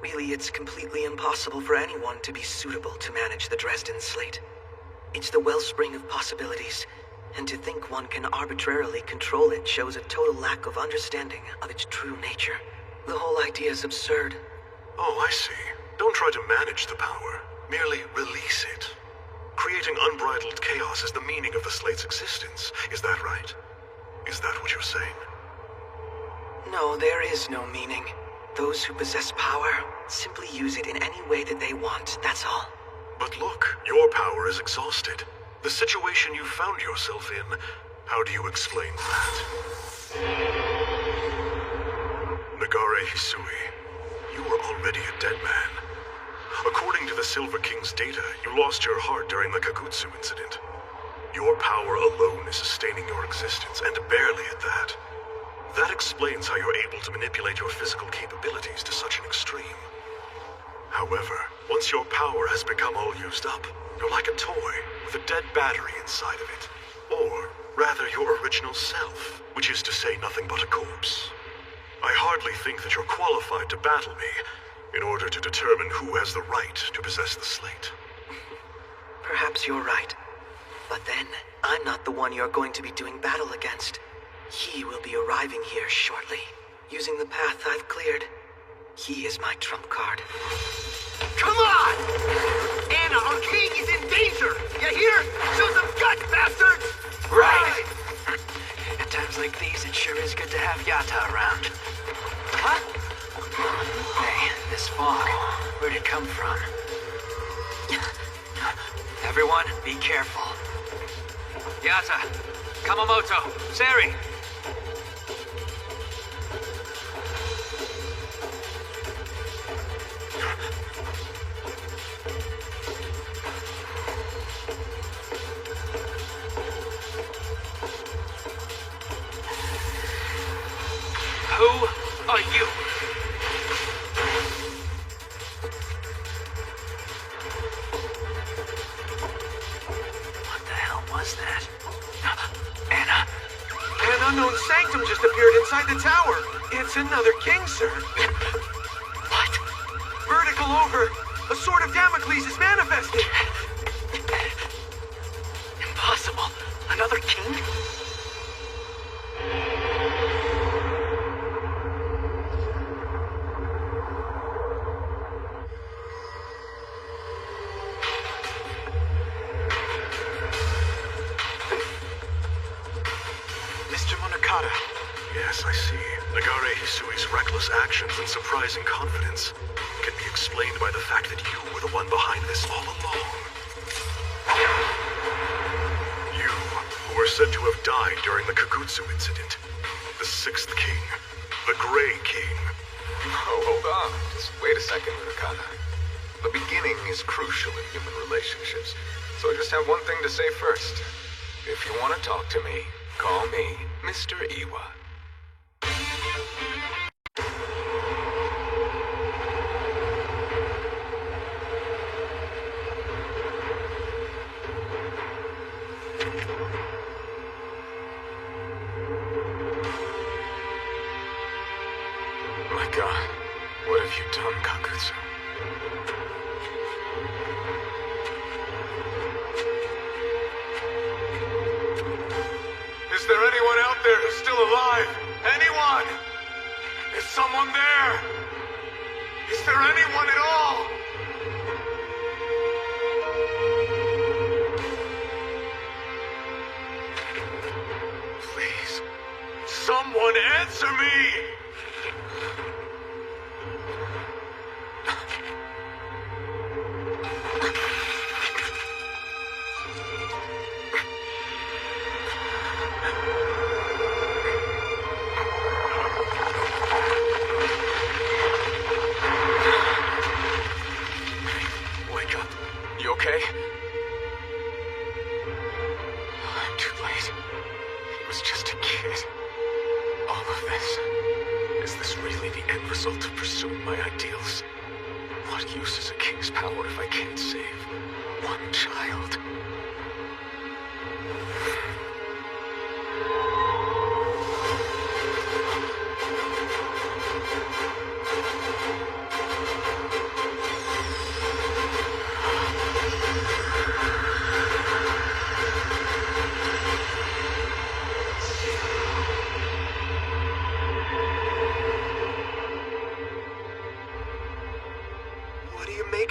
Really, it's completely impossible for anyone to be suitable to manage the Dresden slate. It's the wellspring of possibilities, and to think one can arbitrarily control it shows a total lack of understanding of its true nature. The whole idea is absurd. Oh, I see. Don't try to manage the power. Merely release it. Creating unbridled chaos is the meaning of the slate's existence. Is that right? Is that what you're saying? No, there is no meaning. Those who possess power simply use it in any way that they want, that's all. But look, your power is exhausted. The situation you found yourself in, how do you explain that? Nagare Hisui, you were already a dead man. According to the Silver King's data, you lost your heart during the Kagutsu incident. Your power alone is sustaining your existence, and barely at that. That explains how you're able to manipulate your physical capabilities to such an extreme. However, once your power has become all used up, you're like a toy with a dead battery inside of it. Or, rather, your original self, which is to say nothing but a corpse. I hardly think that you're qualified to battle me in order to determine who has the right to possess the slate. Perhaps you're right. But then, I'm not the one you're going to be doing battle against. He will be arriving here shortly, using the path I've cleared. He is my trump card. Come on! Anna, our king is in danger! You hear? Show some guts, bastards! Right! At times like these, it sure is good to have Yata around. Huh? Hey, this fog, where'd it come from? Everyone, be careful. Yata, Kamamoto, Seri. just appeared inside the tower. It's another king, sir. What? Vertical over. A sword of Damocles is manifested. Impossible. Another king? Yes, I see. Nagare Hisui's reckless actions and surprising confidence can be explained by the fact that you were the one behind this all along. You, who were said to have died during the Kagutsu incident. The Sixth King. The Gray King. Oh, hold on. Just wait a second, Munakata. The beginning is crucial in human relationships, so I just have one thing to say first. If you want to talk to me, call me Mr. Iwa. My God, what have you done, Kakutsu? Is there anyone out there who's still alive? Anyone? Is someone there? Is there anyone at all? Please, someone answer me! Okay? I'm too late. He was just a kid. All of this. Is this really the end result of pursuing my ideals? What use is a king's power if I can't save one child?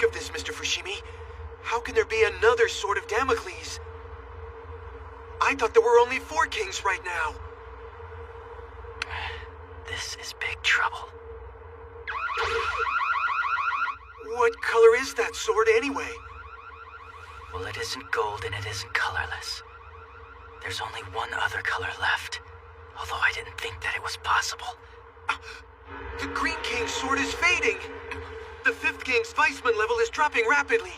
Of this, Mr. Fushimi? How can there be another Sword of Damocles? I thought there were only 4 kings right now. This is big trouble. What color is that sword anyway? Well, it isn't gold and it isn't colorless. There's only one other color left, although I didn't think that it was possible. The Green King's sword is fading. The 5th King's Weissman level is dropping rapidly.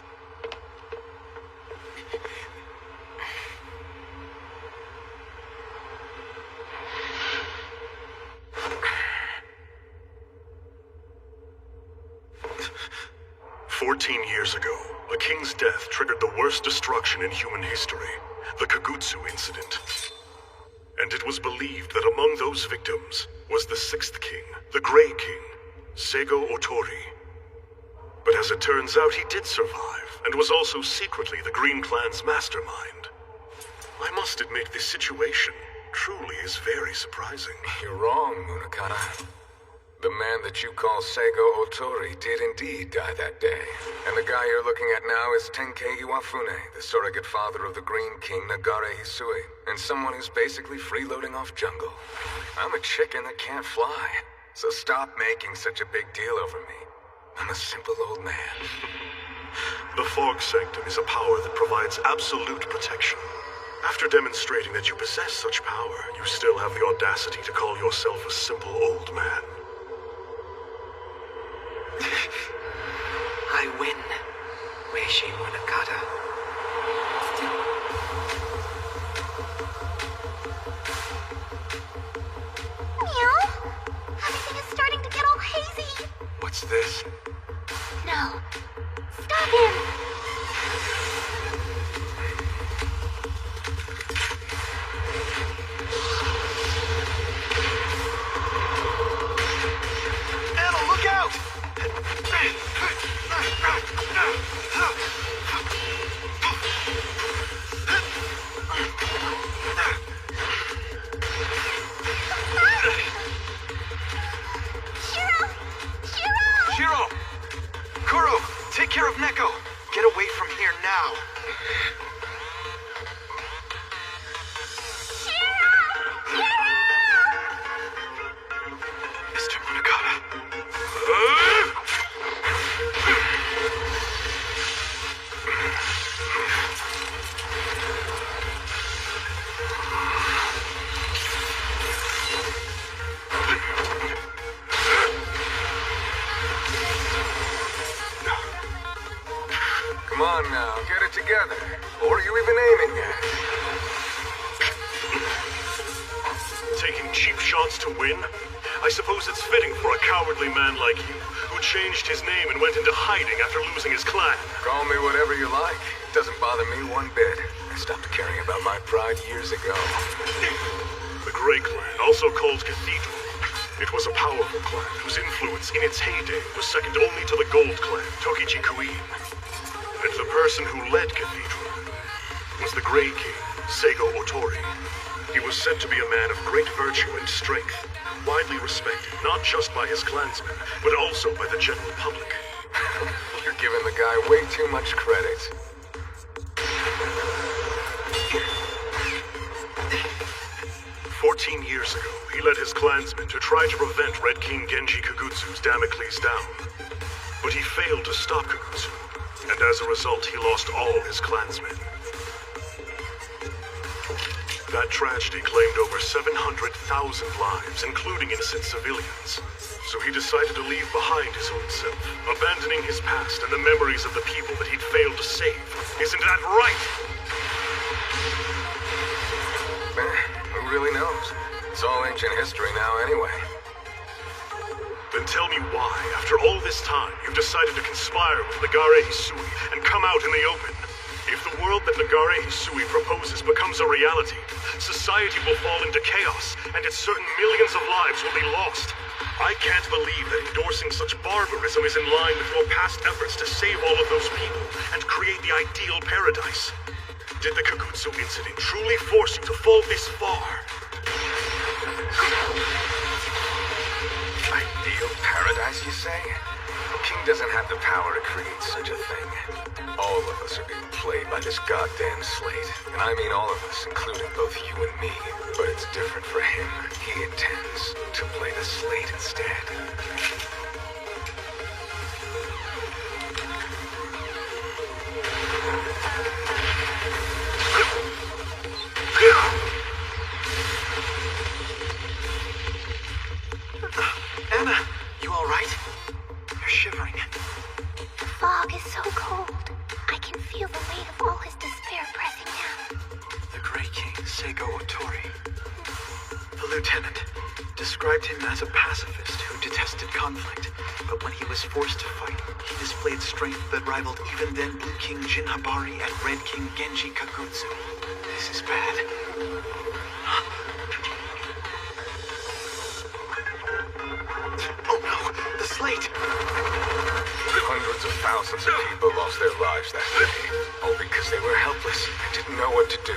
"14 years ago, a king's death triggered the worst destruction in human history, the Kagutsu incident. And it was believed that among those victims was the 6th King, the Gray King, Seigo Otori. But as it turns out, he did survive, and was also secretly the Green Clan's mastermind. I must admit, this situation truly is very surprising." You're wrong, Munakata. The man that you call Seigo Otori did indeed die that day. And the guy you're looking at now is Tenkei Iwafune, the surrogate father of the Green King Nagare Hisui, and someone who's basically freeloading off jungle. I'm a chicken that can't fly, so stop making such a big deal over me. I'm a simple old man. The Fog Sanctum is a power that provides absolute protection. After demonstrating that you possess such power, you still have the audacity to call yourself a simple old man. I win, Reishi Munakata. Meow? Everything is starting to get all hazy. What's this? No. Stop him! Kuro, take care of Neko. Get away from here now. Mr. Munakata. Come on now, get it together. What are you even aiming at? Taking cheap shots to win? I suppose it's fitting for a cowardly man like you, who changed his name and went into hiding after losing his clan. Call me whatever you like. It doesn't bother me one bit. I stopped caring about my pride years ago. The Grey Clan, also called Cathedral. It was a powerful clan whose influence in its heyday was second only to the Gold Clan, Tokichi Queen. And the person who led Cathedral was the Grey King, Seigo Otori. He was said to be a man of great virtue and strength, widely respected not just by his clansmen, but also by the general public. You're giving the guy way too much credit. "14 years ago, he led his clansmen to try to prevent Red King Genji Kagutsu's Damocles down. But he failed to stop Kagutsu, and as a result, he lost all his clansmen. That tragedy claimed over 700,000 lives, including innocent civilians. So he decided to leave behind his own self, abandoning his past and the memories of the people that he'd failed to save. Isn't that right?" Who really knows? It's all ancient history now anyway. Then tell me why, after all this time, you've decided to conspire with Nagare Hisui and come out in the open. If the world that Nagare Hisui proposes becomes a reality, society will fall into chaos, and it's certain millions of lives will be lost. I can't believe that endorsing such barbarism is in line with your past efforts to save all of those people and create the ideal paradise. Did the Kagutsu incident truly force you to fall this far? Ideal paradise, you say? The king doesn't have the power to create such a thing. All of us are being played by this goddamn slate. And I mean all of us, including both you and me. But it's different for him. He intends to play the slate instead. Anna, you all right? You're shivering. The fog is so cold. I can feel the weight of all his despair pressing down. The Grey King, Seigo Otori. The lieutenant described him as a pacifist who detested conflict, but when he was forced to fight, he displayed strength that rivaled even then Blue King Jinhabari and Red King Genji Kagutsu. This is bad. Oh no, the slate! Hundreds of thousands of people lost their lives that day, all because they were helpless and didn't know what to do.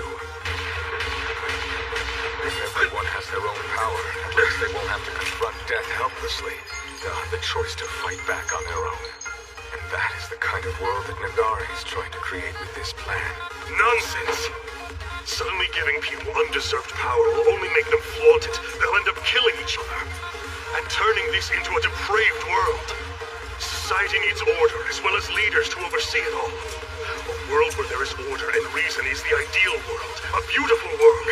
If everyone has their own power, at least they won't have to confront death helplessly. They'll have the choice to fight back on their own. And that is the kind of world that Nagare is trying to create with this plan. Nonsense! Suddenly giving people undeserved power will only make them flaunt it. They'll end up killing each other. And turning this into a depraved world. Society needs order, as well as leaders to oversee it all. A world where there is order and reason is the ideal world. A beautiful world.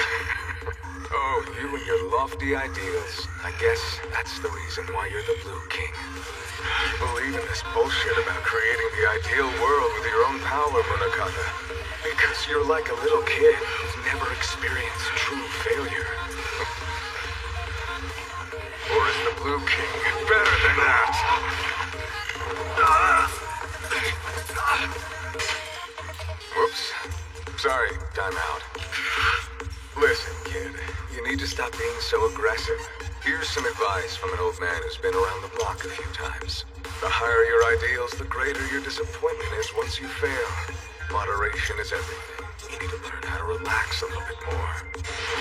Oh, you and your lofty ideals. I guess that's the reason why you're the Blue King. You believe in this bullshit about creating the ideal world with your own power, Munakata. Because you're like a little kid who's never experienced true failure. Or is the Blue King better than that? Whoops. Sorry, time out. Listen, kid, you need to stop being so aggressive. Here's some advice from an old man who's been around the block a few times. The higher your ideals, the greater your disappointment is once you fail. Moderation is everything. You need to learn how to relax a little bit more.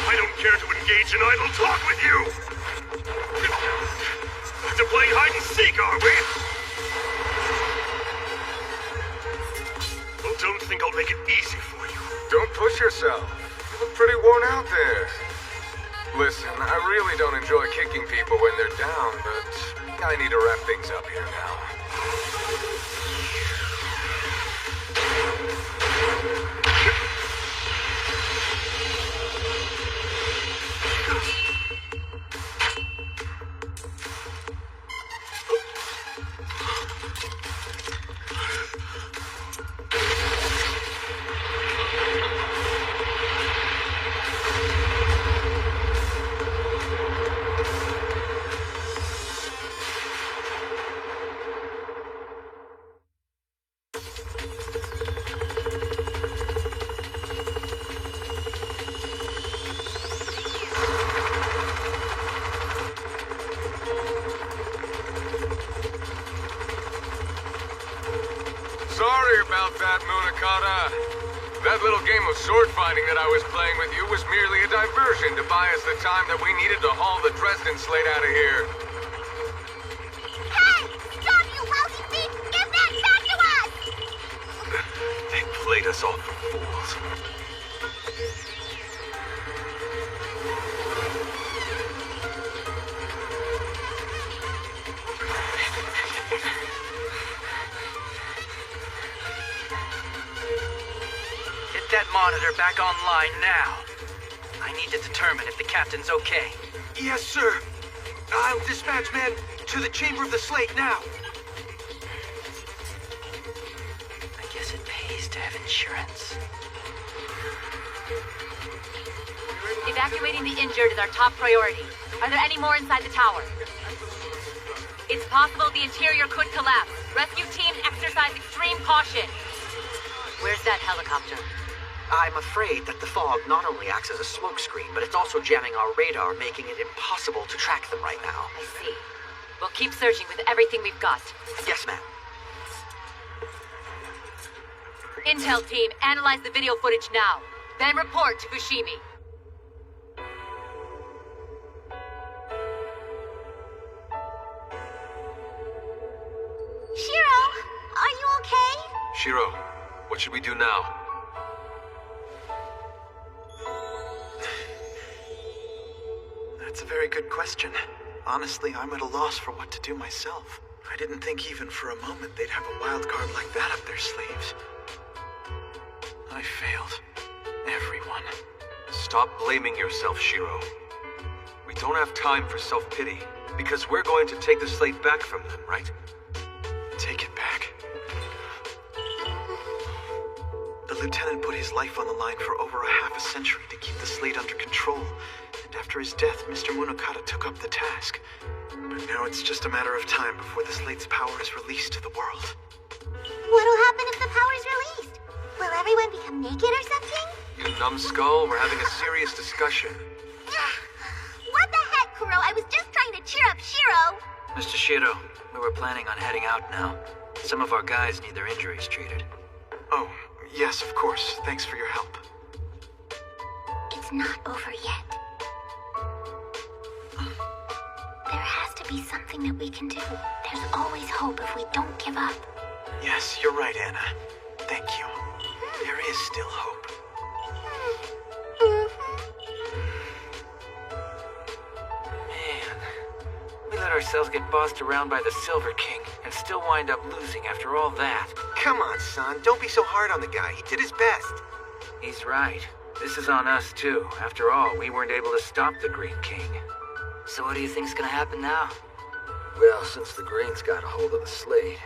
I don't care to engage in idle talk with you! To play hide and seek, are we? I need to wrap things up here now. Sorry about that, Munakata. That little game of sword fighting that I was playing with you was merely a diversion to buy us the time that we needed to haul the Dresden slate out of here. Hey! Stop, you lousy thief! Give that back to us! They played us off for fools. Get that monitor back online now. I need to determine if the captain's okay. Yes, sir. I'll dispatch men to the chamber of the slate now. I guess it pays to have insurance. Evacuating the injured is our top priority. Are there any more inside the tower? It's possible the interior could collapse. Rescue teams exercise extreme caution. Where's that helicopter? I'm afraid that the fog not only acts as a smokescreen, but it's also jamming our radar, making it impossible to track them right now. I see. We'll keep searching with everything we've got. Yes, ma'am. Intel team, analyze the video footage now. Then report to Fushimi. Shiro, are you okay? Shiro, what should we do now? That's a very good question. Honestly, I'm at a loss for what to do myself. I didn't think even for a moment they'd have a wild card like that up their sleeves. I failed. Everyone. Stop blaming yourself, Shiro. We don't have time for self-pity, because we're going to take the slate back from them, right? Take it back. The lieutenant put his life on the line for over a half a century to keep the slate under control. And after his death, Mr. Munakata took up the task. But now it's just a matter of time before the slate's power is released to the world. What'll happen if the power's released? Will everyone become naked or something? You numbskull, we're having a serious discussion. What the heck, Kuro? I was just trying to cheer up Shiro. Mr. Shiro, we were planning on heading out now. Some of our guys need their injuries treated. Oh, yes, of course. Thanks for your help. It's not over yet. There has to be something that we can do. There's always hope if we don't give up. Yes, you're right, Anna. Thank you. There is still hope. Man, we let ourselves get bossed around by the Silver King and still wind up losing after all that. Come on, son. Don't be so hard on the guy. He did his best. He's right. This is on us, too. After all, we weren't able to stop the Green King. So what do you think's gonna happen now? Well, since the Greens got a hold of the slate,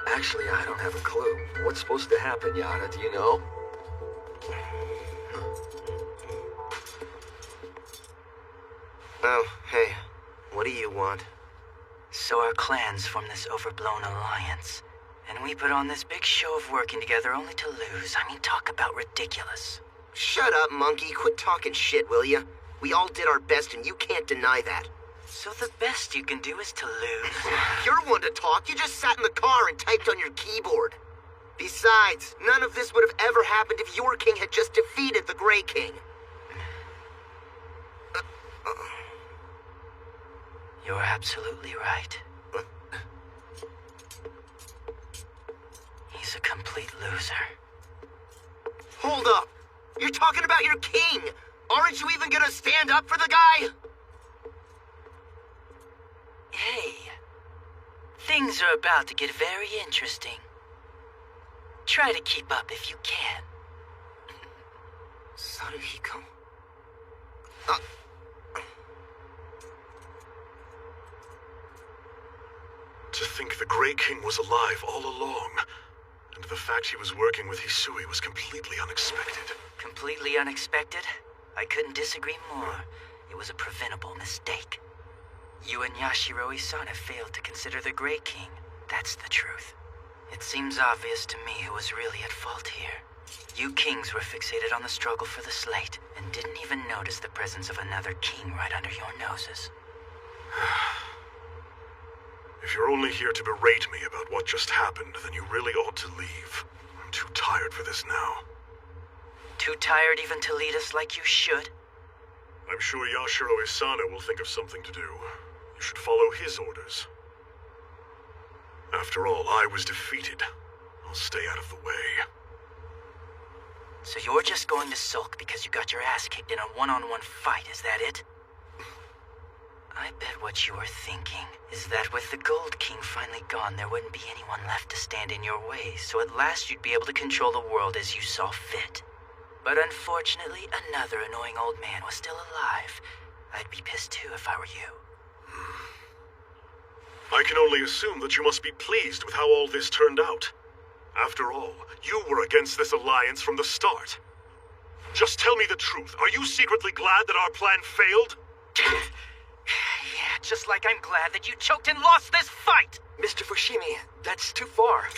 actually, I don't have a clue. What's supposed to happen, Yada? Do you know? Oh, hey. What do you want? So our clans form this overblown alliance. And we put on this big show of working together only to lose. I mean, talk about ridiculous. Shut up, monkey. Quit talking shit, will ya? We all did our best, and you can't deny that. So the best you can do is to lose? You're one to talk. You just sat in the car and typed on your keyboard. Besides, none of this would have ever happened if your king had just defeated the Grey King. You're absolutely right. He's a complete loser. Hold up! You're talking about your king! Aren't you even gonna stand up for the guy? Hey, Things are about to get very interesting. Try to keep up if you can. Saruhiko? To think the Grey King was alive all along, and the fact he was working with Hisui was completely unexpected. Completely unexpected? I couldn't disagree more. It was a preventable mistake. You and Yashiro Isana failed to consider the Grey King. That's the truth. It seems obvious to me who was really at fault here. You kings were fixated on the struggle for the slate, and didn't even notice the presence of another king right under your noses. If you're only here to berate me about what just happened, then you really ought to leave. I'm too tired for this now. Too tired even to lead us like you should? I'm sure Yashiro Isana will think of something to do. You should follow his orders. After all, I was defeated. I'll stay out of the way. So you're just going to sulk because you got your ass kicked in a one-on-one fight, is that it? I bet what you are thinking is that with the Gold King finally gone, there wouldn't be anyone left to stand in your way, so at last you'd be able to control the world as you saw fit. But unfortunately, another annoying old man was still alive. I'd be pissed too if I were you. I can only assume that you must be pleased with how all this turned out. After all, you were against this alliance from the start. Just tell me the truth. Are you secretly glad that our plan failed? Yeah, just like I'm glad that you choked and lost this fight! Mr. Fushimi, that's too far.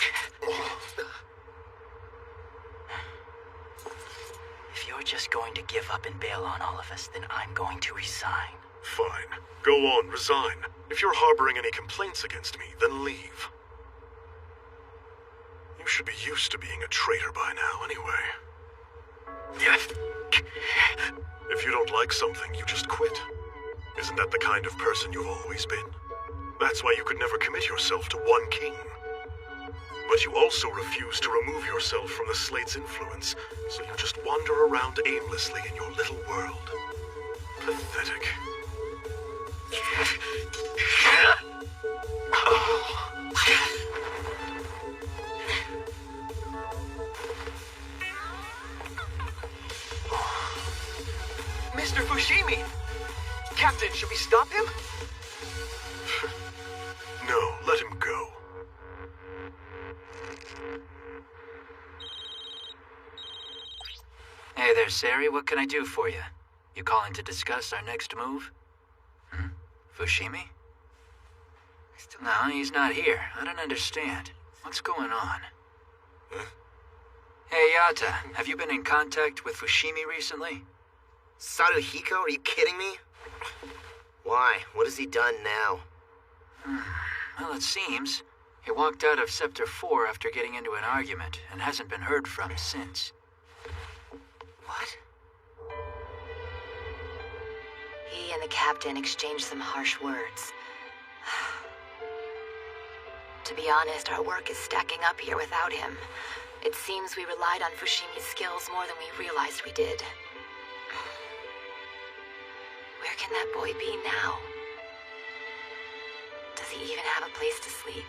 If you're just going to give up and bail on all of us, then I'm going to resign. Fine. Go on, resign. If you're harboring any complaints against me, then leave. You should be used to being a traitor by now, anyway. If you don't like something, you just quit. Isn't that the kind of person you've always been? That's why you could never commit yourself to one king. But you also refuse to remove yourself from the slate's influence, so you just wander around aimlessly in your little world. Pathetic. Mr. Fushimi! Captain, should we stop him? No, let him go. Hey there, Sari. What can I do for you? You calling to discuss our next move? Fushimi? No, he's not here. I don't understand. What's going on? Hey, Yata. Have you been in contact with Fushimi recently? Saruhiko? Are you kidding me? Why? What has he done now? Well, it seems he walked out of Sector 4 after getting into an argument and hasn't been heard from since. What? He and the captain exchanged some harsh words. To be honest, our work is stacking up here without him. It seems we relied on Fushimi's skills more than we realized we did. Where can that boy be now? Does he even have a place to sleep?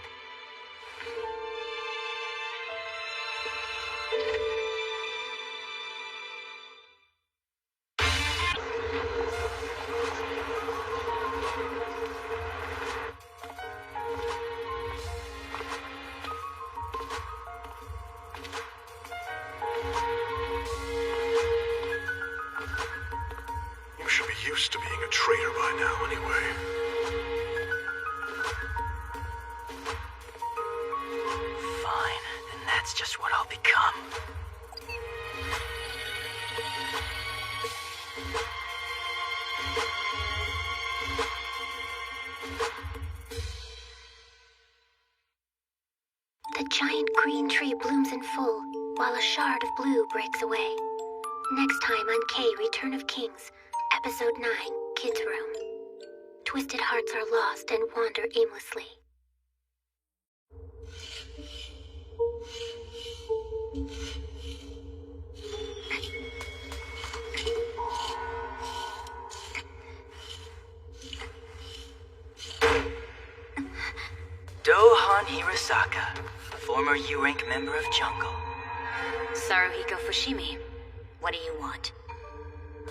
You should be used to being a traitor by now, anyway. Fine, then that's just what I'll become. The giant green tree blooms in full, while a shard of blue breaks away. Next time on K Return of Kings, Episode 9, Kids Room. Twisted hearts are lost and wander aimlessly. Asaka, former U-Rank member of Jungle. Saruhiko Fushimi, what do you want?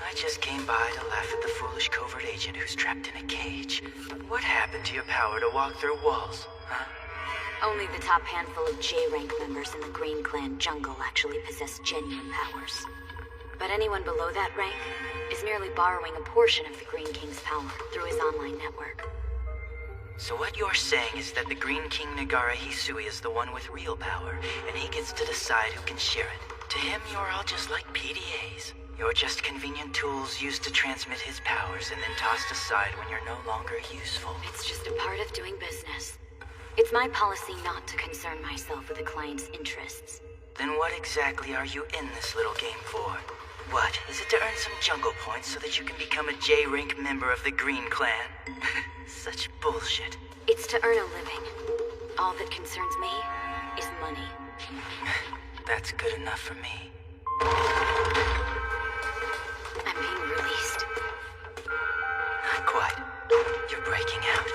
I just came by to laugh at the foolish covert agent who's trapped in a cage. What happened to your power to walk through walls, huh? Only the top handful of J-Rank members in the Green Clan Jungle actually possess genuine powers. But anyone below that rank is merely borrowing a portion of the Green King's power through his online network. So what you're saying is that the Green King Nagara Hisui is the one with real power, and he gets to decide who can share it. To him, you're all just like PDAs. You're just convenient tools used to transmit his powers and then tossed aside when you're no longer useful. It's just a part of doing business. It's my policy not to concern myself with a client's interests. Then what exactly are you in this little game for? What, is it to earn some jungle points so that you can become a J-Rank member of the Green Clan? Such bullshit. It's to earn a living. All that concerns me is money. That's good enough for me. I'm being released. Not quite. You're breaking out.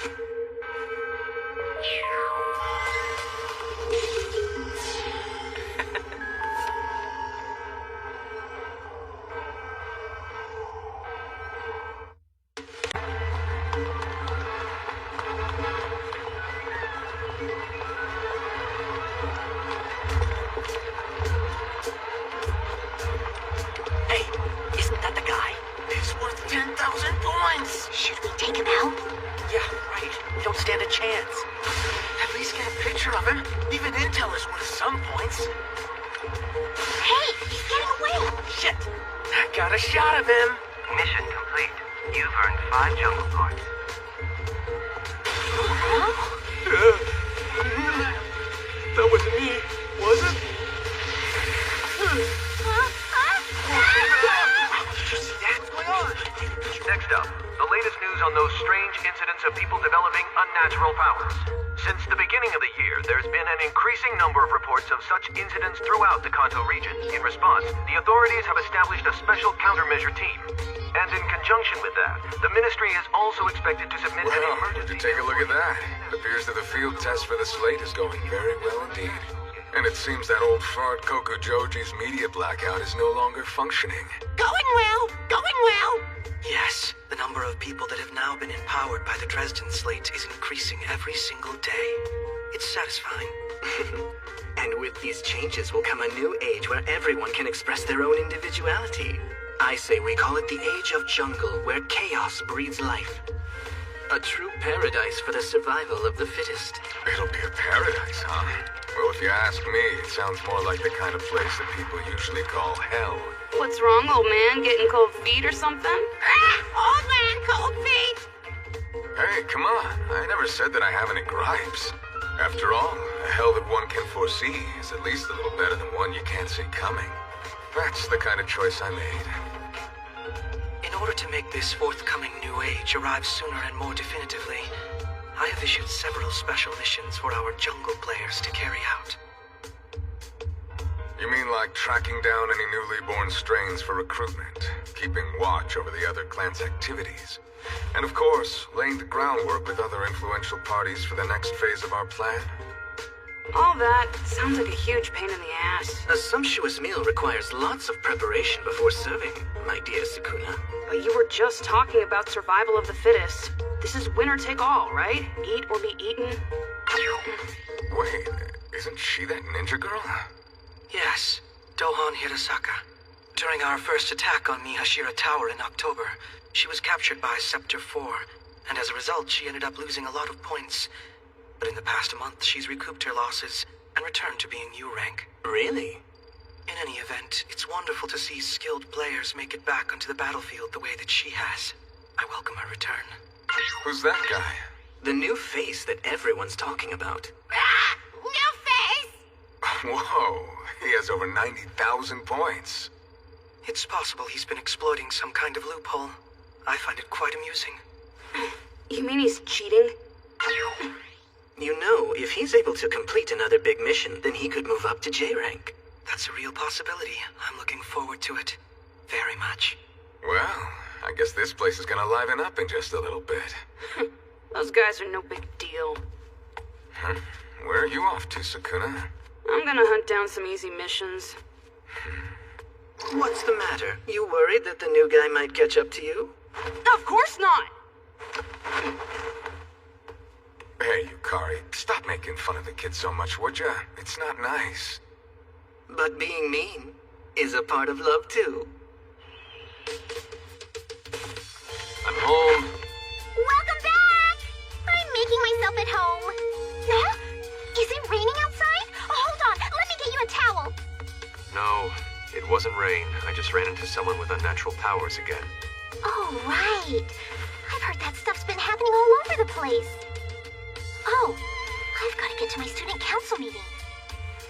Should we take him out? Yeah, right. We don't stand a chance. At least get a picture of him. Even intel is worth some points. Hey, he's getting away! Shit! I got a shot of him. Mission complete. You've earned 5 jungle points. That wasn't me, was it? What's going on? Next up, the latest news on those strange incidents of people developing unnatural powers. Since the beginning of the year, there's been an increasing number of reports of such incidents throughout the Kanto region. In response, the authorities have established a special countermeasure team. And in conjunction with that, the ministry is also expected to submit an emergency... Well, take a look at that. It appears that the field test for the slate is going very well indeed. And it seems that old fart Kokujoji's media blackout is no longer functioning. Going well! Going well! Yes, the number of people that have now been empowered by the Dresden slate is increasing every single day. It's satisfying. And with these changes will come a new age where everyone can express their own individuality. I say we call it the Age of Jungle, where chaos breeds life. A true paradise for the survival of the fittest. It'll be a paradise, huh? Well, if you ask me, it sounds more like the kind of place that people usually call hell. What's wrong, old man? Getting cold feet or something? Old man, cold feet! Hey, come on. I never said that I have any gripes. After all, a hell that one can foresee is at least a little better than one you can't see coming. That's the kind of choice I made. In order to make this forthcoming new age arrive sooner and more definitively, I have issued several special missions for our jungle players to carry out. You mean like tracking down any newly born strains for recruitment, keeping watch over the other clan's activities, and of course, laying the groundwork with other influential parties for the next phase of our plan? All that sounds like a huge pain in the ass. A sumptuous meal requires lots of preparation before serving, my dear Sukuna. But you were just talking about survival of the fittest. This is winner take all, right? Eat or be eaten. Wait, isn't she that ninja girl? Yes, Dohan Hirasaka. During our first attack on Miyashira Tower in October, she was captured by Scepter 4, and as a result, she ended up losing a lot of points. But in the past month, she's recouped her losses and returned to being U-Rank. Really? In any event, it's wonderful to see skilled players make it back onto the battlefield the way that she has. I welcome her return. Who's that guy? The new face that everyone's talking about. New face! Whoa, he has over 90,000 points. It's possible he's been exploiting some kind of loophole. I find it quite amusing. You mean he's cheating? You know, if he's able to complete another big mission, then he could move up to J-Rank. That's a real possibility. I'm looking forward to it. Very much. Well, I guess this place is gonna liven up in just a little bit. Those guys are no big deal. Where are you off to, Sukuna? I'm gonna hunt down some easy missions. What's the matter? You worried that the new guy might catch up to you? Of course not! Hey, Yukari, stop making fun of the kid so much, would ya? It's not nice. But being mean is a part of love, too. I'm home. Welcome back! I'm making myself at home. Huh? Is it raining outside? Oh, hold on. Let me get you a towel. No, it wasn't rain. I just ran into someone with unnatural powers again. Oh, right. I've heard that stuff's been happening all over the place. Oh, I've got to get to my student council meeting.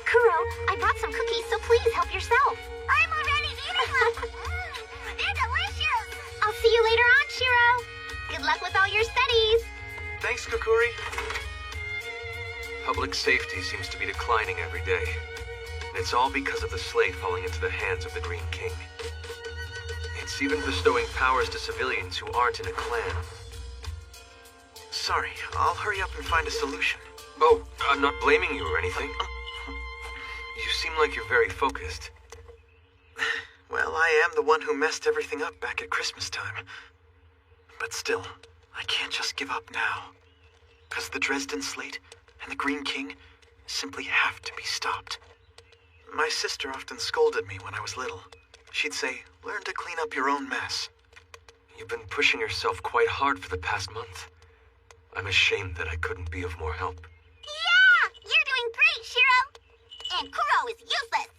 Kuro, I brought some cookies, so please help yourself. I'm already eating them. They're delicious. I'll see you later on, Shiro. Good luck with all your studies. Thanks, Kokuri. Public safety seems to be declining every day. And it's all because of the slate falling into the hands of the Green King. It's even bestowing powers to civilians who aren't in a clan. Sorry, I'll hurry up and find a solution. Oh, I'm not blaming you or anything. You seem like you're very focused. Well, I am the one who messed everything up back at Christmas time. But still, I can't just give up now. Because the Dresden Slate and the Green King simply have to be stopped. My sister often scolded me when I was little. She'd say, learn to clean up your own mess. You've been pushing yourself quite hard for the past month. I'm ashamed that I couldn't be of more help. Yeah! You're doing great, Shiro! And Kuro is useless!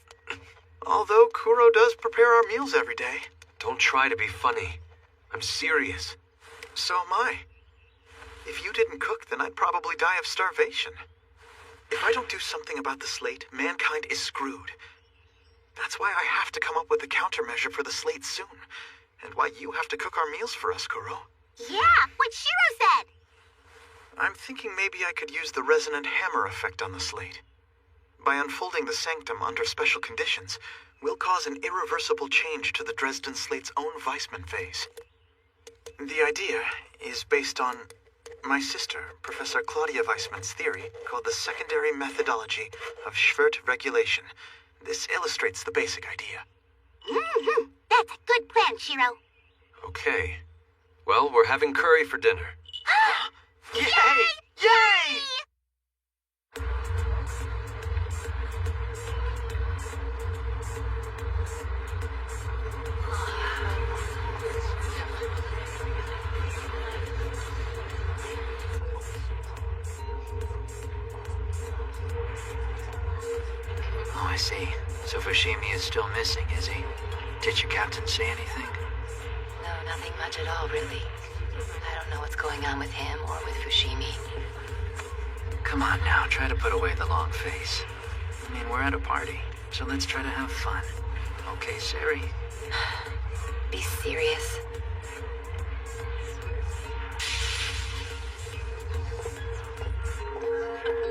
Although Kuro does prepare our meals every day. Don't try to be funny. I'm serious. So am I. If you didn't cook, then I'd probably die of starvation. If I don't do something about the slate, mankind is screwed. That's why I have to come up with a countermeasure for the slate soon. And why you have to cook our meals for us, Kuro. Yeah, what Shiro said! I'm thinking maybe I could use the resonant hammer effect on the slate. By unfolding the sanctum under special conditions, we'll cause an irreversible change to the Dresden Slate's own Weissman phase. The idea is based on my sister, Professor Claudia Weissman's theory called the secondary methodology of Schwert regulation. This illustrates the basic idea. Mm-hmm. That's a good plan, Shiro. Okay. Well, we're having curry for dinner. Yay! Yay! Oh, I see. So Fushimi is still missing, is he? Did your captain say anything? No, nothing much at all, really. I don't know what's going on with him or with Fushimi. Come on now, try to put away the long face. I mean, we're at a party, so let's try to have fun. Okay, Sari? Be serious.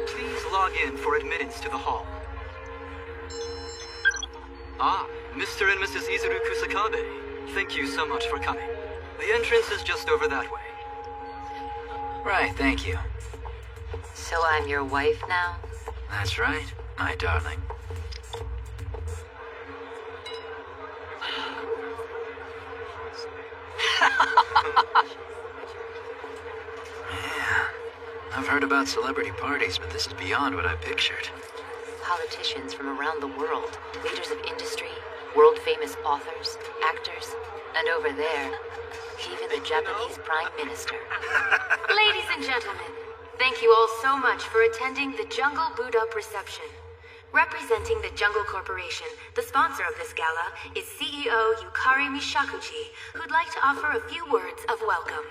Please log in for admittance to the hall. Ah, Mr. and Mrs. Izuru Kusakabe. Thank you so much for coming. The entrance is just over that way. Right, thank you. So I'm your wife now? That's right, my darling. Yeah, I've heard about celebrity parties, but this is beyond what I pictured. Politicians from around the world, leaders of industry, world-famous authors, actors, and over there, even the Japanese Prime Minister. Ladies and gentlemen, thank you all so much for attending the Jungle Boot Up reception. Representing the Jungle Corporation, the sponsor of this gala, is CEO Yukari Mishakuchi, who'd like to offer a few words of welcome.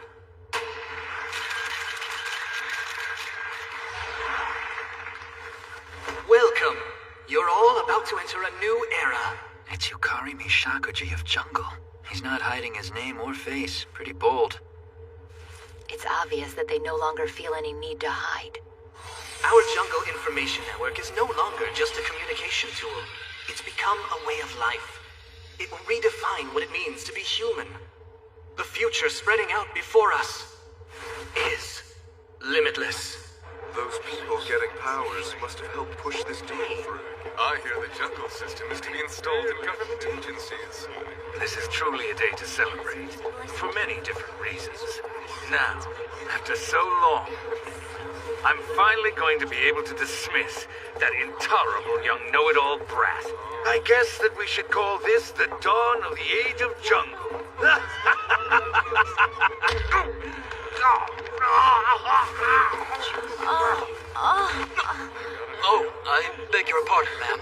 Welcome. You're all about to enter a new era. It's Yukari Mishakuchi of Jungle. He's not hiding his name or face. Pretty bold. It's obvious that they no longer feel any need to hide. Our Jungle Information Network is no longer just a communication tool. It's become a way of life. It will redefine what it means to be human. The future spreading out before us is limitless. Those people getting powers must have helped push this deal through. I hear the jungle system is to be installed in government agencies. This is truly a day to celebrate, for many different reasons. Now, after so long, I'm finally going to be able to dismiss that intolerable young know-it-all brat. I guess that we should call this the dawn of the Age of Jungle. Oh, I beg your pardon, ma'am.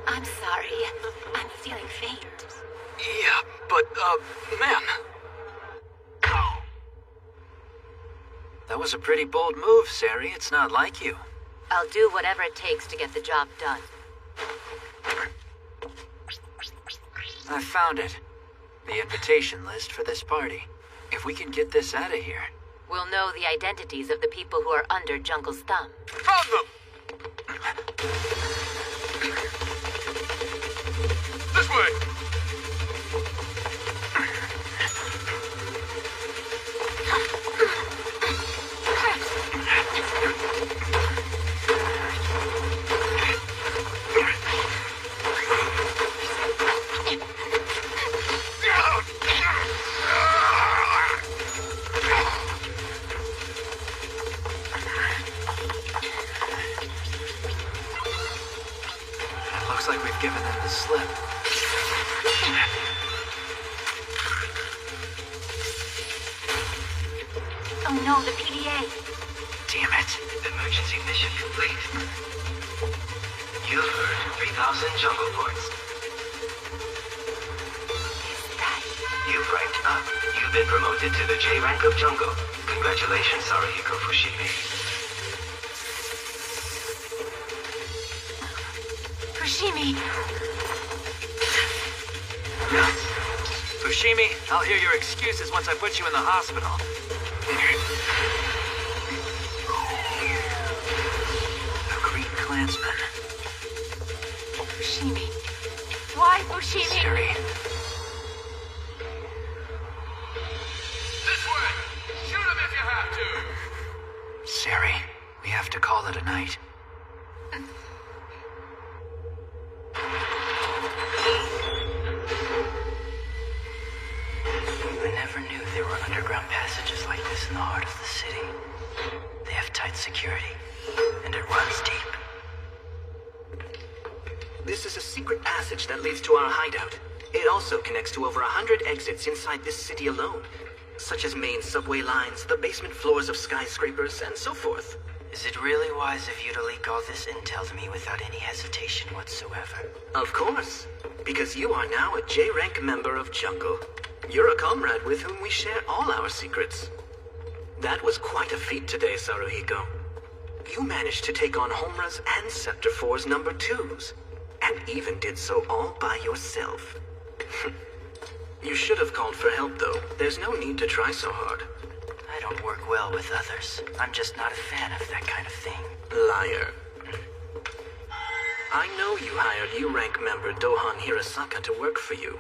I'm sorry. I'm feeling faint. Yeah, but, ma'am. That was a pretty bold move, Sari. It's not like you. I'll do whatever it takes to get the job done. I found it. The invitation list for this party. If we can get this out of here. We'll know the identities of the people who are under Jungle's thumb. Found them! This way! Looks like we've given them the slip. Oh no, the PDA! Damn it. Emergency mission complete. You've earned 3,000 jungle points. You've ranked up. You've been promoted to the J rank of jungle. Congratulations, Saruhiko Fushimi. Fushimi! Fushimi, I'll hear your excuses once I put you in the hospital. The Green Klansman. Fushimi. Why Fushimi? Sari. This way! Shoot him if you have to! Sari, we have to call it a night. I never knew there were underground passages like this in the heart of the city. They have tight security, and it runs deep. This is a secret passage that leads to our hideout. It also connects to over 100 exits inside this city alone, such as main subway lines, the basement floors of skyscrapers, and so forth. Is it really wise of you to leak all this intel to me without any hesitation whatsoever? Of course, because you are now a J-rank member of Jungle. You're a comrade with whom we share all our secrets. That was quite a feat today, Saruhiko. You managed to take on Homura's and Sector 4's number 2s, and even did so all by yourself. You should have called for help, though. There's no need to try so hard. I don't work well with others. I'm just not a fan of that kind of thing. Liar. I know you hired U-rank member Dohan Hirasaka to work for you.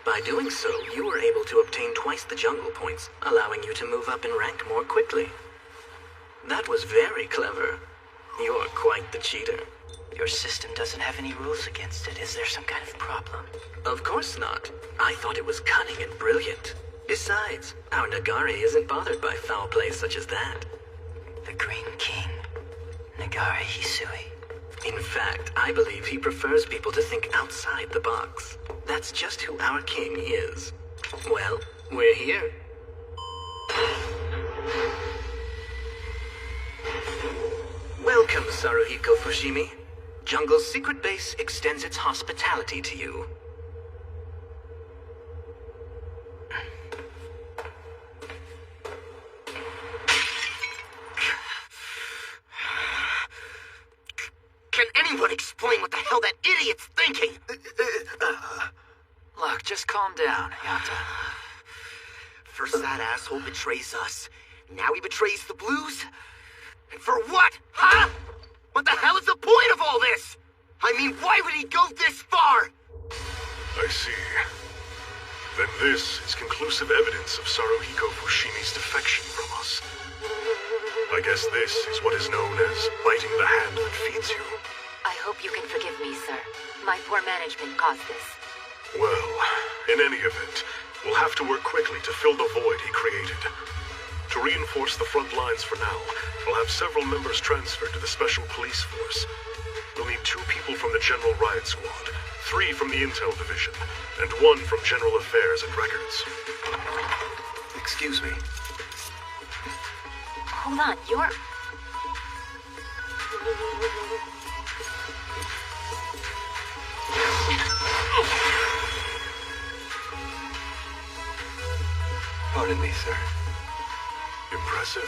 By doing so, you were able to obtain twice the jungle points, allowing you to move up in rank more quickly. That was very clever. You're quite the cheater. Your system doesn't have any rules against it. Is there some kind of problem? Of course not. I thought it was cunning and brilliant. Besides, our Nagari isn't bothered by foul play such as that. The Green King, Nagari Hisui. In fact, I believe he prefers people to think outside the box. That's just who our king is. Well, we're here. Welcome, Saruhiko Fushimi. Jungle's secret base extends its hospitality to you. Can anyone explain what the hell that idiot's thinking? Look, just calm down, Yata. First that asshole betrays us. Now he betrays the Blues? And for what? Huh? What the hell is the point of all this? I mean, why would he go this far? I see. Then this is conclusive evidence of Saruhiko Fushimi's defection from us. I guess this is what is known as biting the hand that feeds you. I hope you can forgive me, sir. My poor management caused this. Well, in any event, we'll have to work quickly to fill the void he created. To reinforce the front lines for now, I'll have several members transferred to the Special Police Force. We'll need 2 people from the General Riot Squad, 3 from the Intel Division, and 1 from General Affairs and Records. Excuse me. Hold on, you're... Pardon me, sir. Impressive.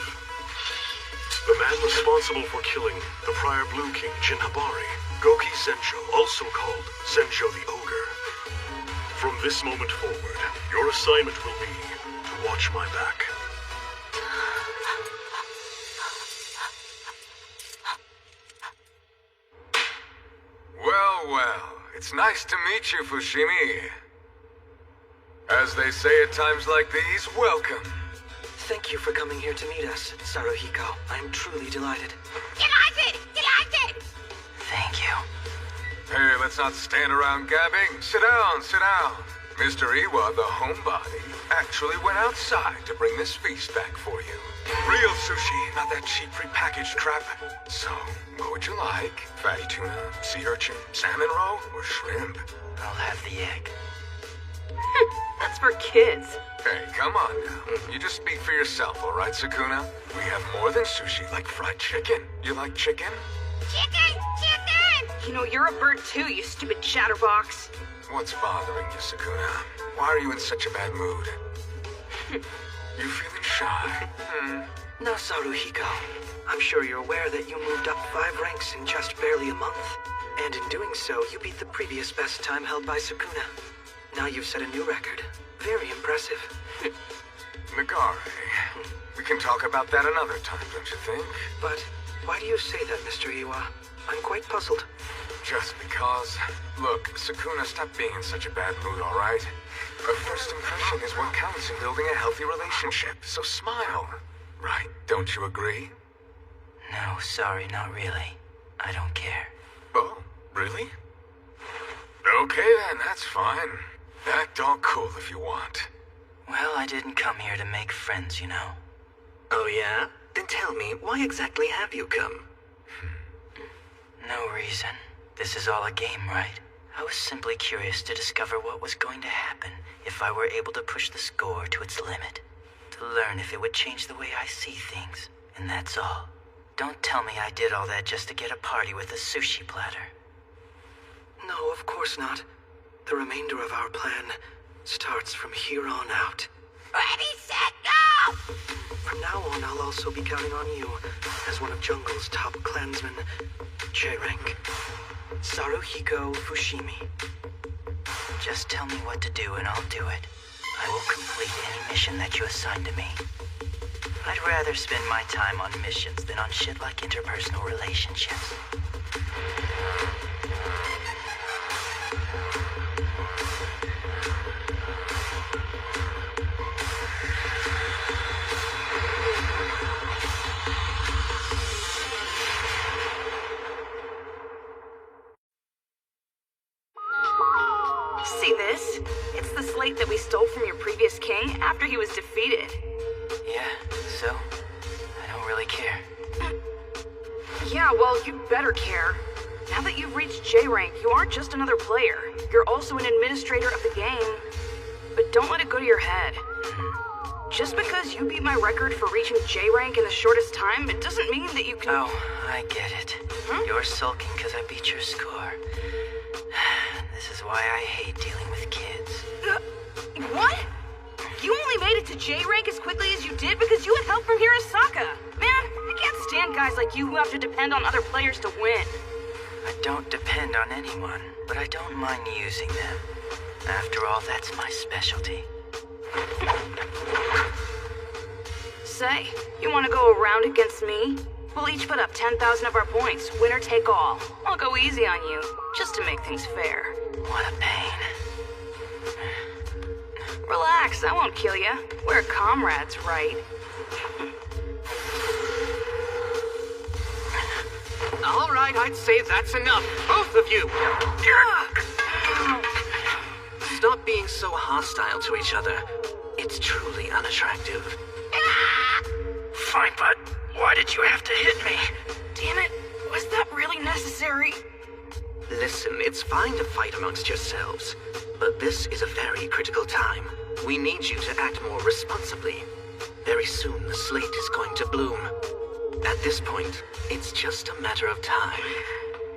The man responsible for killing the prior Blue King, Jin Habari, Goki Senjo, also called Senjo the Ogre. From this moment forward, your assignment will be to watch my back. Well, well, it's nice to meet you, Fushimi. As they say at times like these, welcome. Thank you for coming here to meet us, Saruhiko. I am truly delighted. Delighted! Delighted! Thank you. Hey, let's not stand around gabbing. Sit down, sit down. Mr. Iwa, the homebody, actually went outside to bring this feast back for you. Real sushi, not that cheap prepackaged crap. So, what would you like? Fatty tuna, sea urchin, salmon roe, or shrimp? I'll have the egg. That's for kids. Hey, come on now. You just speak for yourself, all right, Sukuna? We have more than sushi, like fried chicken. You like chicken? Chicken! Chicken! You know, you're a bird too, you stupid chatterbox. What's bothering you, Sukuna? Why are you in such a bad mood? You feeling shy? Now, Saruhiko, I'm sure you're aware that you moved up 5 ranks in just barely a month. And in doing so, you beat the previous best time held by Sukuna. Now you've set a new record. Very impressive. Nagare, we can talk about that another time, don't you think? But why do you say that, Mr. Iwa? I'm quite puzzled. Just because. Look, Sukuna, stop being in such a bad mood, all right? A first impression is what counts in building a healthy relationship, so smile. Right, don't you agree? No, sorry, not really. I don't care. Oh, really? Okay then, that's fine. Act all cool if you want. Well, I didn't come here to make friends, you know. Oh yeah? Then tell me, why exactly have you come? No reason. This is all a game, right? I was simply curious to discover what was going to happen if I were able to push the score to its limit. To learn if it would change the way I see things, and that's all. Don't tell me I did all that just to get a party with a sushi platter. No, of course not. The remainder of our plan starts from here on out. Ready, set, go! From now on, I'll also be counting on you as one of Jungle's top clansmen, J-Rank, Saruhiko Fushimi. Just tell me what to do and I'll do it. I will complete any mission that you assign to me. I'd rather spend my time on missions than on shit like interpersonal relationships. See this? It's the slate that we stole from your previous king after he was defeated. Yeah, so? I don't really care. Yeah, well, you better care. Now that you've reached J-Rank, you aren't just another player. You're also an administrator of the game. But don't let it go to your head. Just because you beat my record for reaching J-Rank in the shortest time, it doesn't mean that you can... Oh, I get it. You're sulking because I beat your score. This is why I hate dealing with kids. What? You only made it to J-Rank as quickly as you did because you had help from Hirosaka. Man, I can't stand guys like you who have to depend on other players to win. I don't depend on anyone, but I don't mind using them. After all, that's my specialty. Say, you want to go around against me? We'll each put up 10,000 of our points, winner take all. I'll go easy on you, just to make things fair. What a pain. Relax, I won't kill you. We're comrades, right? All right, I'd say that's enough. Both of you. Stop being so hostile to each other. It's truly unattractive. Fine, but why did you have to hit me? Damn it, was that really necessary? Listen, it's fine to fight amongst yourselves, but this is a very critical time. We need you to act more responsibly. Very soon, the slate is going to bloom. At this point, it's just a matter of time.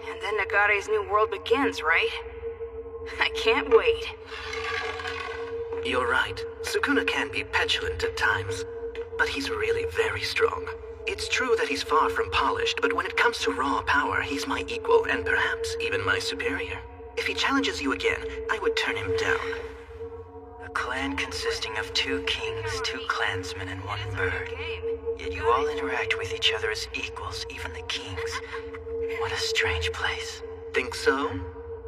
And then Nagare's new world begins, right? I can't wait. You're right. Sukuna can be petulant at times, but he's really very strong. It's true that he's far from polished, but when it comes to raw power, he's my equal and perhaps even my superior. If he challenges you again, I would turn him down. A clan consisting of 2 kings, 2 clansmen, and 1 bird. Yet you all interact with each other as equals, even the kings. What a strange place. Think so?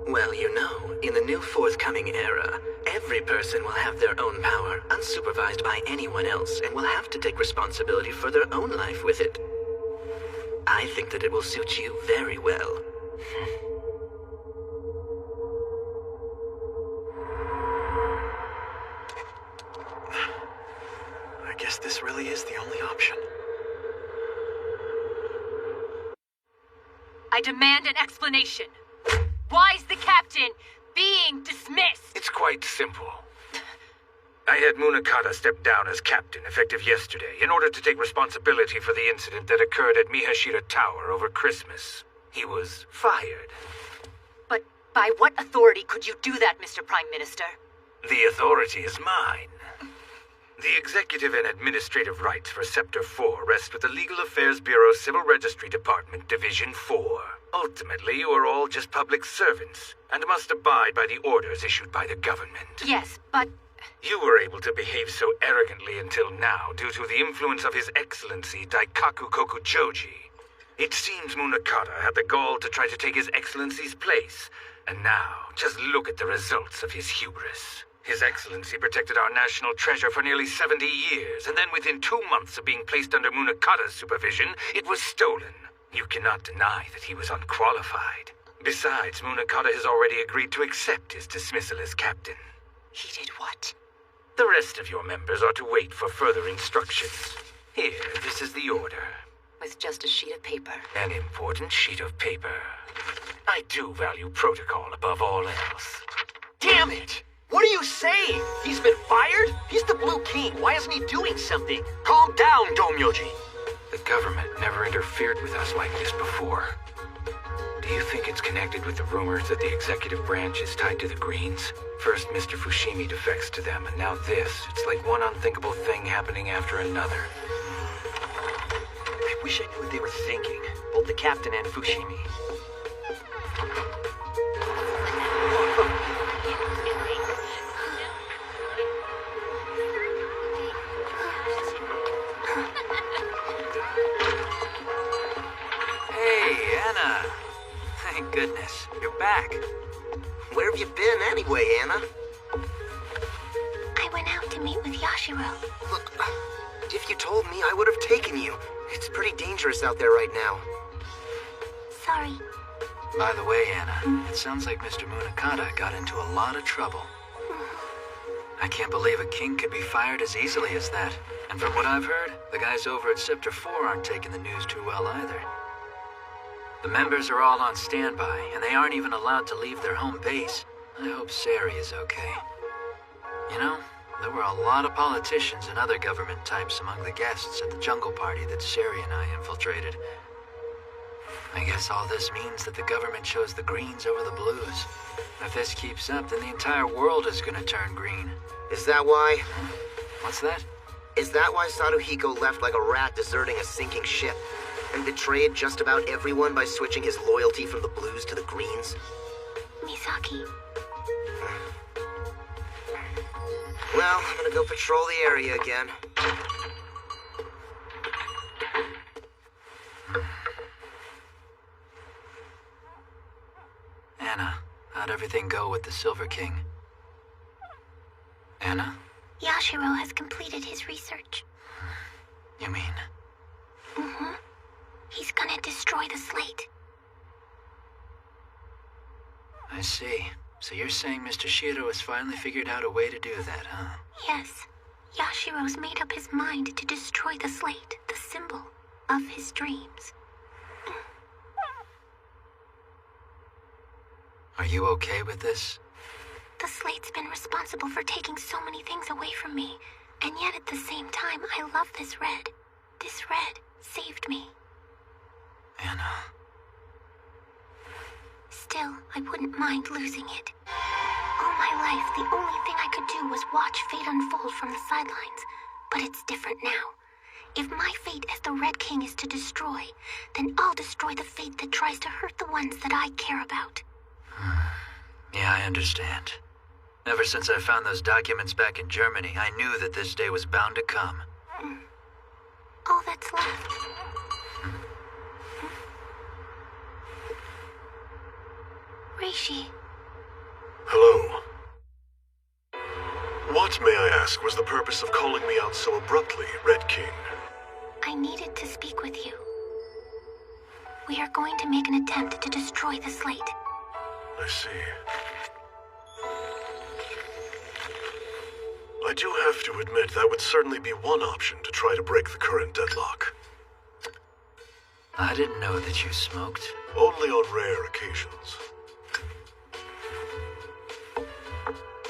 Well, you know, in the new forthcoming era, every person will have their own power, unsupervised by anyone else, and will have to take responsibility for their own life with it. I think that it will suit you very well. I guess this really is the only option. I demand an explanation. Why is the captain being dismissed? It's quite simple. I had Munakata step down as captain effective yesterday in order to take responsibility for the incident that occurred at Mihashira Tower over Christmas. He was fired. But by what authority could you do that, Mr. Prime Minister? The authority is mine. The executive and administrative rights for Scepter 4 rest with the Legal Affairs Bureau Civil Registry Department, Division 4. Ultimately, you are all just public servants, and must abide by the orders issued by the government. Yes, but... You were able to behave so arrogantly until now due to the influence of His Excellency Daikaku Kokujoji. It seems Munakata had the gall to try to take His Excellency's place, and now, just look at the results of his hubris. His Excellency protected our national treasure for nearly 70 years, and then within 2 months of being placed under Munakata's supervision, it was stolen. You cannot deny that he was unqualified. Besides, Munakata has already agreed to accept his dismissal as captain. He did what? The rest of your members are to wait for further instructions. Here, this is the order. With just a sheet of paper. An important sheet of paper. I do value protocol above all else. Damn it! What are you saying? He's been fired? He's the Blue King. Why isn't he doing something? Calm down, Domyoji. The government never interfered with us like this before. Do you think it's connected with the rumors that the executive branch is tied to the Greens? First, Mr. Fushimi defects to them, and now this. It's like one unthinkable thing happening after another. I wish I knew what they were thinking, both the captain and Fushimi. Thank goodness. You're back. Where have you been anyway, Anna? I went out to meet with Yashiro. Look, if you told me, I would have taken you. It's pretty dangerous out there right now. Sorry. By the way, Anna, it sounds like Mr. Munakata got into a lot of trouble. I can't believe a king could be fired as easily as that. And from what I've heard, the guys over at Scepter 4 aren't taking the news too well either. The members are all on standby, and they aren't even allowed to leave their home base. I hope Sari is okay. You know, there were a lot of politicians and other government types among the guests at the jungle party that Sari and I infiltrated. I guess all this means that the government chose the Greens over the Blues. If this keeps up, then the entire world is gonna turn green. Is that why? What's that? Is that why Saruhiko left like a rat deserting a sinking ship? And betrayed just about everyone by switching his loyalty from the Blues to the Greens? Misaki. Well, I'm gonna go patrol the area again. Anna, how'd everything go with the Silver King? Anna? Yashiro has completed his research. You mean? Mm-hmm. He's gonna destroy the slate. I see. So you're saying Mr. Shiro has finally figured out a way to do that, huh? Yes. Yashiro's made up his mind to destroy the slate, the symbol of his dreams. Are you okay with this? The slate's been responsible for taking so many things away from me, and yet at the same time, I love this red. This red saved me. Anna. Still, I wouldn't mind losing it. All my life, the only thing I could do was watch fate unfold from the sidelines. But it's different now. If my fate as the Red King is to destroy, then I'll destroy the fate that tries to hurt the ones that I care about. Yeah, I understand. Ever since I found those documents back in Germany, I knew that this day was bound to come. All that's left. Reishi. Hello. What, may I ask, was the purpose of calling me out so abruptly, Red King? I needed to speak with you. We are going to make an attempt to destroy the slate. I see. I do have to admit that would certainly be one option to try to break the current deadlock. I didn't know that you smoked. Only on rare occasions.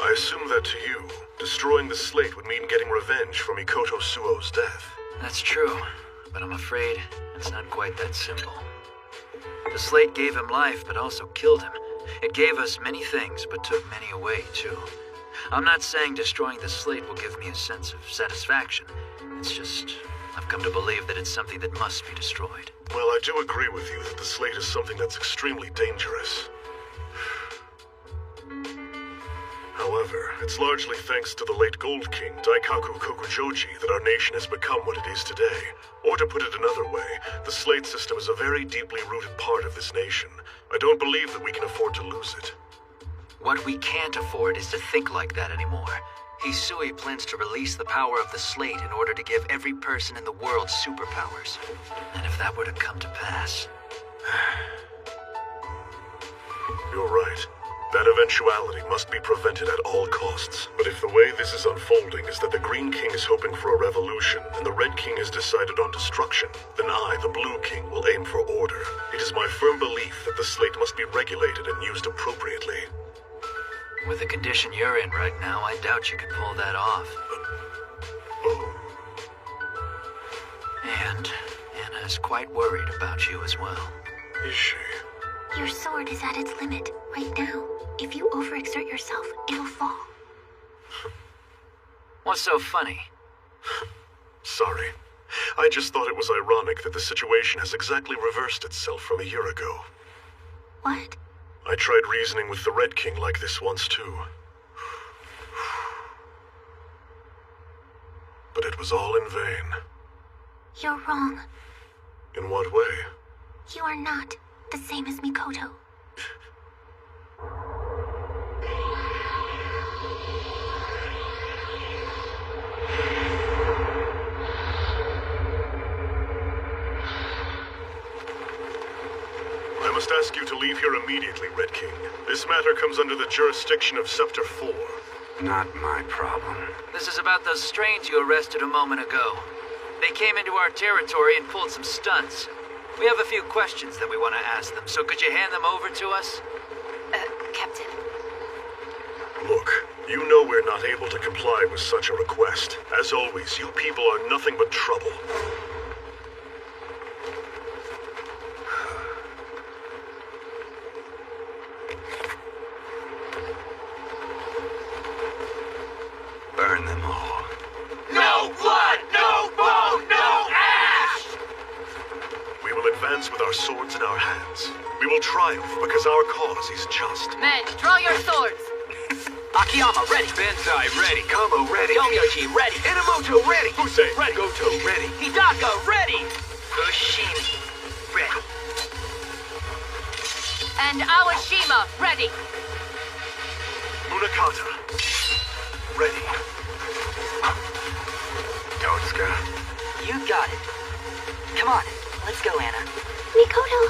I assume that to you, destroying the slate would mean getting revenge for Mikoto Suo's death. That's true, but I'm afraid it's not quite that simple. The slate gave him life, but also killed him. It gave us many things, but took many away, too. I'm not saying destroying the slate will give me a sense of satisfaction. It's just, I've come to believe that it's something that must be destroyed. Well, I do agree with you that the slate is something that's extremely dangerous. However, it's largely thanks to the late Gold King, Daikaku Kokujoji, that our nation has become what it is today. Or to put it another way, the slate system is a very deeply rooted part of this nation. I don't believe that we can afford to lose it. What we can't afford is to think like that anymore. Hisui plans to release the power of the slate in order to give every person in the world superpowers. And if that were to come to pass... You're right. That eventuality must be prevented at all costs. But if the way this is unfolding is that the Green King is hoping for a revolution and the Red King has decided on destruction, then I, the Blue King, will aim for order. It is my firm belief that the slate must be regulated and used appropriately. With the condition you're in right now, I doubt you could pull that off. And Anna is quite worried about you as well. Is she? Your sword is at its limit right now. If you overexert yourself, it'll fall. What's so funny? Sorry. I just thought it was ironic that the situation has exactly reversed itself from a year ago. What? I tried reasoning with the Red King like this once too. But it was all in vain. You're wrong. In what way? You are not the same as Mikoto. I must ask you to leave here immediately, Red King. This matter comes under the jurisdiction of Scepter 4. Not my problem. This is about those strains you arrested a moment ago. They came into our territory and pulled some stunts. We have a few questions that we want to ask them, so could you hand them over to us? Captain. Look, you know we're not able to comply with such a request. As always, you people are nothing but trouble. Burn them all. No blood, no bone, no ash! We will advance with our swords in our hands. We will triumph because our cause is just. Men, draw your swords! Akiyama, ready. Benzai, ready. Kamo, ready. Yomiyoshi, ready. Inamoto, ready. Fusei, ready. Goto, ready. Hidaka, ready. Fushimi, ready. And Awashima, ready. Munakata, ready. Totsuka. You got it. Come on, let's go, Anna. Mikoto!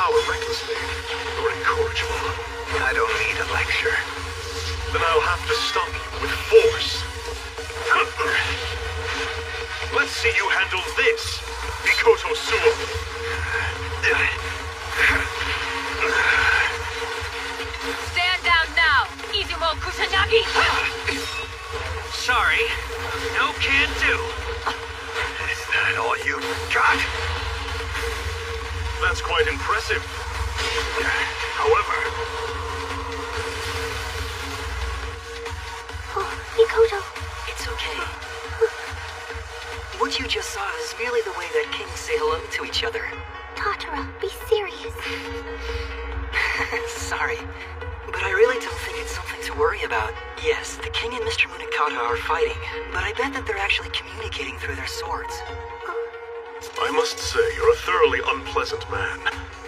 power recklessly. You're incorrigible. I don't need a lecture. Then I'll have to stop you with force. Let's see you handle this, Mikoto Suo. Stand down now, Izumo Kusanagi! Sorry, no can do. Is that all you got? That's quite impressive. However... Oh, Mikoto. It's okay. What you just saw is merely the way that kings say hello to each other. Tatara, be serious. Sorry, but I really don't think it's something to worry about. Yes, the king and Mr. Munakata are fighting, but I bet that they're actually communicating through their swords. I must say, you're a thoroughly unpleasant man.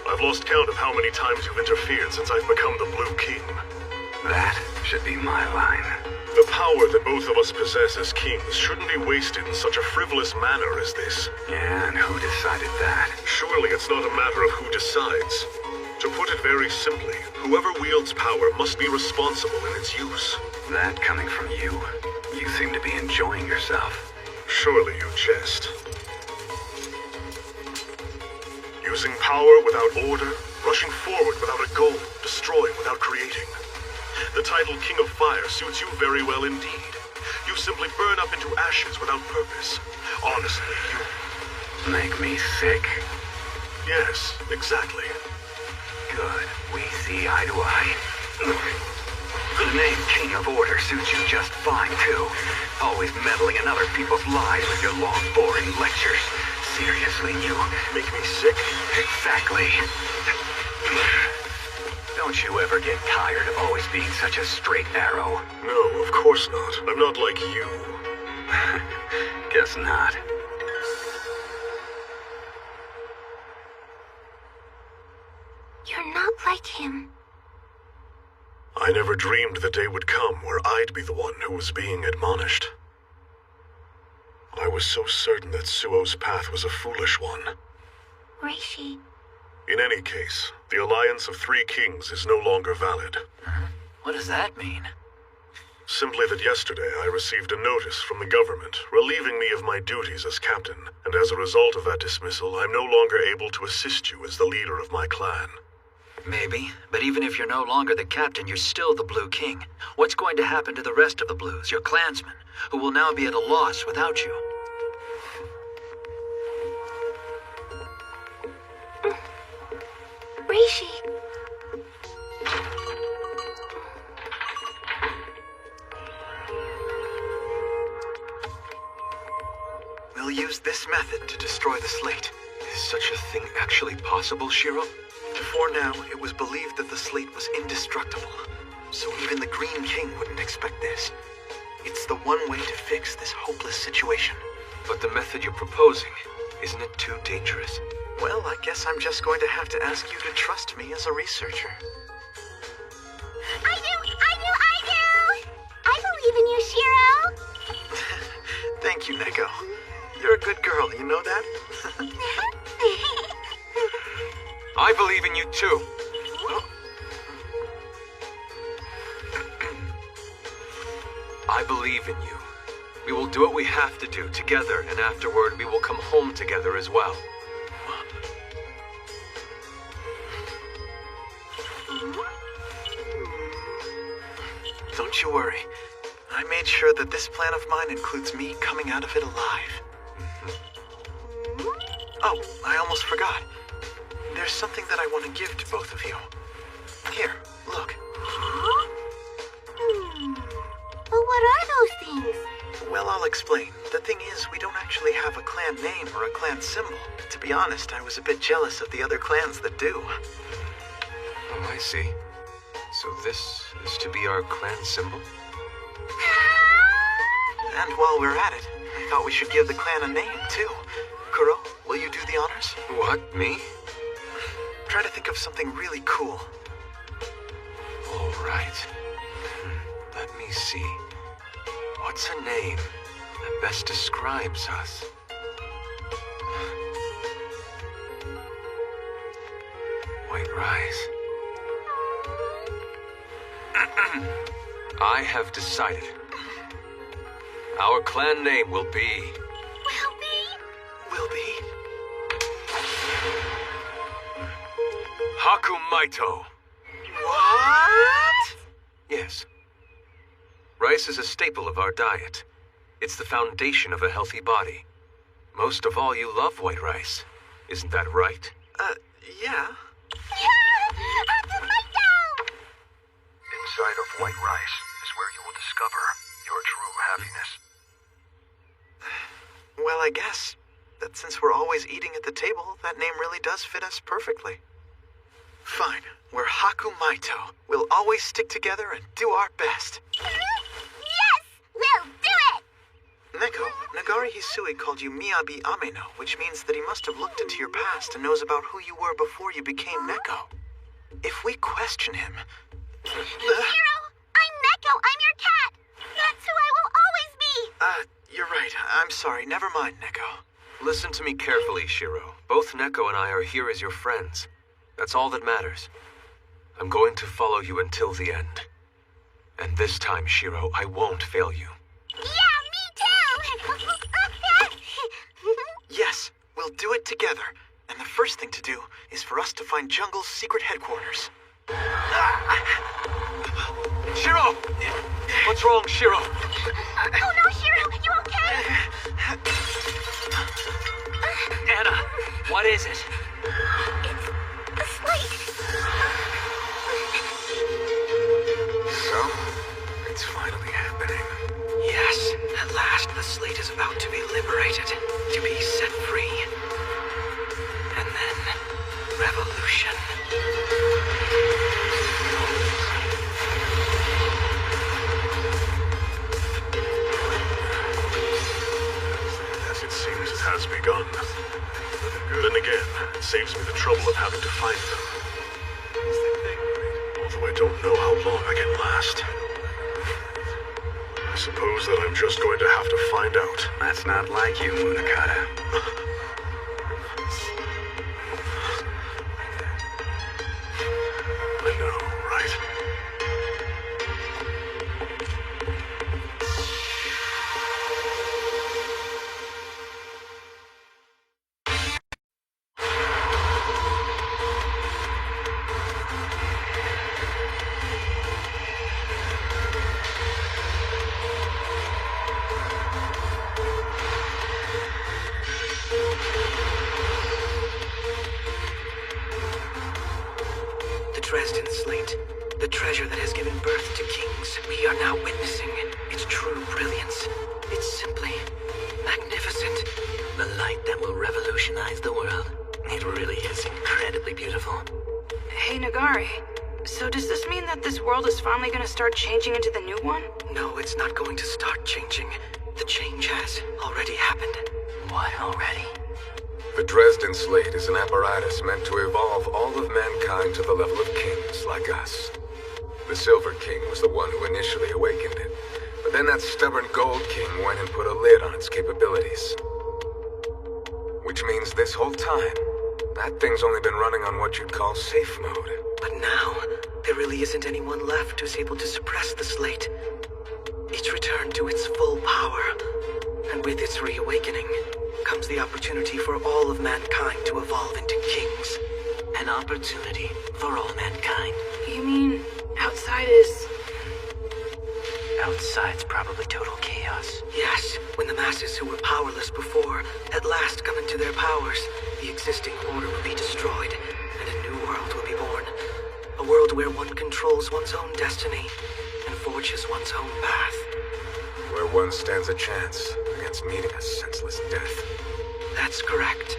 I've lost count of how many times you've interfered since I've become the Blue King. That should be my line. The power that both of us possess as kings shouldn't be wasted in such a frivolous manner as this. Yeah, and who decided that? Surely it's not a matter of who decides. To put it very simply, whoever wields power must be responsible in its use. That coming from you. You seem to be enjoying yourself. Surely you jest. Using power without order, rushing forward without a goal, destroying without creating. The title King of Fire suits you very well indeed. You simply burn up into ashes without purpose. Honestly, you... Make me sick. Yes, exactly. Good. We see eye to eye. The name King of Order suits you just fine, too. Always meddling in other people's lives with your long, boring lectures. Seriously, you make me sick? Exactly. Don't you ever get tired of always being such a straight arrow? No, of course not. I'm not like you. Guess not. You're not like him. I never dreamed the day would come where I'd be the one who was being admonished. I was so certain that Suo's path was a foolish one. Reishi. In any case, the alliance of three kings is no longer valid. What does that mean? Simply that yesterday I received a notice from the government relieving me of my duties as captain, and as a result of that dismissal, I'm no longer able to assist you as the leader of my clan. Maybe, but even if you're no longer the captain, you're still the Blue King. What's going to happen to the rest of the Blues, your clansmen, who will now be at a loss without you? Reishi. We'll use this method to destroy the slate. Is such a thing actually possible, Shiro? Before now, it was believed that the slate was indestructible, so even the Green King wouldn't expect this. It's the one way to fix this hopeless situation. But the method you're proposing, isn't it too dangerous? Well, I guess I'm just going to have to ask you to trust me as a researcher. I do! I believe in you, Shiro! Thank you, Neko. You're a good girl, you know that? I believe in you too. I believe in you. We will do what we have to do together, and afterward we will come home together as well. Don't you worry. I made sure that this plan of mine includes me coming out of it alive. Oh, I almost forgot. There's something that I want to give to both of you. Here, look. But what are those things? Well, I'll explain. The thing is, we don't actually have a clan name or a clan symbol. To be honest, I was a bit jealous of the other clans that do. Oh, I see. So this is to be our clan symbol? And while we're at it, I thought we should give the clan a name, too. Kuro, will you do the honors? What, me? Try to think of something really cool. All right. Let me see. What's a name that best describes us? Rise. I have decided. Our clan name will be... Will be? Hakumaito. What? Yes. Rice is a staple of our diet. It's the foundation of a healthy body. Most of all, you love white rice. Isn't that right? Yeah. Inside of white rice is where you will discover your true happiness. Well, I guess that since we're always eating at the table, that name really does fit us perfectly. Fine. We're Hakumaito. We'll always stick together and do our best. Yes! We'll do it! Neko, Nagari Hisui called you Miyabi Ameno, which means that he must have looked into your past and knows about who you were before you became Neko. If we question him... Hiro! I'm Neko! I'm your cat! That's who I will always be! You're right. I'm sorry. Never mind, Neko. Listen to me carefully, Shiro. Both Neko and I are here as your friends. That's all that matters. I'm going to follow you until the end. And this time, Shiro, I won't fail you. Yeah, me too! Yes, we'll do it together. And the first thing to do is for us to find Jungle's secret headquarters. Shiro! What's wrong, Shiro? Oh no, Shiro! You okay? Anna, what is it? It's the slate. So, it's finally happening. Yes, at last the slate is about to be liberated, to be set free. And then, revolution. As it seems it has begun. Then again, it saves me the trouble of having to find them. Although I don't know how long I can last. I suppose that I'm just going to have to find out. That's not like you, Munakata. I know, right? Dresden slate, the treasure that has given birth to kings, we are now witnessing its true brilliance. It's simply magnificent. The light that will revolutionize the world. It really is incredibly beautiful. Hey, Nagari. So does this mean that this world is finally gonna start changing into the new one? No, it's not going to start changing. The change has already happened. What already? The Dresden Slate is an apparatus meant to evolve all of mankind to the level of kings like us. The Silver King was the one who initially awakened it, but then that stubborn Gold King went and put a lid on its capabilities. Which means this whole time, that thing's only been running on what you'd call safe mode. But now, there really isn't anyone left who's able to suppress the slate. It's returned to its full power, and with its reawakening, comes the opportunity for all of mankind to evolve into kings. An opportunity for all mankind. You mean outside is... Outside's probably total chaos. Yes, when the masses who were powerless before at last come into their powers, the existing order will be destroyed, and a new world will be born. A world where one controls one's own destiny and forges one's own path. Where one stands a chance against meeting a senseless death. That's correct.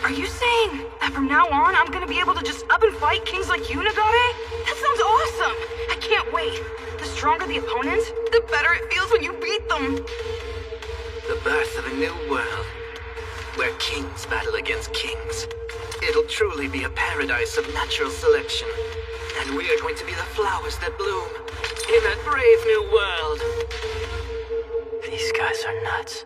Are you saying that from now on I'm gonna be able to just up and fight kings like you, Nagare? That sounds awesome! I can't wait. The stronger the opponent, the better it feels when you beat them. The birth of a new world, where kings battle against kings. It'll truly be a paradise of natural selection. And we are going to be the flowers that bloom in that brave new world. These guys are nuts.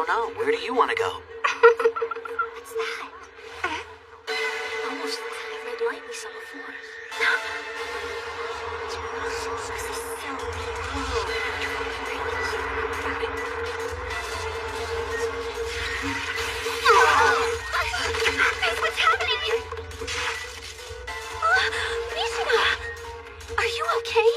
know. Where do you want to go? What's that? Almost looks like a red light we saw before. This is so Hey, what's happening? Mishima! Are you okay?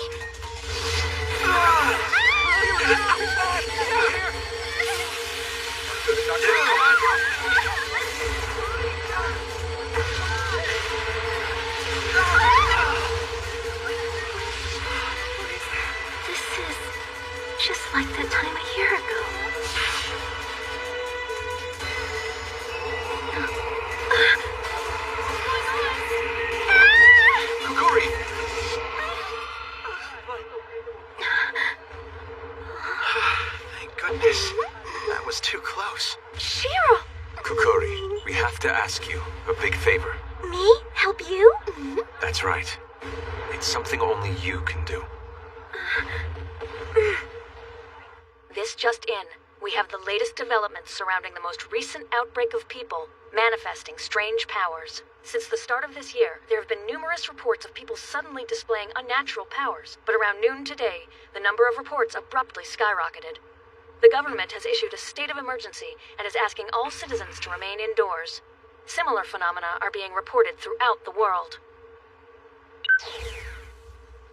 This is just like that time a year ago. Kukuri! Thank goodness. That was too close. Shiro! Kukuri, we have to ask you a big favor. Me? Help you? That's right. It's something only you can do. This just in. We have the latest developments surrounding the most recent outbreak of people manifesting strange powers. Since the start of this year, there have been numerous reports of people suddenly displaying unnatural powers, but around noon today, the number of reports abruptly skyrocketed. The government has issued a state of emergency and is asking all citizens to remain indoors. Similar phenomena are being reported throughout the world.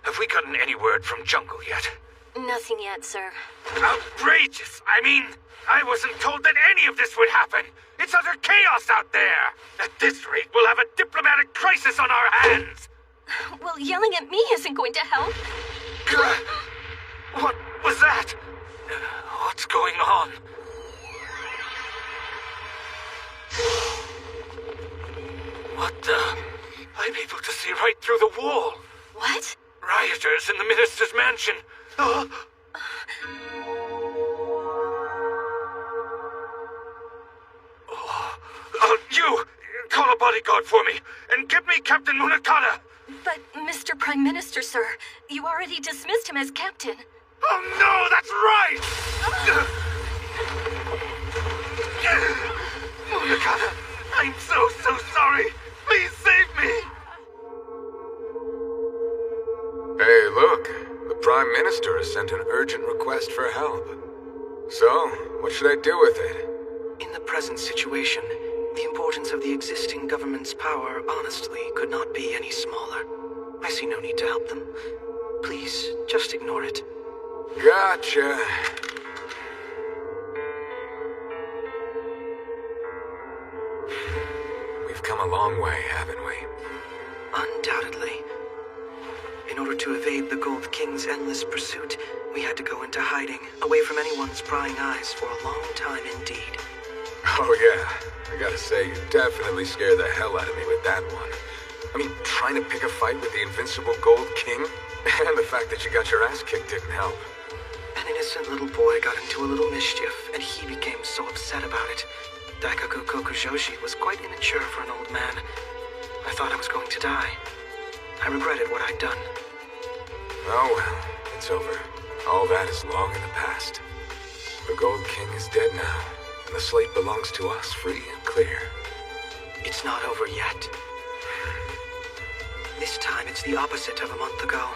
Have we gotten any word from Jungle yet? Nothing yet, sir. Outrageous! I mean, I wasn't told that any of this would happen! It's utter chaos out there! At this rate, we'll have a diplomatic crisis on our hands! Well, yelling at me isn't going to help. What was that? What's going on? What the? I'm able to see right through the wall. What? Rioters in the minister's mansion. You! Call a bodyguard for me, and get me Captain Munakata! But, Mr. Prime Minister, sir, you already dismissed him as captain. Oh no, that's right! Munakata, I'm so sorry! Please save me! Hey, look. The Prime Minister has sent an urgent request for help. So, what should I do with it? In the present situation, the importance of the existing government's power, honestly, could not be any smaller. I see no need to help them. Please, just ignore it. Gotcha. We've come a long way, haven't we? Undoubtedly. In order to evade the Gold King's endless pursuit, we had to go into hiding, away from anyone's prying eyes for a long time indeed. Oh yeah, I gotta say, you definitely scared the hell out of me with that one. I mean, trying to pick a fight with the invincible Gold King, and the fact that you got your ass kicked didn't help. An innocent little boy got into a little mischief, and he became so upset about it. Daikaku Kokujoshi was quite immature for an old man. I thought I was going to die. I regretted what I'd done. Oh well, it's over. All that is long in the past. The Gold King is dead now, and the slate belongs to us free and clear. It's not over yet. This time it's the opposite of a month ago.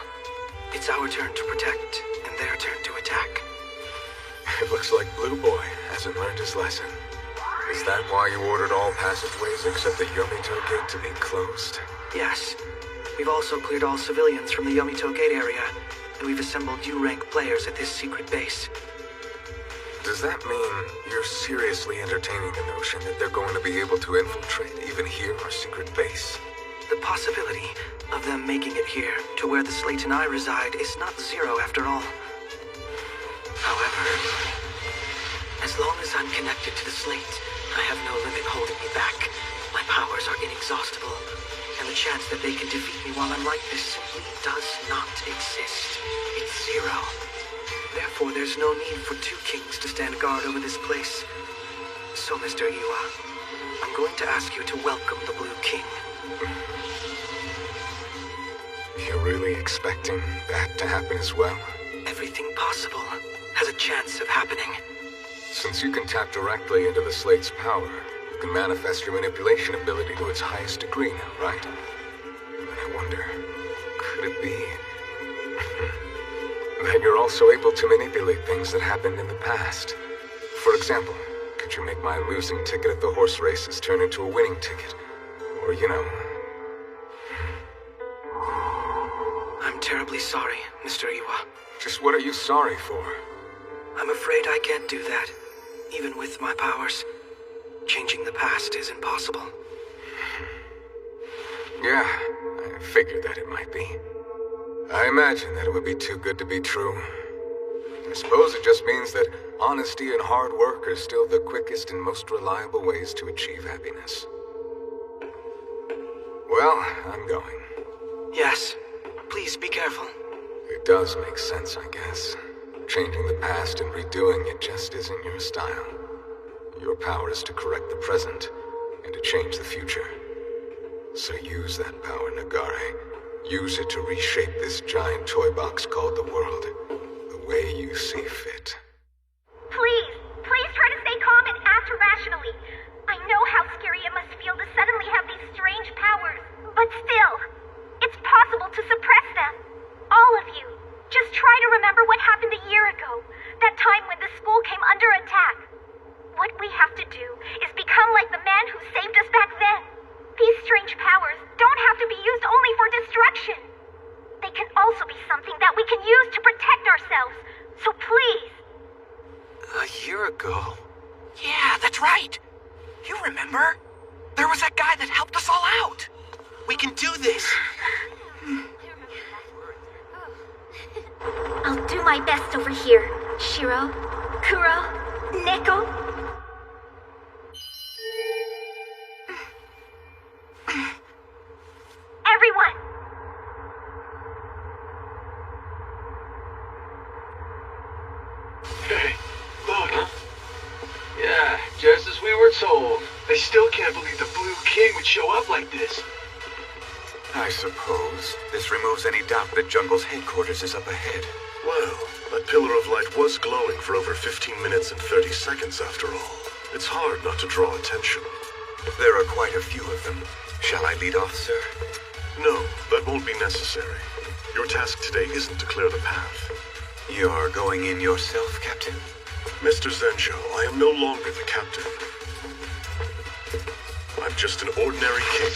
It's our turn to protect, and their turn to attack. It looks like Blue Boy hasn't learned his lesson. Is that why you ordered all passageways except the Yomito Gate to be closed? Yes. We've also cleared all civilians from the Yomito Gate area, and we've assembled U-rank players at this secret base. Does that mean you're seriously entertaining the notion that they're going to be able to infiltrate even here, our secret base? The possibility of them making it here, to where the Slate and I reside, is not zero after all. However, as long as I'm connected to the Slate, I have no limit holding me back. My powers are inexhaustible, and the chance that they can defeat me while I'm like this simply does not exist. It's zero. Therefore, there's no need for two kings to stand guard over this place. So, Mr. Iwa, I'm going to ask you to welcome the Blue King. You're really expecting that to happen as well? Everything possible has a chance of happening. Since you can tap directly into the slate's power, you can manifest your manipulation ability to its highest degree now, right? And I wonder, could it be that you're also able to manipulate things that happened in the past? For example, could you make my losing ticket at the horse races turn into a winning ticket? Or, I'm terribly sorry, Mr. Iwa. Just what are you sorry for? I'm afraid I can't do that. Even with my powers, changing the past is impossible. Yeah, I figured that it might be. I imagine that it would be too good to be true. I suppose it just means that honesty and hard work are still the quickest and most reliable ways to achieve happiness. Well, I'm going. Yes. Please be careful. It does make sense, I guess. Changing the past and redoing it just isn't your style. Your power is to correct the present and to change the future. So use that power, Nagare. Use it to reshape this giant toy box called the world, the way you see fit. Please try to stay calm and act rationally. I know how scary it must feel to suddenly have these strange powers, but still, it's possible to suppress them. All of you. Just try to remember what happened a year ago, that time when the school came under attack. What we have to do is become like the man who saved us back then. These strange powers don't have to be used only for destruction. They can also be something that we can use to protect ourselves. So please. A year ago? Yeah, that's right. You remember? There was that guy that helped us all out. We can do this. I'll do my best over here. Shiro, Kuro, Neko. Everyone! Hey, look. Yeah, just as we were told. I still can't believe the Blue King would show up like this. I suppose this removes any doubt that Jungle's headquarters is up ahead. Well, that pillar of light was glowing for over 15 minutes and 30 seconds after all. It's hard not to draw attention. There are quite a few of them. Shall I lead off, sir? No, that won't be necessary. Your task today isn't to clear the path. You're going in yourself, Captain? Mr. Zenjo, I am no longer the captain. I'm just an ordinary king.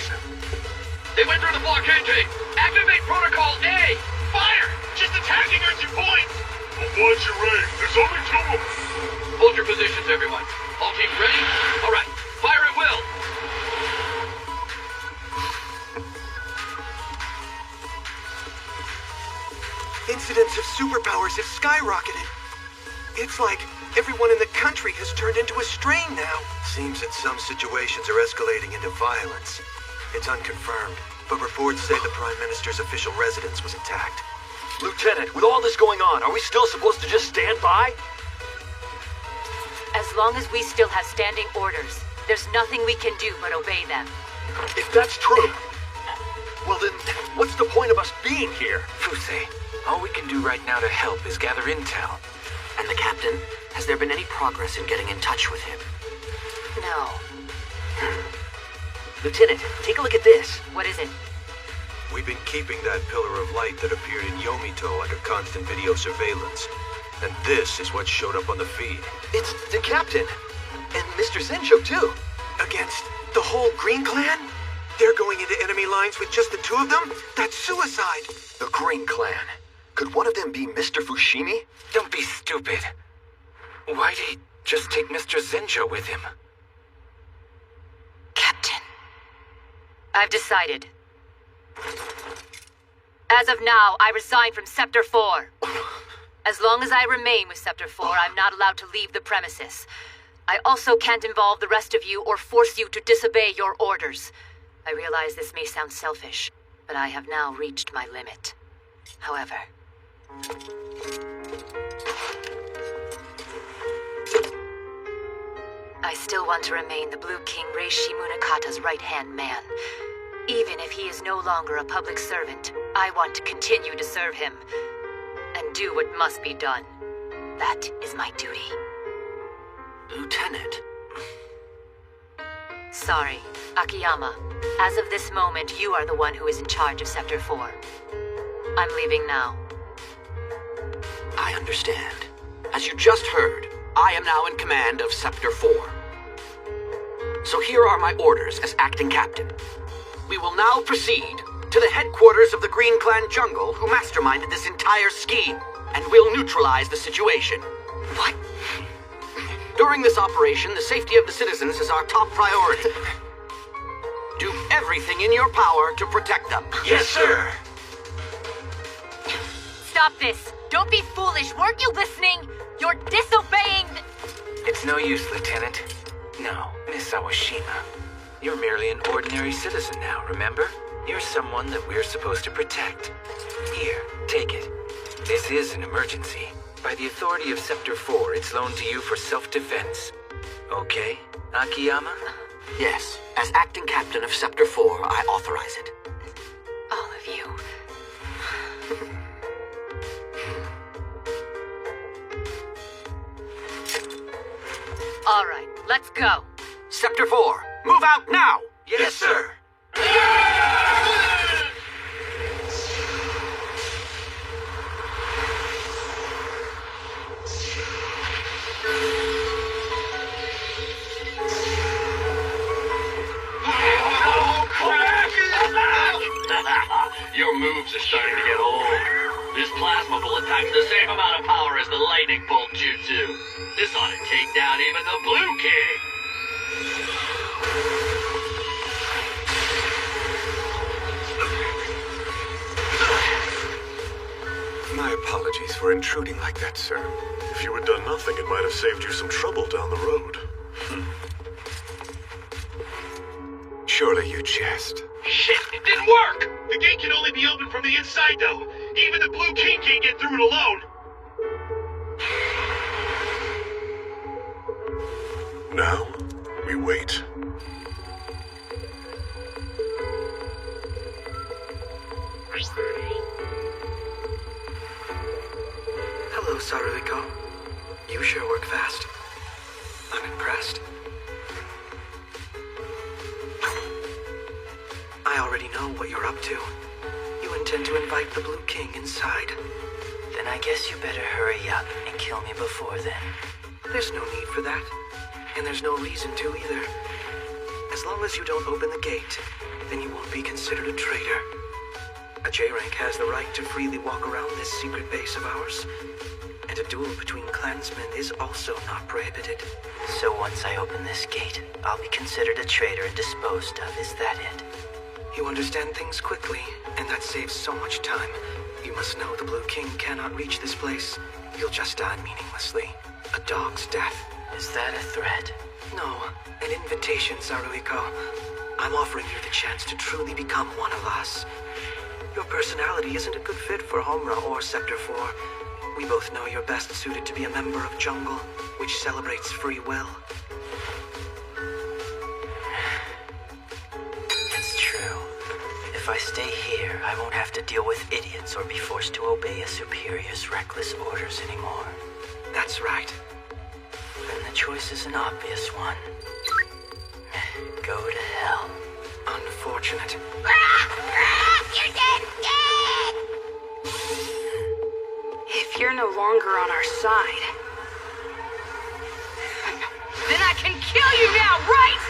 They went through the blockade gate! Activate Protocol A! Fire! Just attacking her 2 points! Well, what's your range? There's only 2 of them! Hold your positions, everyone. All teams ready? Alright, fire at will! Incidents of superpowers have skyrocketed. It's like everyone in the country has turned into a strain now. Seems that some situations are escalating into violence. It's unconfirmed, but reports say the Prime Minister's official residence was attacked. Lieutenant, with all this going on, are we still supposed to just stand by? As long as we still have standing orders, there's nothing we can do but obey them. If that's true, well then, what's the point of us being here? Fuse, all we can do right now to help is gather intel. And the captain, has there been any progress in getting in touch with him? No. Lieutenant, take a look at this. What is it? We've been keeping that pillar of light that appeared in Yomito under constant video surveillance. And this is what showed up on the feed. It's the captain. And Mr. Zenjo, too. Against the whole Green Clan? They're going into enemy lines with just the 2 of them? That's suicide! The Green Clan. Could one of them be Mr. Fushimi? Don't be stupid. Why'd he just take Mr. Zenjo with him? Captain. I've decided. As of now, I resign from Scepter 4. As long as I remain with Scepter 4, I'm not allowed to leave the premises. I also can't involve the rest of you or force you to disobey your orders. I realize this may sound selfish, but I have now reached my limit. However, I still want to remain the Blue King Reishi Munakata's right-hand man. Even if he is no longer a public servant, I want to continue to serve him and do what must be done. That is my duty. Lieutenant. Sorry, Akiyama. As of this moment, you are the one who is in charge of Sector 4. I'm leaving now. I understand. As you just heard, I am now in command of Sector 4. So here are my orders as acting captain. We will now proceed to the headquarters of the Green Clan Jungle, who masterminded this entire scheme, and we'll neutralize the situation. What? During this operation, the safety of the citizens is our top priority. Do everything in your power to protect them. Yes, sir. Stop this! Don't be foolish! Weren't you listening? You're disobeying the... It's no use, Lieutenant. No, Miss Sawashima. You're merely an ordinary citizen now, remember? You're someone that we're supposed to protect. Here, take it. This is an emergency. By the authority of Sector 4, it's loaned to you for self-defense. Okay, Akiyama? Yes, as acting captain of Sector 4, I authorize it. All of you. All right, let's go. Sector 4, move out now! Yes, sir. Your moves are starting to get old. This plasma bullet packs the same amount of power as the lightning bolt jutsu. This ought to take down even the Blue King. My apologies for intruding like that, sir. If you had done nothing, it might have saved you some trouble down the road. Surely you jest. Shit, it didn't work! The gate can only be opened from the inside, though. Even the Blue King can't get through it alone. Now, we wait. Hello, Saruhiko. You sure work fast. I'm impressed. I already know what you're up to. You intend to invite the Blue King inside. Then I guess you better hurry up and kill me before then. There's no need for that. And there's no reason to either. As long as you don't open the gate, then you won't be considered a traitor. A J-rank has the right to freely walk around this secret base of ours. And a duel between clansmen is also not prohibited. So once I open this gate, I'll be considered a traitor and disposed of, is that it? You understand things quickly, and that saves so much time. You must know the Blue King cannot reach this place. You'll just die meaninglessly. A dog's death. Is that a threat? No, an invitation, Saruhiko. I'm offering you the chance to truly become one of us. Your personality isn't a good fit for Homura or Sector 4. We both know you're best suited to be a member of Jungle, which celebrates free will. It's true. If I stay here, I won't have to deal with idiots or be forced to obey a superior's reckless orders anymore. That's right. Then the choice is an obvious one. Go to hell. Unfortunate. You're dead! If you're no longer on our side, then I can kill you now, right?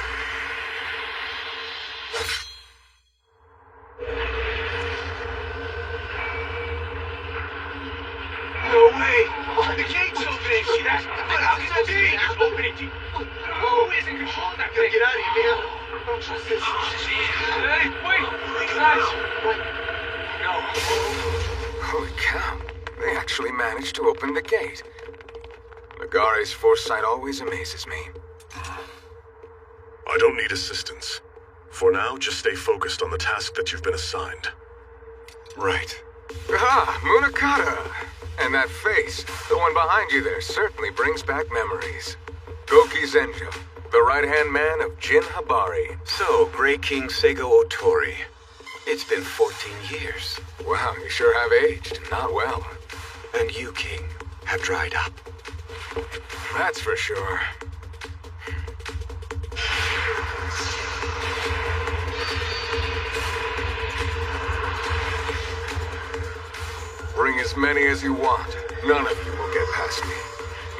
No way! The gate's opening! See that? But how can that be? It's opening! Who isn't controlling that thing? Get out of here, man! Don't trust this. Hey, wait! Guys! No. Holy cow. They actually managed to open the gate. Nagare's foresight always amazes me. I don't need assistance. For now, just stay focused on the task that you've been assigned. Right. Ah, Munakata! And that face, the one behind you there, certainly brings back memories. Goki Zenjo, the right-hand man of Jin Habari. So, Grey King Seigo Otori. It's been 14 years. Wow, you sure have aged. Not well. And you, King, have dried up. That's for sure. as many as you want. None of you will get past me.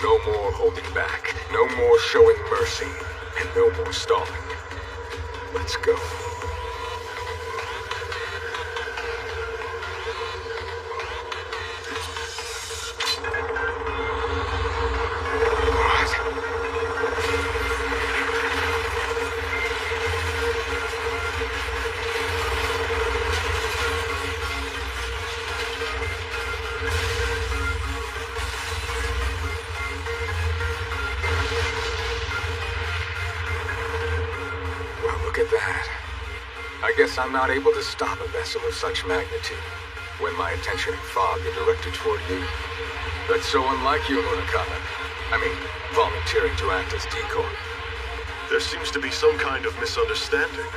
No more holding back. No more showing mercy. And no more stalling. Let's go. I'm not able to stop a vessel of such magnitude when my attention and fog are directed toward you. That's so unlike you, Munakata. I mean, volunteering to act as decoy. There seems to be some kind of misunderstanding.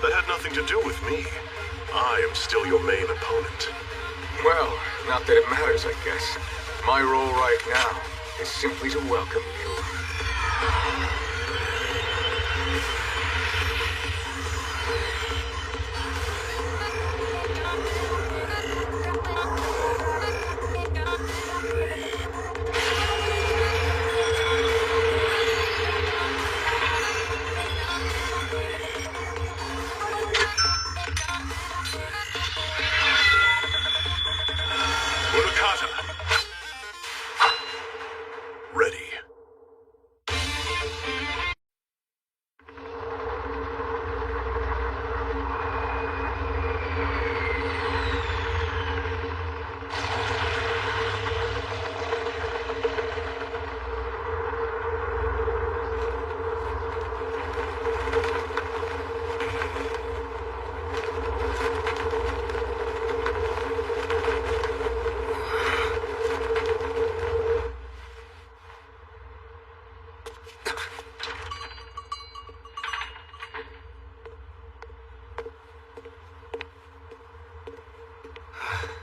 That had nothing to do with me. I am still your main opponent. Well, not that it matters, I guess. My role right now is simply to welcome you.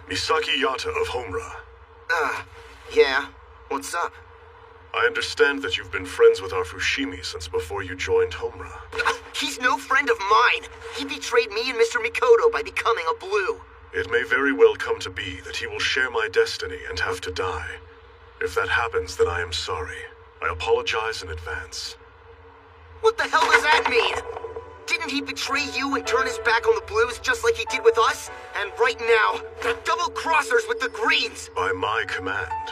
Misaki Yata of Homura. Yeah. What's up? I understand that you've been friends with our Fushimi since before you joined Homura. He's no friend of mine! He betrayed me and Mr. Mikoto by becoming a Blue. It may very well come to be that he will share my destiny and have to die. If that happens, then I am sorry. I apologize in advance. What the hell does that mean? Didn't he betray you and turn his back on the Blues just like he did with us? And right now, they're double-crossers with the Greens! By my command.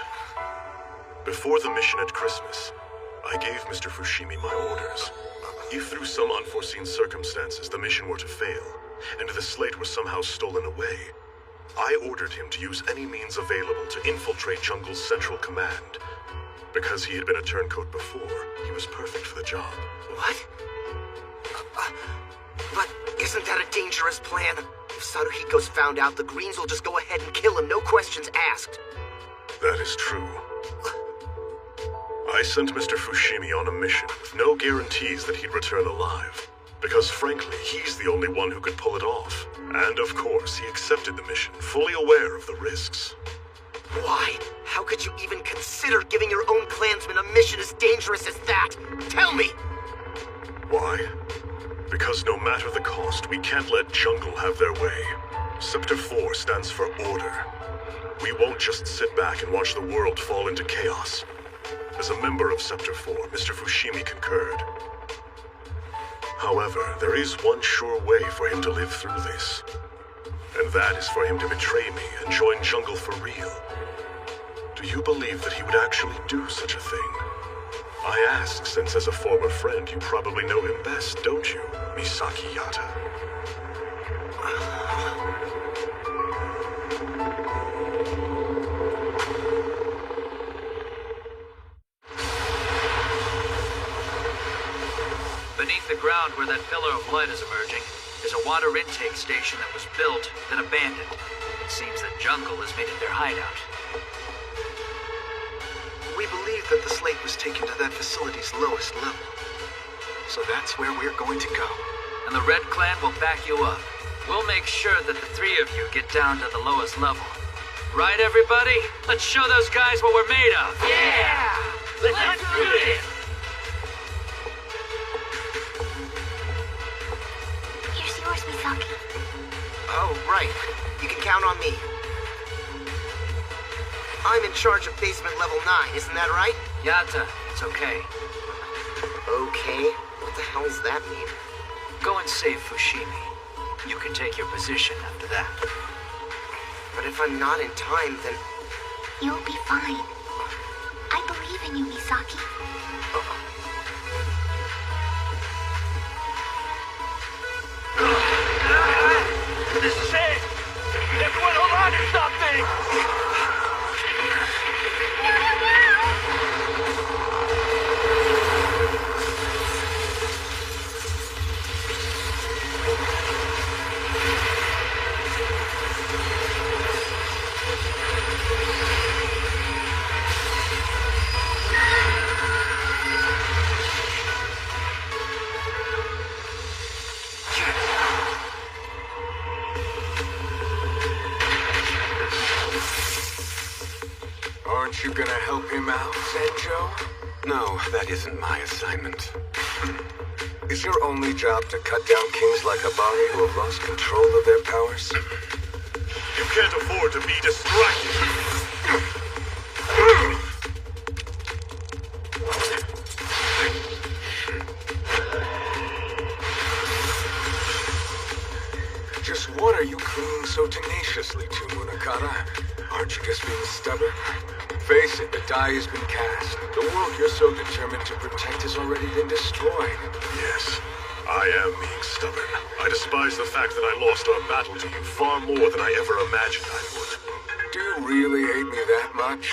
Before the mission at Christmas, I gave Mr. Fushimi my orders. If through some unforeseen circumstances the mission were to fail, and the slate was somehow stolen away, I ordered him to use any means available to infiltrate Jungle's central command. Because he had been a turncoat before, he was perfect for the job. What? But isn't that a dangerous plan? If Saruhiko's found out, the Greens will just go ahead and kill him, no questions asked. That is true. I sent Mr. Fushimi on a mission with no guarantees that he'd return alive. Because frankly, he's the only one who could pull it off. And of course, he accepted the mission, fully aware of the risks. Why? How could you even consider giving your own clansmen a mission as dangerous as that? Tell me! Why? Because no matter the cost, we can't let Jungle have their way. Scepter 4 stands for order. We won't just sit back and watch the world fall into chaos. As a member of Scepter 4, Mr. Fushimi concurred. However, there is one sure way for him to live through this. And that is for him to betray me and join Jungle for real. Do you believe that he would actually do such a thing? I ask since as a former friend you probably know him best, don't you, Misaki Yata? Beneath the ground where that pillar of light is emerging is a water intake station that was built, then abandoned. It seems that Jungle has made it their hideout. We believe that the slate was taken to that facility's lowest level. So that's where we're going to go. And the Red Clan will back you up. We'll make sure that the three of you get down to the lowest level. Right, everybody? Let's show those guys what we're made of. Yeah! Let's do this! Here's yours, Misaki. Oh, right. You can count on me. I'm in charge of basement level 9, isn't that right? Yata, it's okay. Okay? What the hell does that mean? Go and save Fushimi. You can take your position after that. But if I'm not in time, then... You'll be fine. I believe in you, Misaki. This is it! Everyone hold on to something! Aren't you gonna help him out, Senjo? No, that isn't my assignment. Is your only job to cut down kings like Habari who have lost control of their powers? You can't afford to be distracted. Just what are you clinging so tenaciously to, Munakata? Aren't you just being stubborn? Face it, the die has been cast. The world you're so determined to protect has already been destroyed. Yes, I am being stubborn. I despise the fact that I lost our battle to you far more than I ever imagined I would. Do you really hate me that much?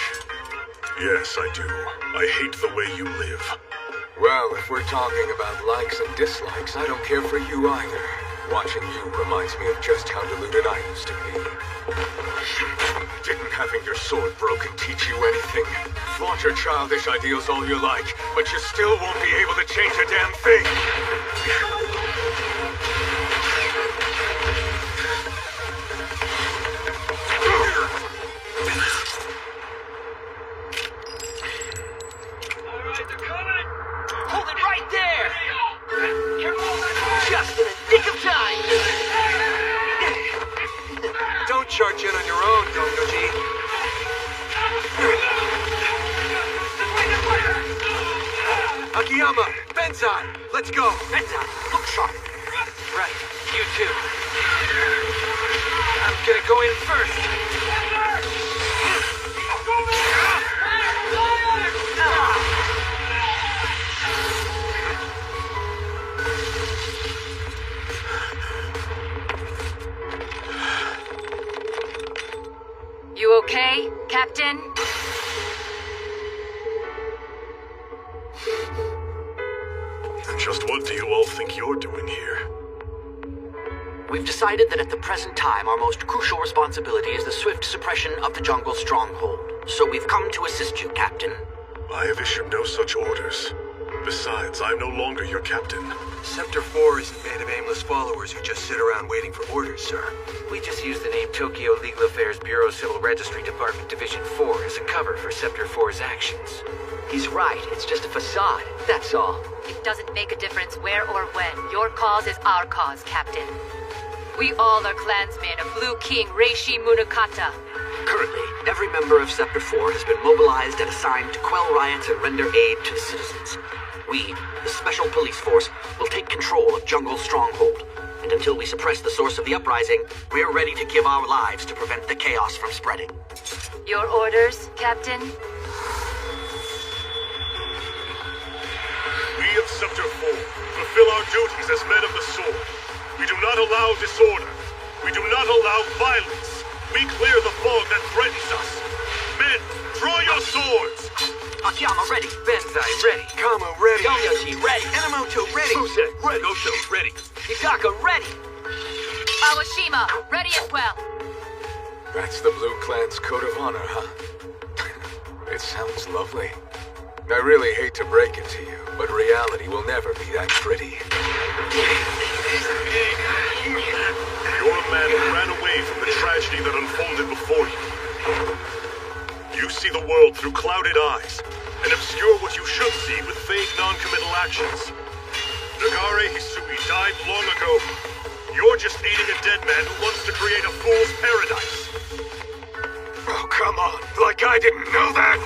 Yes, I do. I hate the way you live. Well, if we're talking about likes and dislikes, I don't care for you either. Watching you reminds me of just how deluded I used to be. Didn't having your sword broken teach you anything? Flaunt your childish ideals all you like, but you still won't be able to change a damn thing. Hold it right there! Just in the nick of time! Don't charge in on your own, Dongoji. Akiyama, Benzai, let's go. Benzai, look sharp. Right, you too. I'm gonna go in first. You okay, Captain? And just what do you all think you're doing here? We've decided that at the present time, our most crucial responsibility is the swift suppression of the jungle stronghold. So we've come to assist you, Captain. I have issued no such orders. Besides, I'm no longer your captain. Sector 4 isn't made of aimless followers who just sit around waiting for orders, sir. We just used the name Tokyo Legal Affairs Bureau Civil Registry Department Division 4 as a cover for Sector 4's actions. He's right. It's just a facade. That's all. It doesn't make a difference where or when. Your cause is our cause, Captain. We all are clansmen of Blue King Reishi Munakata. Currently, every member of Sector 4 has been mobilized and assigned to quell riots and render aid to the citizens. We, the Special Police Force, will take control of Jungle Stronghold. And until we suppress the source of the uprising, we're ready to give our lives to prevent the chaos from spreading. Your orders, Captain? We of Sector 4 fulfill our duties as men of the sword. We do not allow disorder. We do not allow violence. We clear the fog that threatens us. Men, draw your swords! Akiyama ready. Benzai ready. Kamo ready. Yonyoshi ready. Enomoto ready. Fuse ready. Gosho ready. Hikaka ready. Awashima, ready as well. That's the Blue Clan's code of honor, huh? It sounds lovely. I really hate to break it to you, but reality will never be that pretty. You're a man who ran away from the tragedy that unfolded before you. You see the world through clouded eyes, and obscure what you should see with vague non-committal actions. Nagare Hisui died long ago. You're just aiding a dead man who wants to create a fool's paradise. Oh, Come on, like I didn't know that!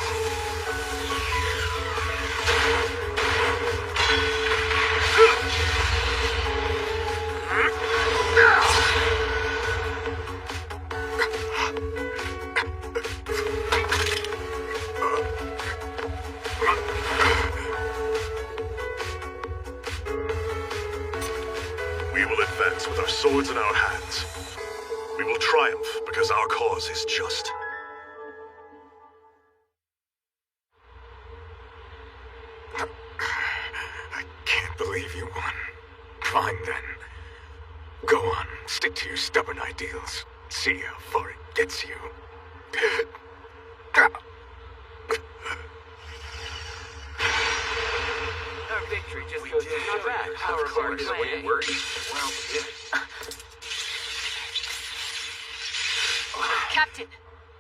We will advance with our swords in our hands. We will triumph because our cause is just. I can't believe you won. Fine then. Go on, stick to your stubborn ideals. See how far it gets you. Our victory just goes to show the power of our plan. Well, yeah. Captain,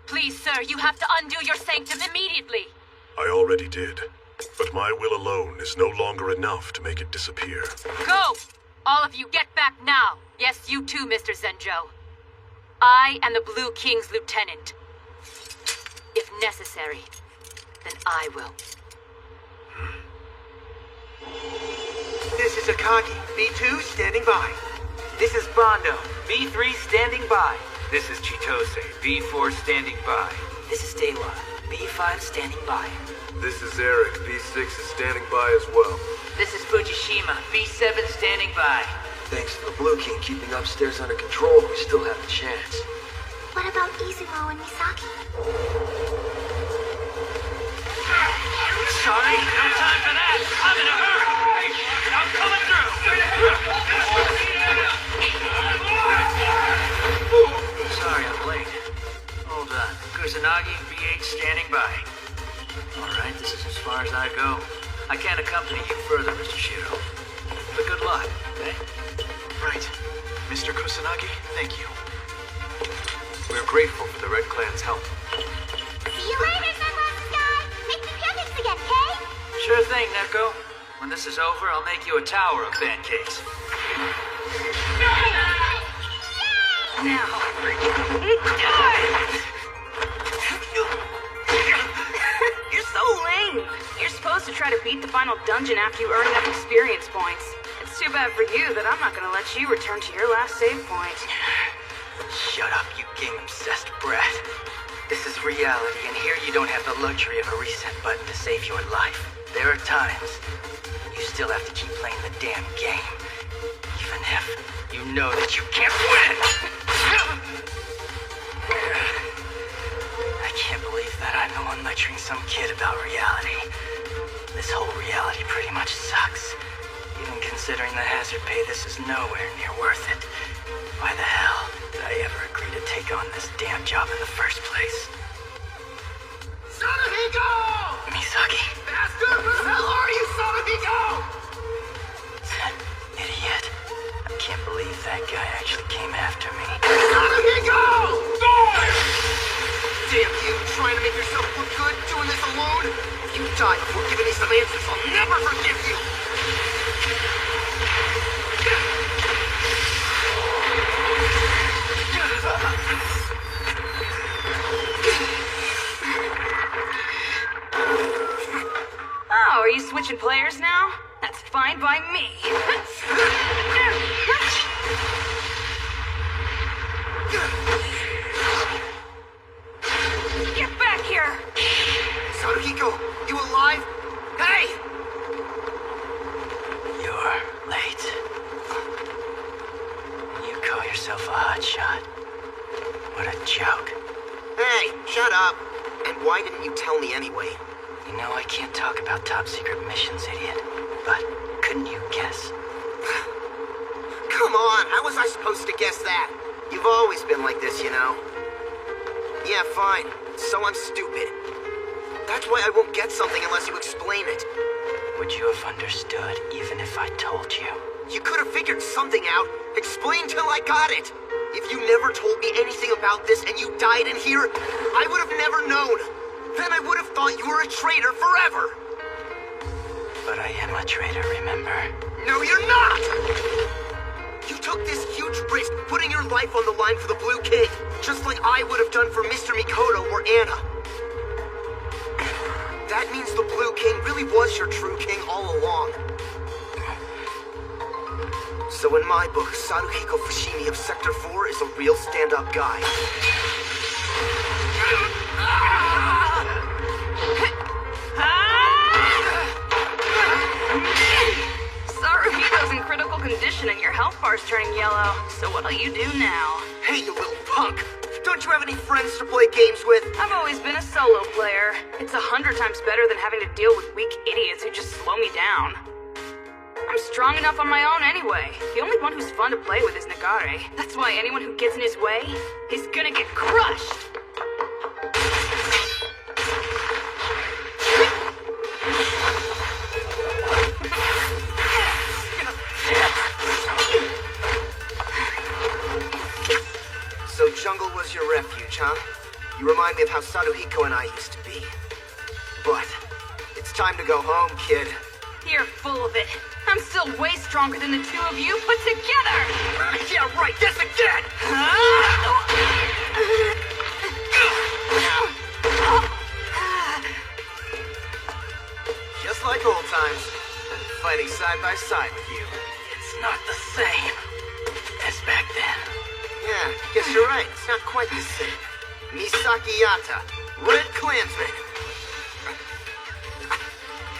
please, sir, you have to undo your sanctum immediately. I already did. But my will alone is no longer enough to make it disappear. Go! All of you, get back now. Yes, you too, Mr. Zenjo. I am the Blue King's lieutenant. If necessary, then I will. This is Akagi, B2 standing by. This is Bondo, B3 standing by. This is Chitose, B4 standing by. This is Dewa, B5 standing by. This is Eric, B6 is standing by as well. This is Fujishima, B7 standing by. Thanks to the Blue King keeping upstairs under control, we still have a chance. What about Izumo and Misaki? Sorry, no time for that. I'm in a hurry. I'm coming through. Sorry, I'm late. Hold on. Kusanagi, B8 standing by. All right, this is as far as I go. I can't accompany you further, Mr. Shiro. But good luck, okay? Right. Mr. Kusanagi, thank you. We're grateful for the Red Clan's help. See you later, Sunglasses Guy! Make me pancakes again, okay? Sure thing, Neko. When this is over, I'll make you a tower of pancakes. Now. You're so lame. You're supposed to try to beat the final dungeon after you earn enough experience points. It's too bad for you that I'm not gonna let you return to your last save point. Shut up, you game-obsessed brat. This is reality, and here you don't have the luxury of a reset button to save your life. There are times you still have to keep playing the damn game, even if you know that you can't win. I can't believe that I'm the one lecturing some kid about reality. This whole reality pretty much sucks. Even considering the hazard pay, this is nowhere near worth it. Why the hell did I ever agree to take on this damn job in the first place? Sanahiko! Misaki? Bastard! Who the hell are you, Sanahiko? Idiot. I can't believe that guy actually came after me. Sanahiko! Damn you, trying to make yourself look good doing this alone? If you die before giving me some answers, I'll never forgive you! Oh, are you switching players now? That's fine by me. Get back here! Sanahiko, you alive? Hey! You're late. You call yourself a hotshot. What a joke. Hey, shut up. And why didn't you tell me anyway? You know I can't talk about top secret missions, idiot. But couldn't you guess? Come on, how was I supposed to guess that? You've always been like this, you know. Yeah, fine. So I'm stupid. That's why I won't get something unless you explain it. Would you have understood even if I told you? You could have figured something out. Explain till I got it. If you never told me anything about this and you died in here, I would have never known. Then I would have thought you were a traitor forever. But I am a traitor, remember? No, you're not! You took this huge risk, putting your life on the line for the Blue King. Just like I would have done for Mr. Mikoto or Anna. That means the Blue King really was your true king all along. So in my book, Saruhiko Fushimi of Sector 4 is a real stand-up guy. Saruhiko's in critical condition and your health bar's turning yellow. So what'll you do now? Hey, you little punk! Don't you have any friends to play games with? I've always been a solo player. It's 100 times better than having to deal with weak idiots who just slow me down. I'm strong enough on my own anyway. The only one who's fun to play with is Nagare. That's why anyone who gets in his way is gonna get crushed! So jungle was your refuge, huh? You remind me of how Saruhiko and I used to be. But it's time to go home, kid. You're full of it. I'm still way stronger than the two of you put together! Yeah, right, yes again! Just like old times, fighting side by side with you. It's not the same as back then. Yeah, guess you're right, it's not quite the same. Misaki Yata, Red Klansman.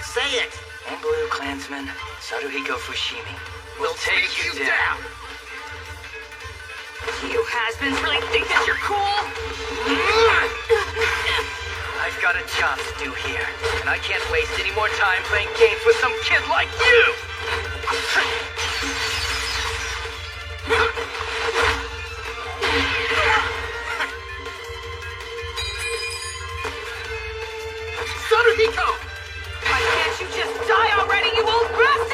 Say it! And Blue Klansman, Saruhiko Fushimi. We'll take you down. You has-beens really think that you're cool? I've got a job to do here, and I can't waste any more time playing games with some kid like you! Saruhiko! Why can't you just die already, you old bastard?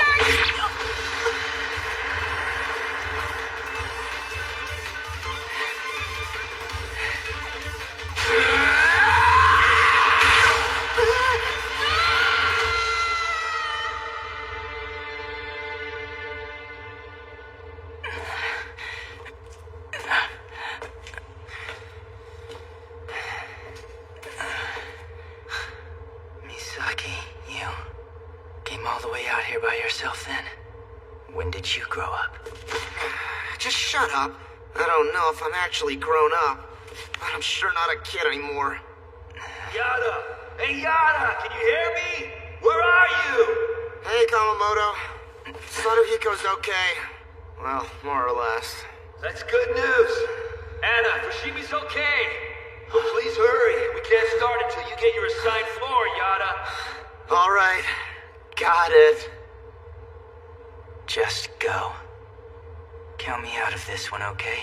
Misaki, you came all the way out here by yourself then? When did you grow up? Just shut up. I don't know if I'm actually grown up, but I'm sure not a kid anymore. Yada! Hey, Yada! Can you hear me? Where are you? Hey, Kamamoto. Saruhiko's okay. Well, more or less. That's good news. Anna, Fushimi's okay. But please hurry. We can't start until you get your assigned floor, Yada. All right. Got it. Just go. Count me out of this one, okay?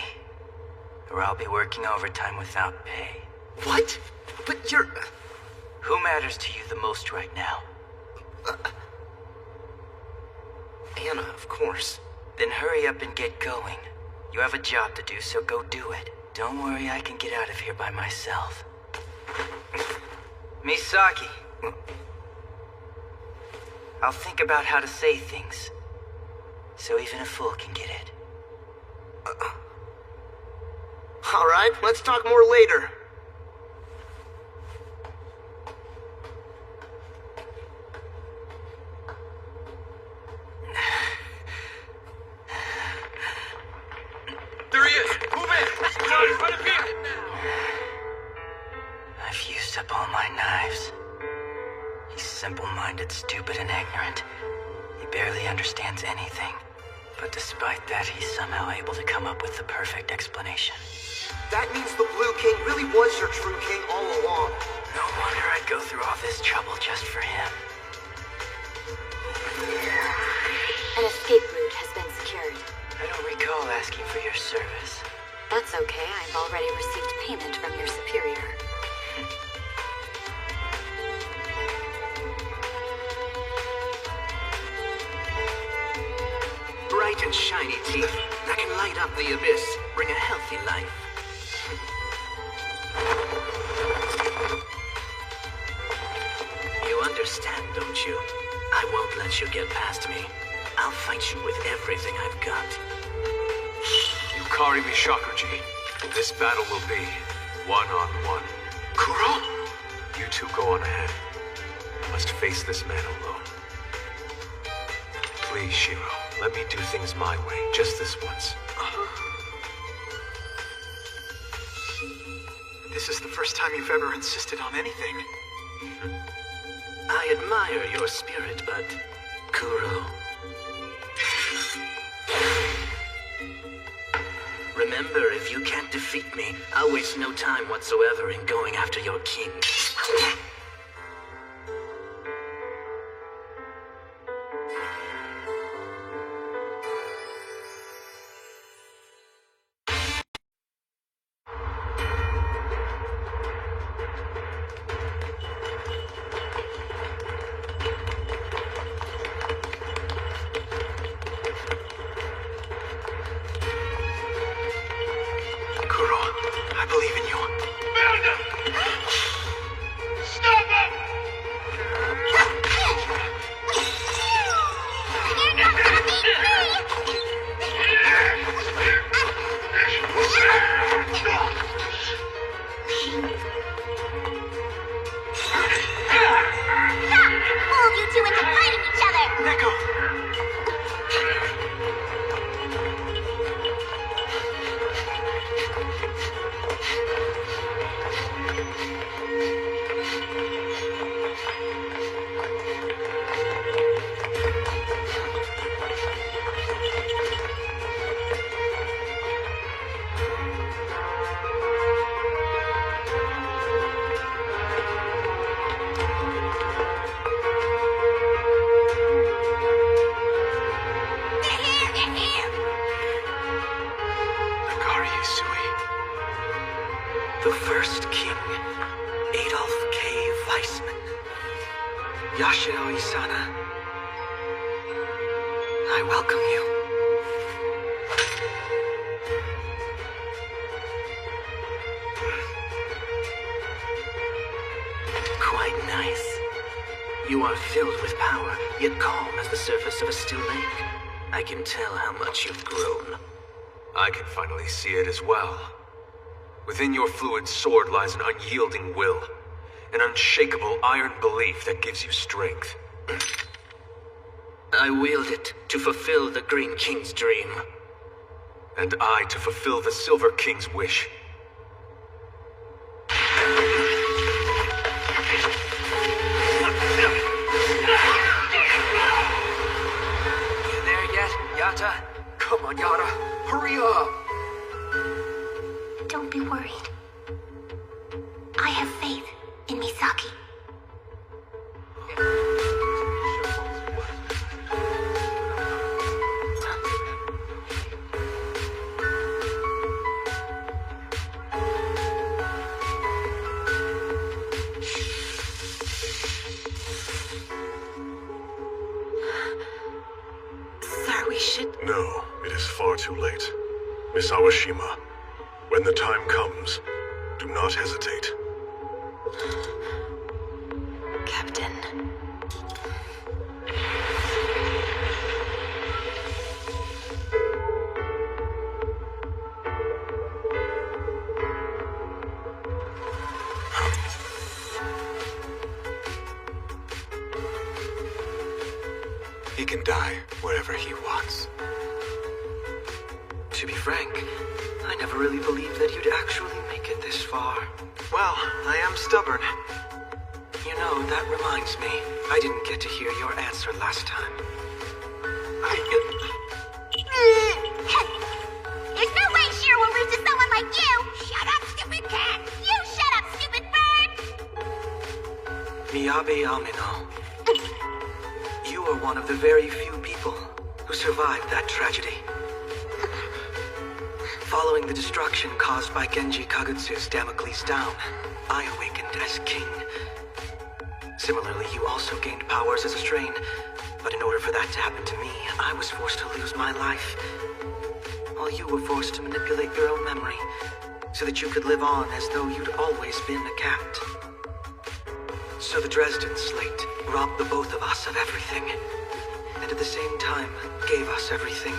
Or I'll be working overtime without pay. What? But you're... Who matters to you the most right now? Anna, of course. Then hurry up and get going. You have a job to do, so go do it. Don't worry, I can get out of here by myself. Misaki. I'll think about how to say things, so even a fool can get it. All right, let's talk more later. There he is! Move in! He's out in front of here! I've used up all my knives. He's simple-minded, stupid, and ignorant. He barely understands anything. But despite that, he's somehow able to come up with the perfect explanation. That means the Blue King really was your true king all along. No wonder I'd go through all this trouble just for him. An escape route has been secured. I don't recall asking for your service. That's okay. I've already received payment from your superior. Bright and shiny teeth that can light up the abyss, bring a healthy life. You understand, don't you? I won't let you get past me. I'll fight you with everything I've got. Yukari Mishakuji, This battle will be one-on-one. Kuro? You two go on ahead. I must face this man alone. Please, Shiro, let me do things my way, just this once. This is the first time you've ever insisted on anything. I admire your spirit, but... Kuro... Remember, if you can't defeat me, I'll waste no time whatsoever in going after your king. You are filled with power, yet calm as the surface of a still lake. I can tell how much you've grown. I can finally see it as well. Within your fluid sword lies an unyielding will, an unshakable iron belief that gives you strength. I wield it to fulfill the Green King's dream. And I to fulfill the Silver King's wish. Yata? Come on, Yata. Hurry up! Don't be worried. I have faith in Misaki. No, it is far too late. Miss Awashima, when the time comes, do not hesitate. Captain. He can die wherever he wants. To be frank, I never really believed that you'd actually make it this far. Well, I am stubborn. You know, that reminds me. I didn't get to hear your answer last time. There's no way Shiro will lose to someone like you! Shut up, stupid cat! You shut up, stupid bird! Miyabi Amino. You are one of the very few people who survived that tragedy. Following the destruction caused by Genji Kagutsu's Damocles down, I awakened as king. Similarly, you also gained powers as a strain, but in order for that to happen to me, I was forced to lose my life. While you were forced to manipulate your own memory, so that you could live on as though you'd always been a cat. So the Dresden slate robbed the both of us of everything, and at the same time gave us everything.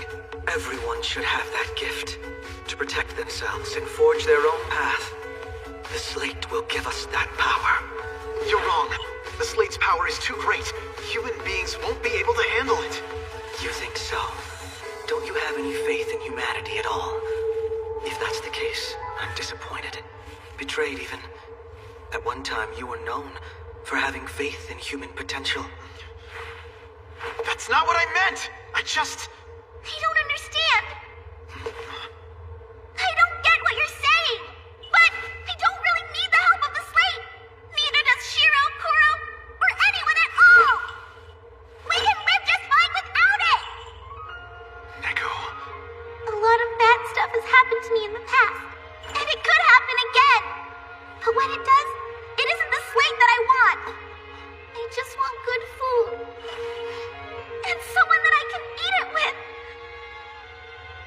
Everyone should have that gift. to protect themselves and forge their own path. The slate will give us that power. You're wrong. The slate's power is too great. Human beings won't be able to handle it. You think so? Don't you have any faith in humanity at all? If that's the case, I'm disappointed. Betrayed, even. At one time, you were known for having faith in human potential. That's not what I meant! I don't understand. I don't get what you're saying. But I don't really need the help of the slate. Neither does Shiro, Kuro, or anyone at all. We can live just fine without it. Neko. A lot of bad stuff has happened to me in the past. And it could happen again. But when it does, it isn't the slate that I want. I just want good food. And someone that I can eat it with.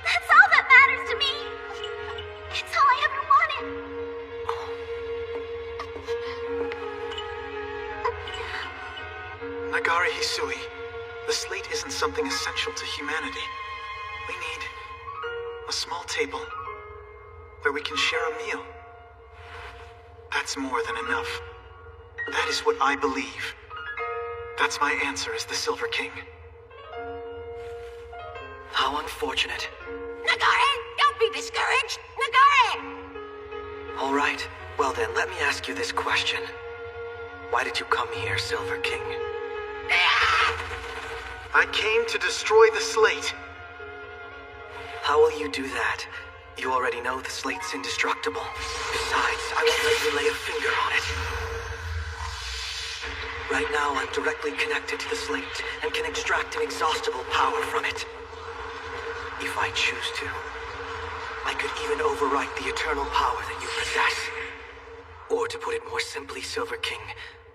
That's all that matters to me. It's all I ever wanted. Nagare Hisui, the slate isn't something essential to humanity. We need a small table where we can share a meal. That's more than enough. That is what I believe. That's my answer as the Silver King. How unfortunate. Nagare, don't be discouraged. Nagare! All right. Well then, let me ask you this question. Why did you come here, Silver King? I came to destroy the slate. How will you do that? You already know the slate's indestructible. Besides, I won't let you lay a finger on it. Right now, I'm directly connected to the slate and can extract inexhaustible power from it. If I choose to, I could even overwrite the eternal power that you possess. Or to put it more simply, Silver King,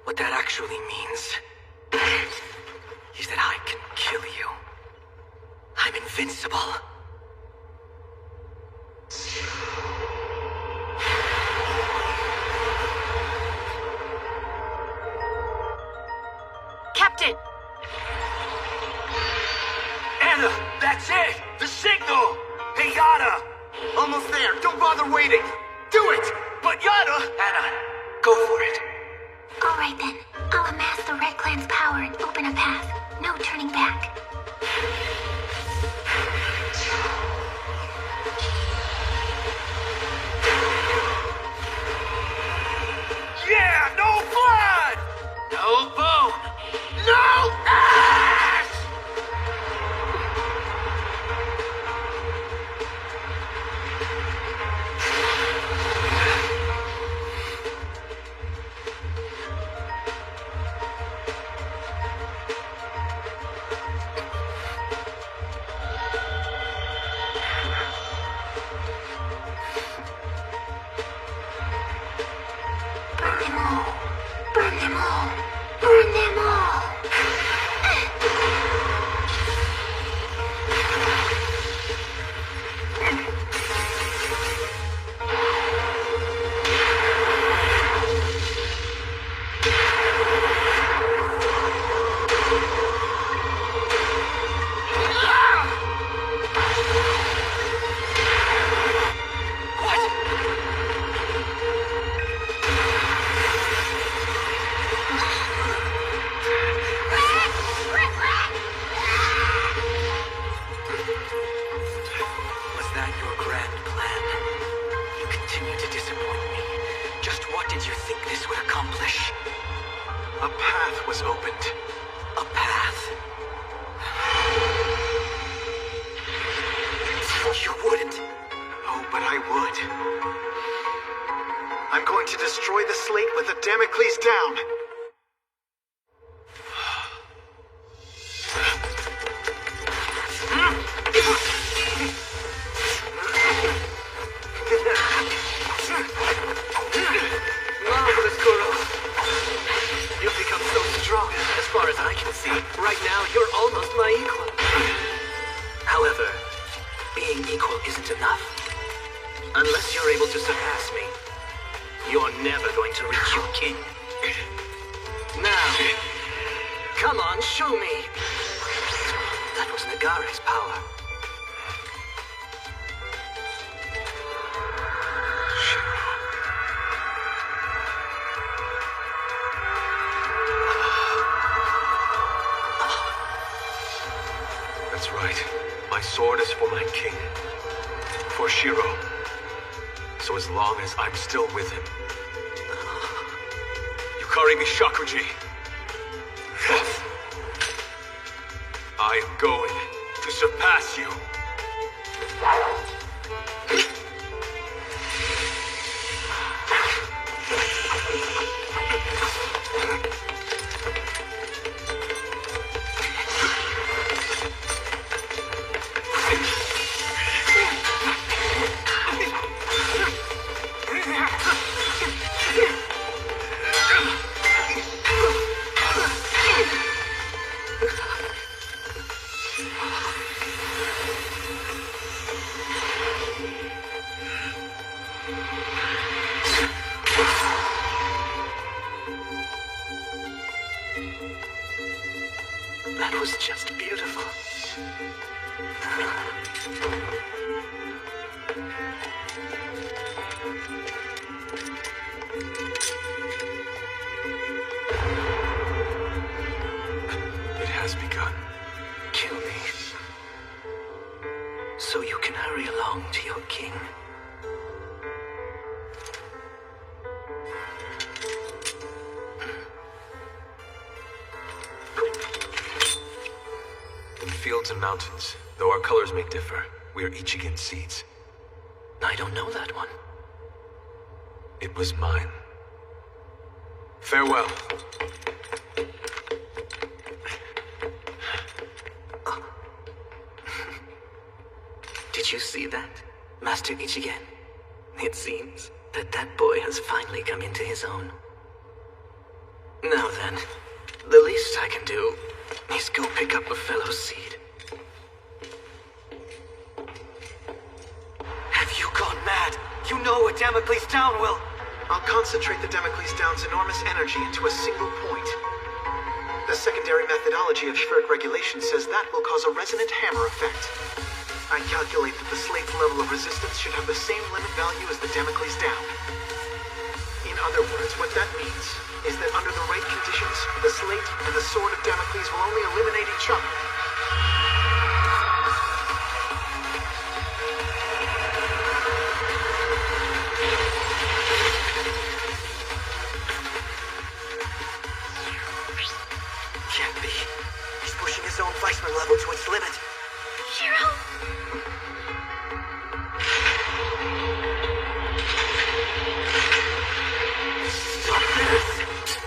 what that actually means is that I can kill you. I'm invincible. Captain! Anna, that's it! The signal! Hey, Yada! Almost there. Don't bother waiting. Do it! But Yada! Anna, go for it. All right then. I'll amass the Red Clan's power and open a path. No turning back. Yeah! No blood! No bone! No ass! Burn them all. Burn them all. Burn them all. Was that your grand plan? You continue to disappoint me. Just what did you think this would accomplish? A path was opened. A path? You wouldn't. Oh, but I would. I'm going to destroy the slate with a Damocles down. Marvelous, Kuro. You've become so strong. As far as I can see, right now you're almost my equal. However, being equal isn't enough. Unless you're able to surpass me, you're never going to reach your king. Now, come on, show me. That was Nagare's power. sword is for my king. For Shiro. So as long as I'm still with him. Yukari Mishakuji. I am going to surpass you. That was just beautiful. It has begun. Kill me. So you can hurry along to your king. In fields and mountains, though our colors may differ, we are Ichigen seeds. I don't know that one. It was mine. Farewell. Did you see that, Master Ichigen? It seems that that boy has finally come into his own. Now then, the least I can do is go pick up a fellow seed. Have you gone mad? You know what Damocles Down will... I'll concentrate the Damocles Down's enormous energy into a single point. The secondary methodology of Schwerk regulation says that will cause a resonant hammer effect. I calculate that the slate's level of resistance should have the same limit value as the Damocles Down. In other words, what that means is that under the right conditions, the slate and the sword of Damocles will only eliminate each other. Can't be. He's pushing his own Weissman level to its limit. Shiro!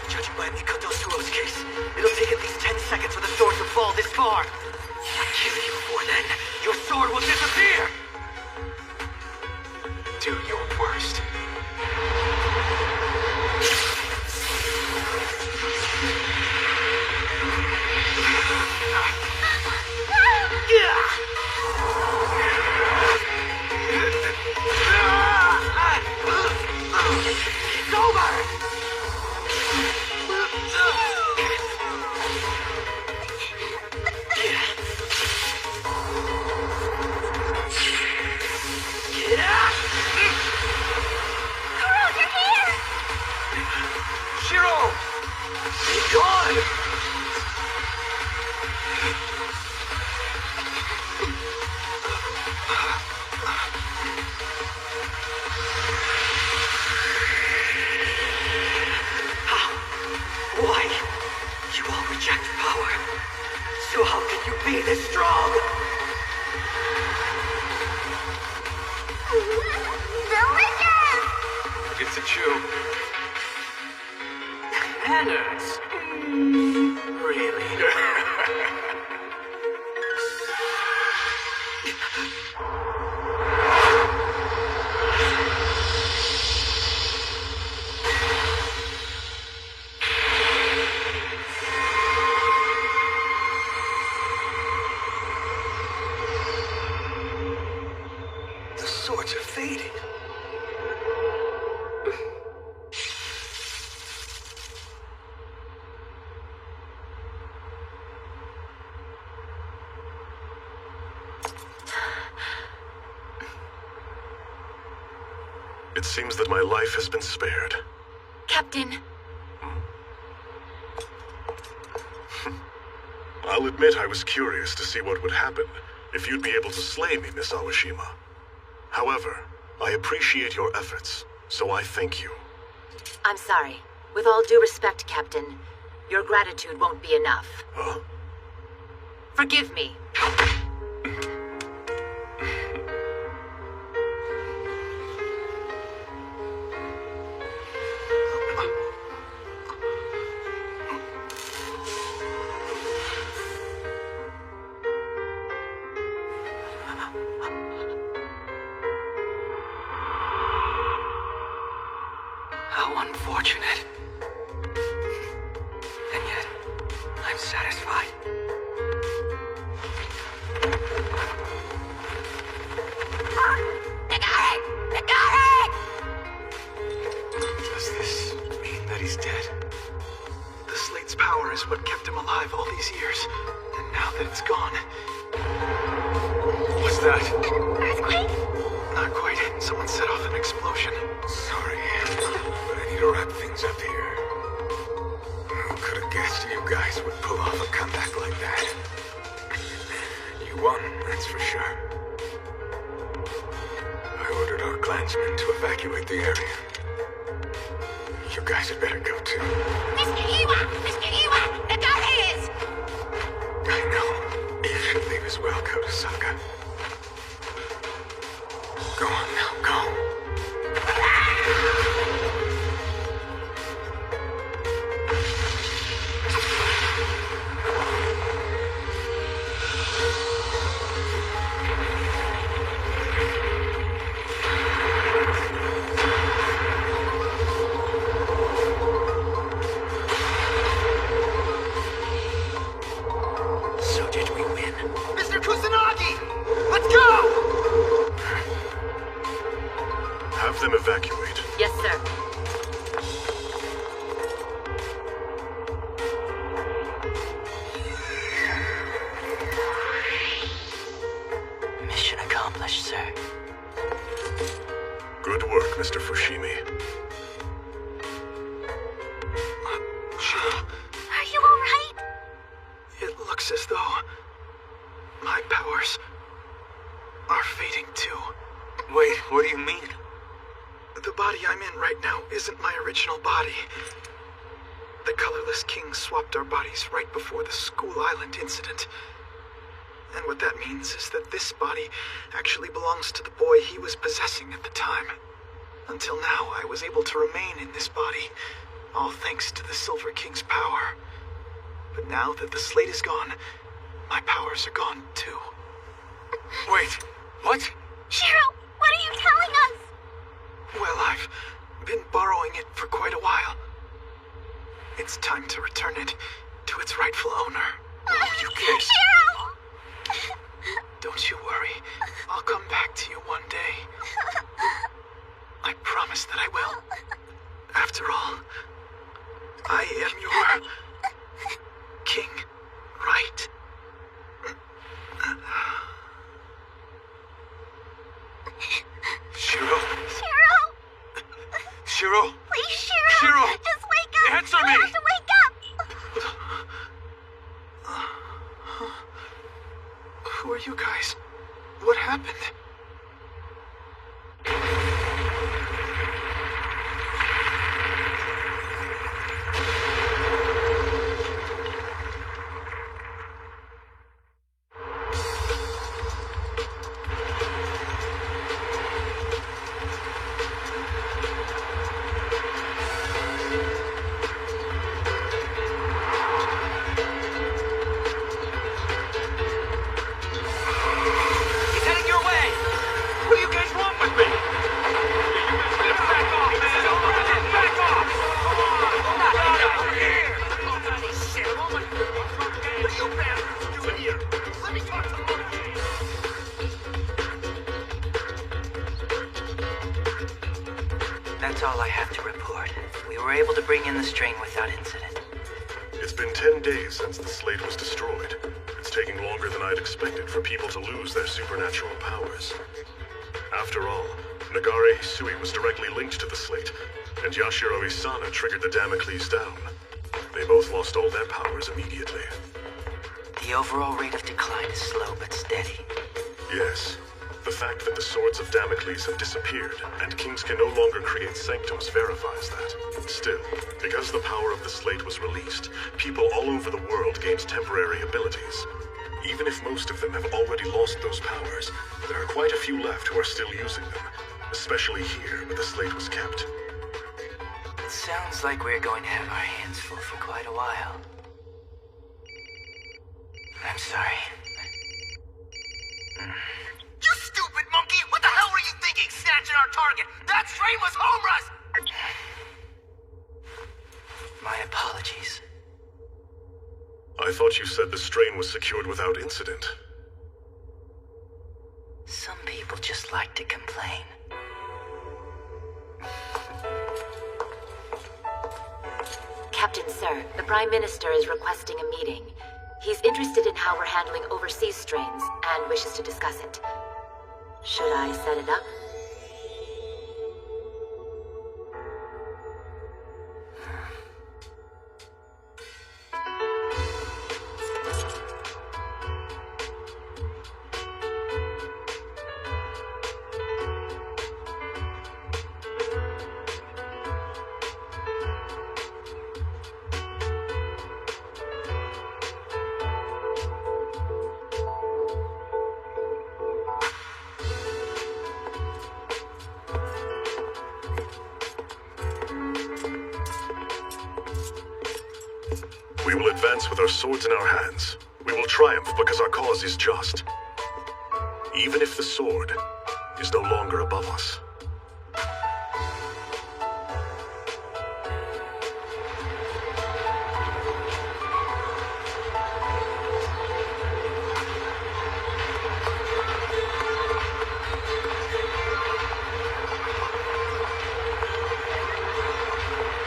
Judging by Mikoto Suo's case, it'll take at least 10 seconds for the sword to fall this far. I kill you before then, your sword will disappear! Do your worst. It's over! Kuro, you're here! Shiro! Be gone! Why? You all reject power. So how can you be this strong? Delicious! It's a chew. Manners? Really? The swords are fading. It seems that my life has been spared. Captain, I'll admit I was curious to see what would happen, if you'd be able to slay me, Miss Awashima. However, I appreciate your efforts, so I thank you. I'm sorry. With all due respect, Captain, your gratitude won't be enough. Huh? Forgive me. How unfortunate. And yet, I'm satisfied. Does this mean that he's dead? The slate's power is what kept him alive all these years. And now that it's gone... What's that? Earthquake? Not quite. Someone set off an explosion. Sorry, but I need to wrap things up here. Who could have guessed you guys would pull off a comeback like that? You won, that's for sure. I ordered our clansmen to evacuate the area. You guys had better go too. Mr. Iwa! Mr. Iwa! The guy is! I know. You should leave as well, Kodasaka. Go on now, go. So did we win? Mr. Kusanagi! Let's go! Have them evacuate. Yes, sir. Mission accomplished, sir. Good work, Mr. Fushimi. Shiro, Are you alright? it looks as though my powers are fading too. Wait, what do you mean? The body I'm in right now isn't my original body. The colorless king swapped our bodies right before the School Island incident. And what that means is that this body actually belongs to the boy he was possessing at the time. Until now, I was able to remain in this body, all thanks to the Silver King's power. But now that the slate is gone, my powers are gone too. Wait, what? Shiro, what are you telling us? Well, I've been borrowing it for quite a while. It's time to return it to its rightful owner. You can't. Shiro! Don't you worry. I'll come back to you one day. I promise that I will. After all, I am your king, right? Shiro? Shiro! Shiro? Please, Shiro! Shiro! Just wake up! Answer You me! have to wake up! Who are you guys? What happened? He's heading your way! What do you guys want with me? Back off, man! Back off! Not over here! Shit! What are you bastards doing here? Let me talk to Monkey! That's all I have to report. We were able to bring in the strain without incident. It's been 10 days since the slate was destroyed. It's taking longer than I'd expected for people to lose their supernatural powers. After all, Nagare Hisui was directly linked to the slate, and Yashiro Isana triggered the Damocles down. They both lost all their powers immediately. The overall rate of decline is slow but steady. Yes. The fact that the swords of Damocles have disappeared, and kings can no longer create sanctums verifies that. Still, because the power of the slate was released, people all over the world gained temporary abilities. Even if most of them have already lost those powers, there are quite a few left who are still using them, especially here where the slate was kept. It sounds like we're going to have our hands full for quite a while. I'm sorry. You stupid monkey! What the hell were you thinking, snatching our target? That train was Homer's! My apologies. I thought you said the strain was secured without incident. Some people just like to complain. Captain, sir, the Prime Minister is requesting a meeting. He's interested in how we're handling overseas strains and wishes to discuss it. Should I set it up? We will advance with our swords in our hands. We will triumph because our cause is just. Even if the sword is no longer above us.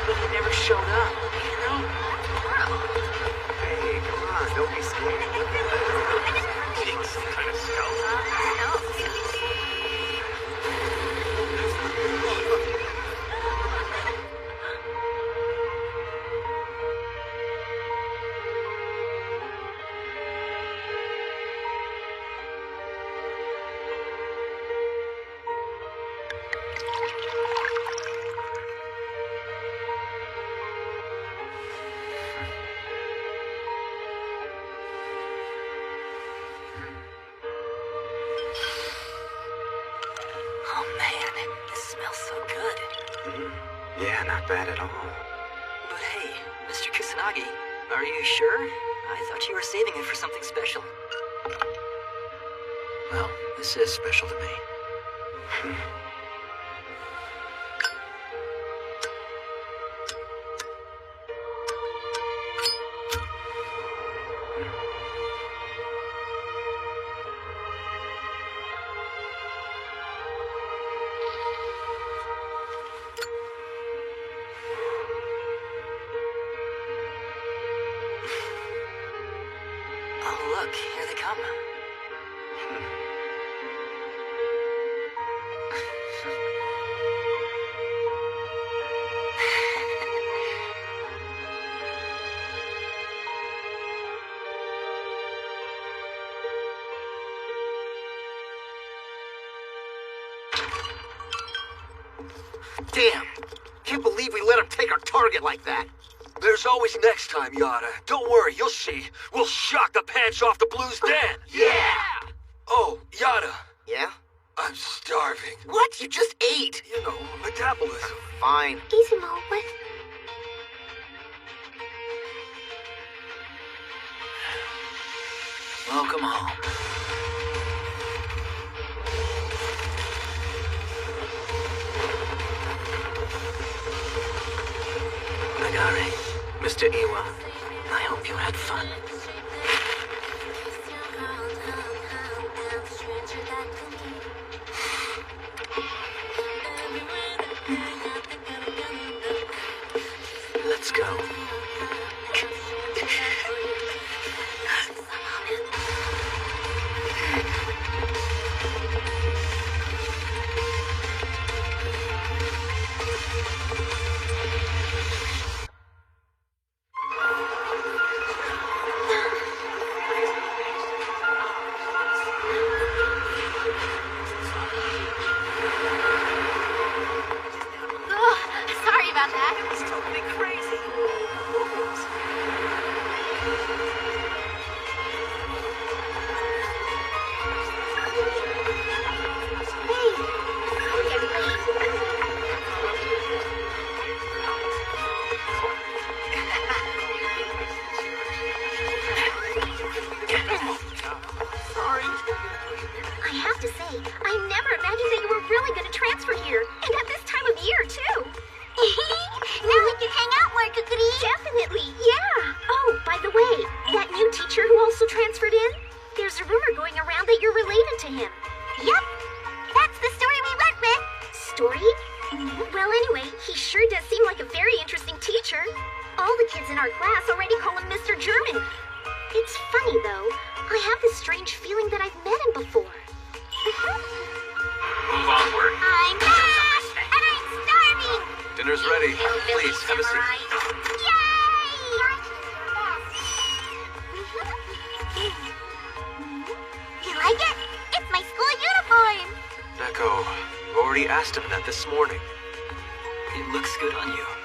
But he never showed up, you know? Hey, come on, don't be scared. Being some kind of scout? Oh man, this smells so good. Yeah, not bad at all. But hey, Mr. Kusanagi, are you sure? I thought you were saving it for something special. Well, this is special to me. Oh look, here they come. Damn! Can't believe we let him take our target like that. There's always next time, Yada. Don't worry, you'll see. We'll shock the pants off the Blues Den. Yeah! Oh, Yada. Yeah? I'm starving. What? You just ate! You know, metabolism. Fine. Easy, Mo. What? Welcome home. Nagare, Mr. Iwa, I hope you had fun. Let's go. Well, anyway, he sure does seem like a very interesting teacher. All the kids in our class already call him Mr. German. It's funny, though. I have this strange feeling that I've met him before. Move onward. I'm back! And I'm starving! Dinner's ready. Please, have a seat. You like it? It's my school uniform! Neko, you already asked him that this morning. It looks good on you.